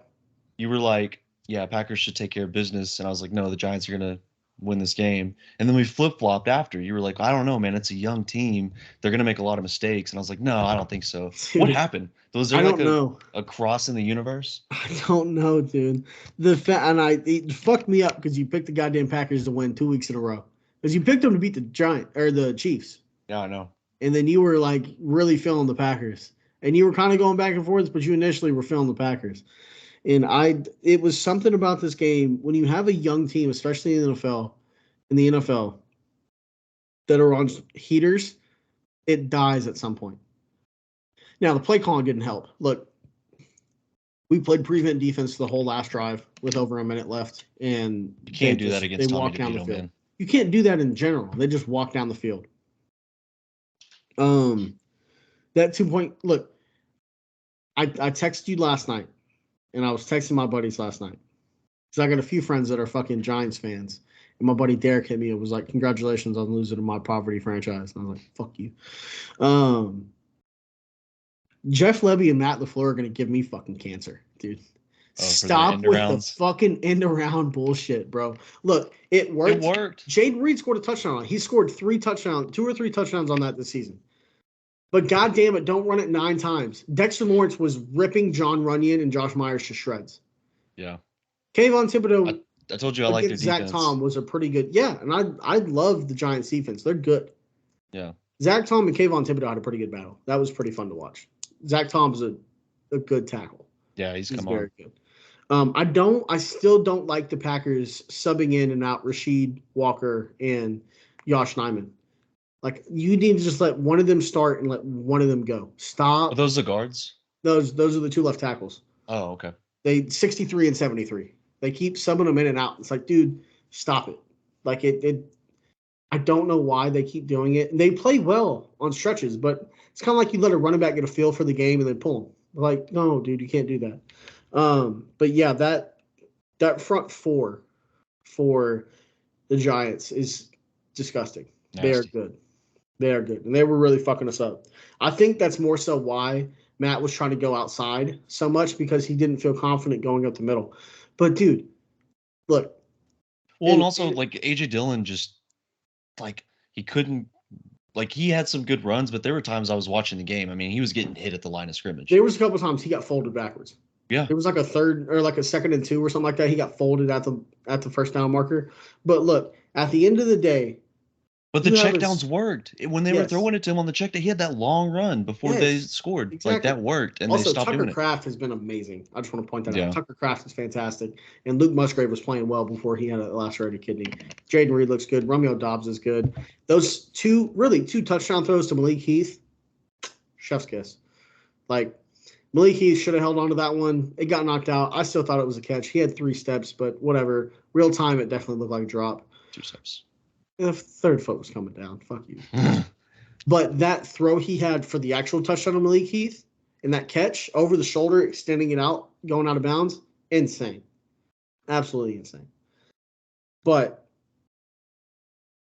You were like, yeah, Packers should take care of business. And I was like, no, the Giants are going to win this game. And then we flip-flopped after. You were like, I don't know, man. It's a young team. They're going to make a lot of mistakes. And I was like, no, I don't think so. Dude, what happened? Was there a cross in the universe? I don't know, dude. It fucked me up because you picked the goddamn Packers to win 2 weeks in a row. Because you picked them to beat the Chiefs. Yeah, I know. And then you were like really feeling the Packers. And you were kind of going back and forth, but you initially were feeling the Packers. And it was something about this game when you have a young team, especially in the NFL, that are on heaters, it dies at some point. Now the play calling didn't help. Look, We played prevent defense the whole last drive with over a minute left, and You can't do that against Tommy walk down the DeVito, field. man. You can't do that in general. They just walk down the field. That 2-point look. I texted you last night, and I was texting my buddies last night because I got a few friends that are fucking Giants fans, and my buddy Derek hit me and was like, "Congratulations on losing to my poverty franchise." And I was like, "Fuck you." Jeff Lebby and Matt LaFleur are gonna give me fucking cancer, dude. Stop with the fucking end around bullshit, bro. Look, it worked. It worked. Jayden Reed scored a touchdown. He scored 2 or 3 touchdowns on that this season. But goddamn it, don't run it 9 times. Dexter Lawrence was ripping John Runyon and Josh Myers to shreds. Yeah. Kayvon Thibodeau. I told you I like their defense. Zach Tom was a pretty good. Yeah, and I love the Giants defense. They're good. Yeah. Zach Tom and Kayvon Thibodeau had a pretty good battle. That was pretty fun to watch. Zach Tom's a good tackle. Yeah, he's very good. I still don't like the Packers subbing in and out Rasheed Walker and Josh Nijman. Like, you need to just let one of them start and let one of them go. Stop. Are those the guards? Those are the 2 left tackles. Oh, okay. They 63 and 73. They keep subbing them in and out. It's like, dude, stop it. Like I don't know why they keep doing it. And they play well on stretches, but it's kind of like you let a running back get a feel for the game and then pull them. Like, no, dude, you can't do that. But yeah, that front 4 for the Giants is disgusting. Nasty. They are good. They are good. And they were really fucking us up. I think that's more so why Matt was trying to go outside so much, because he didn't feel confident going up the middle. But, dude, look. Well, and also, like, A.J. Dillon just, like, he couldn't, like, he had some good runs, but there were times I was watching the game. I mean, he was getting hit at the line of scrimmage. There was a couple times he got folded backwards. Yeah. It was like a 3rd or like a 2nd and 2 or something like that. He got folded at the first down marker. But look, at the end of the day. But the checkdowns worked. When they were throwing it to him on the check, he had that long run before they scored. Exactly. Like, that worked, and also, they stopped doing it. Tucker Kraft has been amazing. I just want to point that out. Tucker Kraft is fantastic. And Luke Musgrave was playing well before he had a lacerated kidney. Jayden Reed looks good. Romeo Doubs is good. Those 2 touchdown throws to Malik Heath, chef's kiss. Like, Malik Heath should have held on to that one. It got knocked out. I still thought it was a catch. He had 3 steps, but whatever. Real time, it definitely looked like a drop. 2 steps. The 3rd foot was coming down. Fuck you. But that throw he had for the actual touchdown on Malik Heath and that catch over the shoulder, extending it out, going out of bounds, insane. Absolutely insane. But,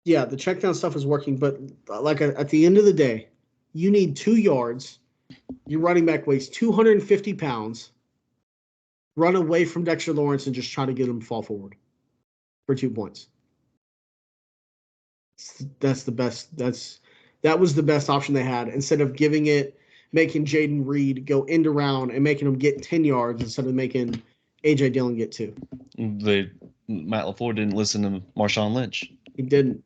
yeah, the check down stuff is working. But, like, at the end of the day, you need 2 yards. Your running back weighs 250 pounds. Run away from Dexter Lawrence and just try to get him to fall forward for 2 points. That's the best. That was the best option they had, instead of making Jayden Reed go end around and making him get 10 yards instead of making A.J. Dillon get 2. Matt LaFleur didn't listen to Marshawn Lynch. He didn't.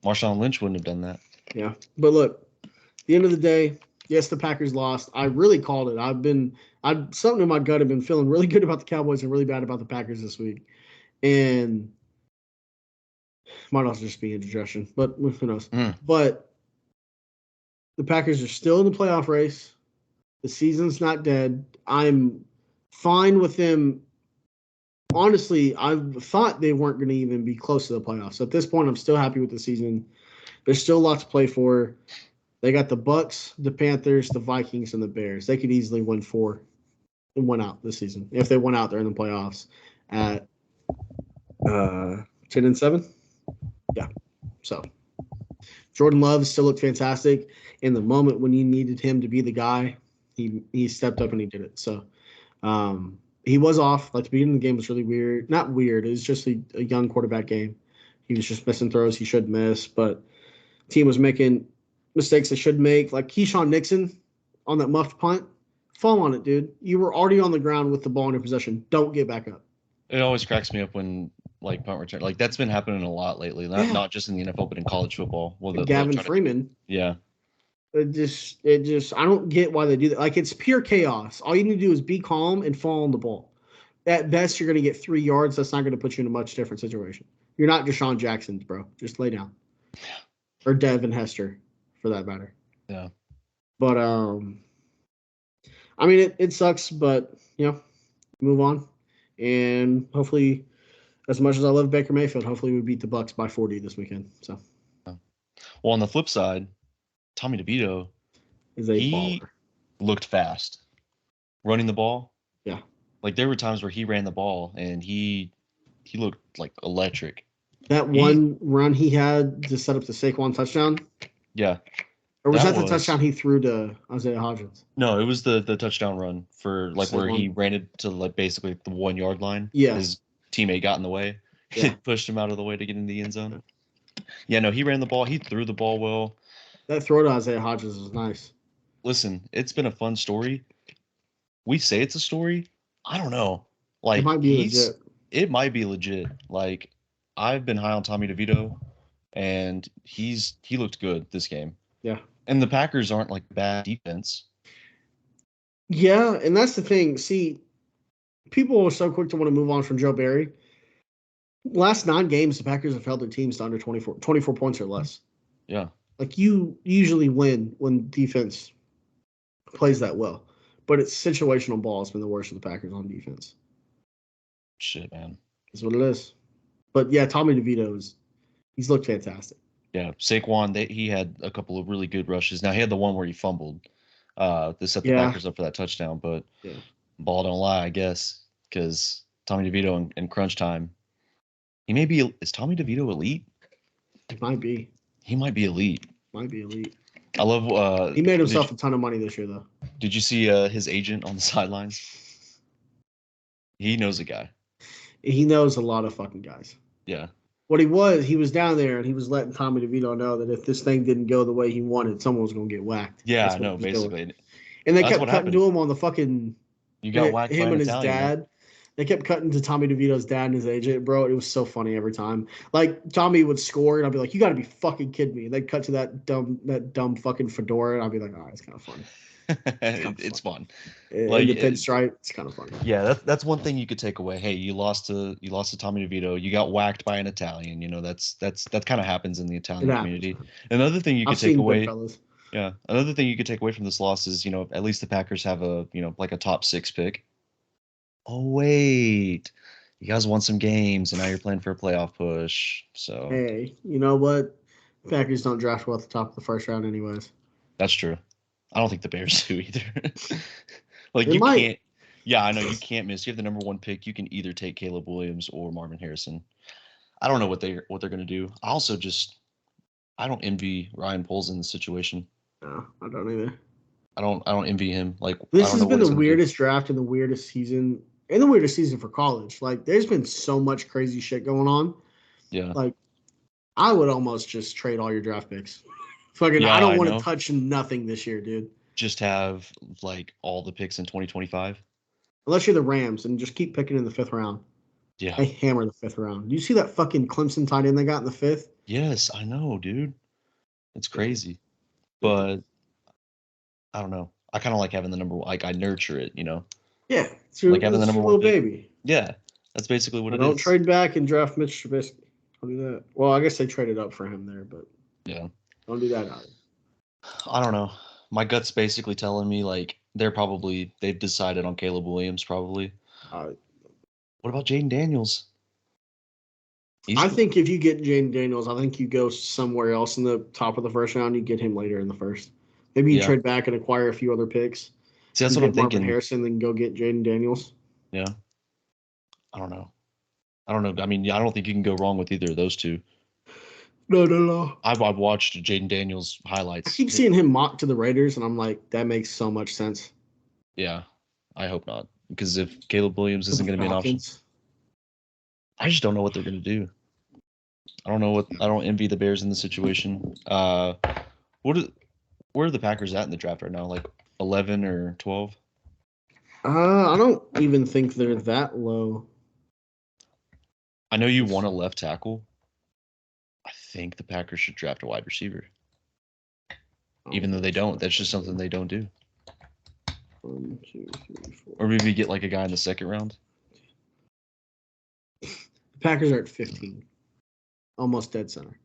Marshawn Lynch wouldn't have done that. Yeah. But look, at the end of the day, yes, the Packers lost. I really called it. Something in my gut. I've been feeling really good about the Cowboys and really bad about the Packers this week. And might also just be indigestion, but who knows? But the Packers are still in the playoff race. The season's not dead. I'm fine with them. Honestly, I thought they weren't going to even be close to the playoffs. At this point, I'm still happy with the season. There's still a lot to play for. They got the Bucks, the Panthers, the Vikings, and the Bears. They could easily win 4 and win out this season. If they went out there in the playoffs at 10-7. Yeah. So Jordan Love still looked fantastic. In the moment when you needed him to be the guy, he stepped up and he did it. So he was off. Like, the beginning of the game was really weird. Not weird. It was just a young quarterback game. He was just missing throws he should miss, but the team was making mistakes they should make. Like Keyshawn Nixon on that muffed punt. Fall on it, dude. You were already on the ground with the ball in your possession. Don't get back up. It always cracks me up when, like, punt return. Like, that's been happening a lot lately. Not just in the NFL, but in college football. Well, Gavin Freeman. Yeah. It just I don't get why they do that. Like, it's pure chaos. All you need to do is be calm and fall on the ball. At best, you're going to get 3 yards. That's not going to put you in a much different situation. You're not Deshaun Jackson, bro. Just lay down. Or Devin Hester, for that matter. Yeah. But I mean, it sucks, but move on, and hopefully, as much as I love Baker Mayfield, hopefully we beat the Bucks by 40 this weekend. So, well, on the flip side, Tommy DeVito, is a he baller. looked fast running the ball. Yeah. Like there were times where he ran the ball and he looked like electric. That one run he had to set up the Saquon touchdown. Yeah. Or was that the touchdown he threw to Isaiah Hodgins? No, it was the touchdown run for like where he ran it to like basically the 1 yard line. Yeah. His teammate got in the way. Yeah. It pushed him out of the way to get in the end zone. Yeah, no, he ran the ball. He threw the ball well. That throw to Isaiah Hodgins was nice. Listen, it's been a fun story. We say it's a story. I don't know. Like it might be legit. It might be legit. Like I've been high on Tommy DeVito, and he looked good this game. Yeah. And the Packers aren't like bad defense. Yeah, and that's the thing. See, people are so quick to want to move on from Joe Barry. Last 9 games, the Packers have held their teams to under 24 points or less. Yeah. Like you usually win when defense plays that well. But it's situational ball has been the worst of the Packers on defense. Shit, man. That's what it is. But yeah, Tommy DeVito he's looked fantastic. Yeah, Saquon, he had a couple of really good rushes. Now he had the one where he fumbled to set the Packers up for that touchdown, but ball don't lie, I guess, because Tommy DeVito in crunch time, is Tommy DeVito elite? It might be. He might be elite. Might be elite. I love. He made himself a ton of money this year, though. Did you see his agent on the sidelines? He knows a guy. He knows a lot of fucking guys. Yeah. What he was down there, and he was letting Tommy DeVito know that if this thing didn't go the way he wanted, someone was going to get whacked. Yeah, I know, basically. Doing. And they kept cutting to him on the fucking. You got whacked him by and his Italian, dad. Man. They kept cutting to Tommy DeVito's dad and his agent, bro. It was so funny every time. Like Tommy would score, and I'd be like, "You got to be fucking kidding me!" And they'd cut to that dumb fucking fedora, and I'd be like, "Oh, it's kind of funny." It's fun. Like the pinstripe, it's kind of funny. Yeah, that's one thing you could take away. Hey, you lost to Tommy DeVito. You got whacked by an Italian. You know that kind of happens in the Italian community. Another thing you could take away. Yeah, another thing you could take away from this loss is at least the Packers have a like a top 6 pick. Oh wait, you guys won some games, and now you're playing for a playoff push. So hey, you know what? Packers don't draft well at the top of the first round, anyways. That's true. I don't think the Bears do either. Like you can't. Yeah, I know you can't miss. You have the number 1 pick. You can either take Caleb Williams or Marvin Harrison. I don't know what they're going to do. I don't envy Ryan Poles in this situation. No, I don't either. I don't envy him. Like this has been the weirdest draft and the weirdest season. And the weirdest season for college. Like, there's been so much crazy shit going on. Yeah. Like, I would almost just trade all your draft picks. Fucking, I don't want to touch nothing this year, dude. Just have, like, all the picks in 2025? Unless you're the Rams and just keep picking in the 5th round. Yeah. They hammer the 5th round. Do you see that fucking Clemson tight end they got in the 5th? Yes, I know, dude. It's crazy. But, I don't know. I kind of like having the number 1. Like, I nurture it, Yeah, it's your, like having the number 1 little baby. Yeah, that's basically what it is. Don't trade back and draft Mitch Trubisky. Don't do that. Well, I guess they traded up for him there, but yeah, don't do that either. I don't know. My gut's basically telling me like they've decided on Caleb Williams probably. What about Jayden Daniels? I think if you get Jayden Daniels, I think you go somewhere else in the top of the first round. You get him later in the first. Maybe you trade back and acquire a few other picks. See, that's what I'm thinking. Marvin Harrison, then go get Jayden Daniels. Yeah. I don't know. I mean, I don't think you can go wrong with either of those two. No. I've watched Jayden Daniels highlights. I keep seeing him mock to the Raiders, and I'm like, that makes so much sense. Yeah. I hope not. Because if Caleb Williams isn't going to be an option, I just don't know what they're going to do. I don't envy the Bears in the situation. Where are the Packers at in the draft right now? Like 11 or 12? I don't even think they're that low. I know you want a left tackle. I think the Packers should draft a wide receiver. Even though they don't. That's just something they don't do. 1, 2, 3, 4. Or maybe get like a guy in the 2nd round. The Packers are at 15. Almost dead center.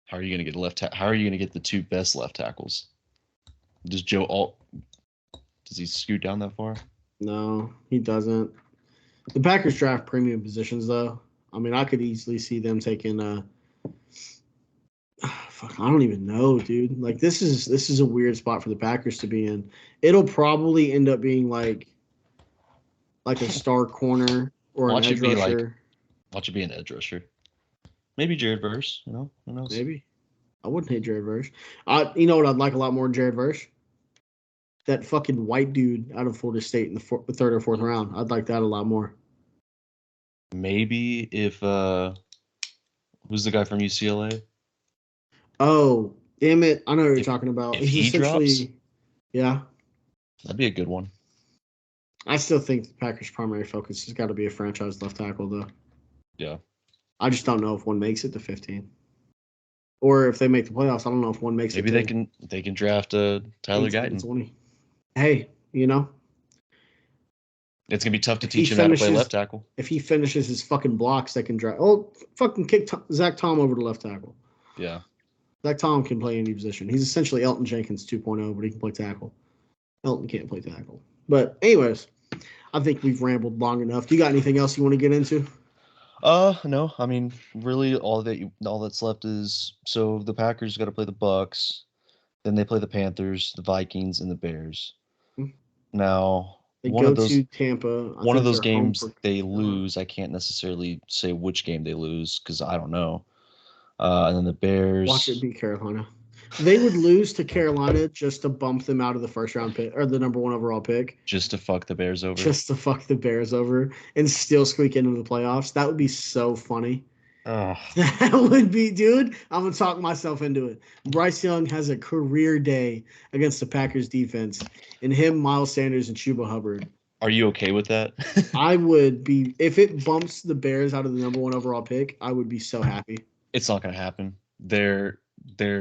How are you going to get how are you going to get the 2 best left tackles? Does Does he scoot down that far? No, he doesn't. The Packers draft premium positions, though. I mean, I could easily see them taking. Fuck, I don't even know, dude. Like this is a weird spot for the Packers to be in. It'll probably end up being like a star corner or an edge rusher. Watch it be an edge rusher. Maybe Jared Verse. Who knows? Maybe. I wouldn't hate Jared Verse. You know what I'd like a lot more than Jared Verse? That fucking white dude out of Florida State in the third or fourth round. I'd like that a lot more. Maybe if who's the guy from UCLA? Oh, damn it. I know what you're talking about. If he drops, yeah. That'd be a good one. I still think the Packers' primary focus has got to be a franchise left tackle, though. Yeah. I just don't know if one makes it to 15. Or if they make the playoffs, I don't know if one makes Maybe it to they can draft Tyler Guyton. 20. Hey, you know. It's going to be tough to teach him how to play left tackle. If he finishes his fucking blocks, they can draft. Oh, fucking kick Zach Tom over to left tackle. Yeah. Zach Tom can play any position. He's essentially Elton Jenkins 2.0, but he can play tackle. Elton can't play tackle. But anyways, I think we've rambled long enough. Do you got anything else you want to get into? No. I mean, really, all that's left is so the Packers got to play the Bucks, then they play the Panthers, the Vikings, and the Bears. Now, one of those Tampa. One of those games they lose. I can't necessarily say which game they lose because I don't know. And then the Bears. Watch it beat Carolina. They would lose to Carolina just to bump them out of the first round pick or the number 1 overall pick. Just to fuck the Bears over. Just to fuck the Bears over and still squeak into the playoffs. That would be so funny. Oh. That would be, dude. I'm gonna talk myself into it. Bryce Young has a career day against the Packers defense, and him, Miles Sanders, and Chuba Hubbard. Are you okay with that? I would be if it bumps the Bears out of the number 1 overall pick. I would be so happy. It's not gonna happen. They're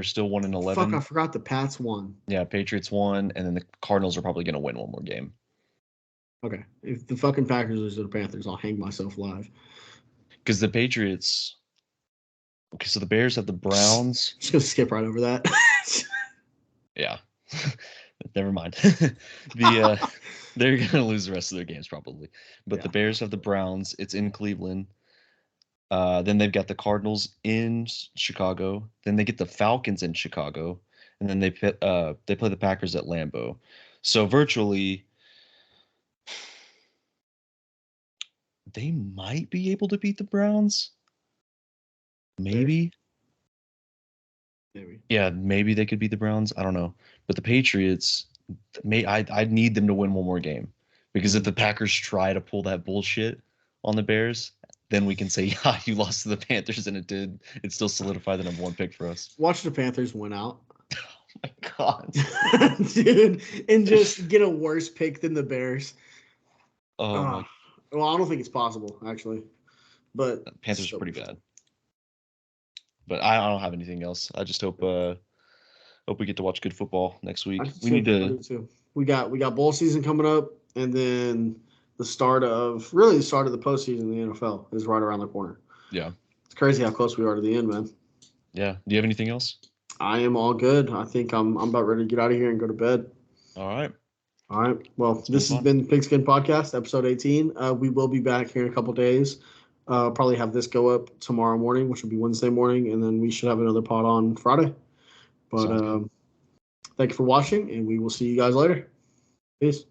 still 1-11. Fuck, I forgot the Pats won. Yeah, Patriots won, and then the Cardinals are probably gonna win one more game. Okay, if the fucking Packers lose to the Panthers, I'll hang myself live. Because the Patriots. Okay, so the Bears have the Browns. Just gonna skip right over that. Yeah, never mind. They're gonna lose the rest of their games probably, but the Bears have the Browns. It's in Cleveland. Then they've got the Cardinals in Chicago. Then they get the Falcons in Chicago, and then they play the Packers at Lambeau. So virtually, they might be able to beat the Browns. Maybe. Yeah, maybe they could beat the Browns. I don't know, but the Patriots, I'd need them to win one more game because if the Packers try to pull that bullshit on the Bears, then we can say, yeah, you lost to the Panthers, and it still solidified the number 1 pick for us. Watch the Panthers win out. Oh my God. Dude, and just get a worse pick than the Bears. Oh my. Well, I don't think it's possible, actually. But Panthers are pretty bad. But I don't have anything else. I just hope we get to watch good football next week. We got bowl season coming up, and then the start of the postseason in the NFL is right around the corner. Yeah. It's crazy how close we are to the end, man. Yeah. Do you have anything else? I am all good. I think I'm about ready to get out of here and go to bed. All right. Well, this has been the PigSkin Podcast, episode 18. We will be back here in a couple days. Probably have this go up tomorrow morning, which will be Wednesday morning, and then we should have another pod on Friday. But thank you for watching, and we will see you guys later. Peace.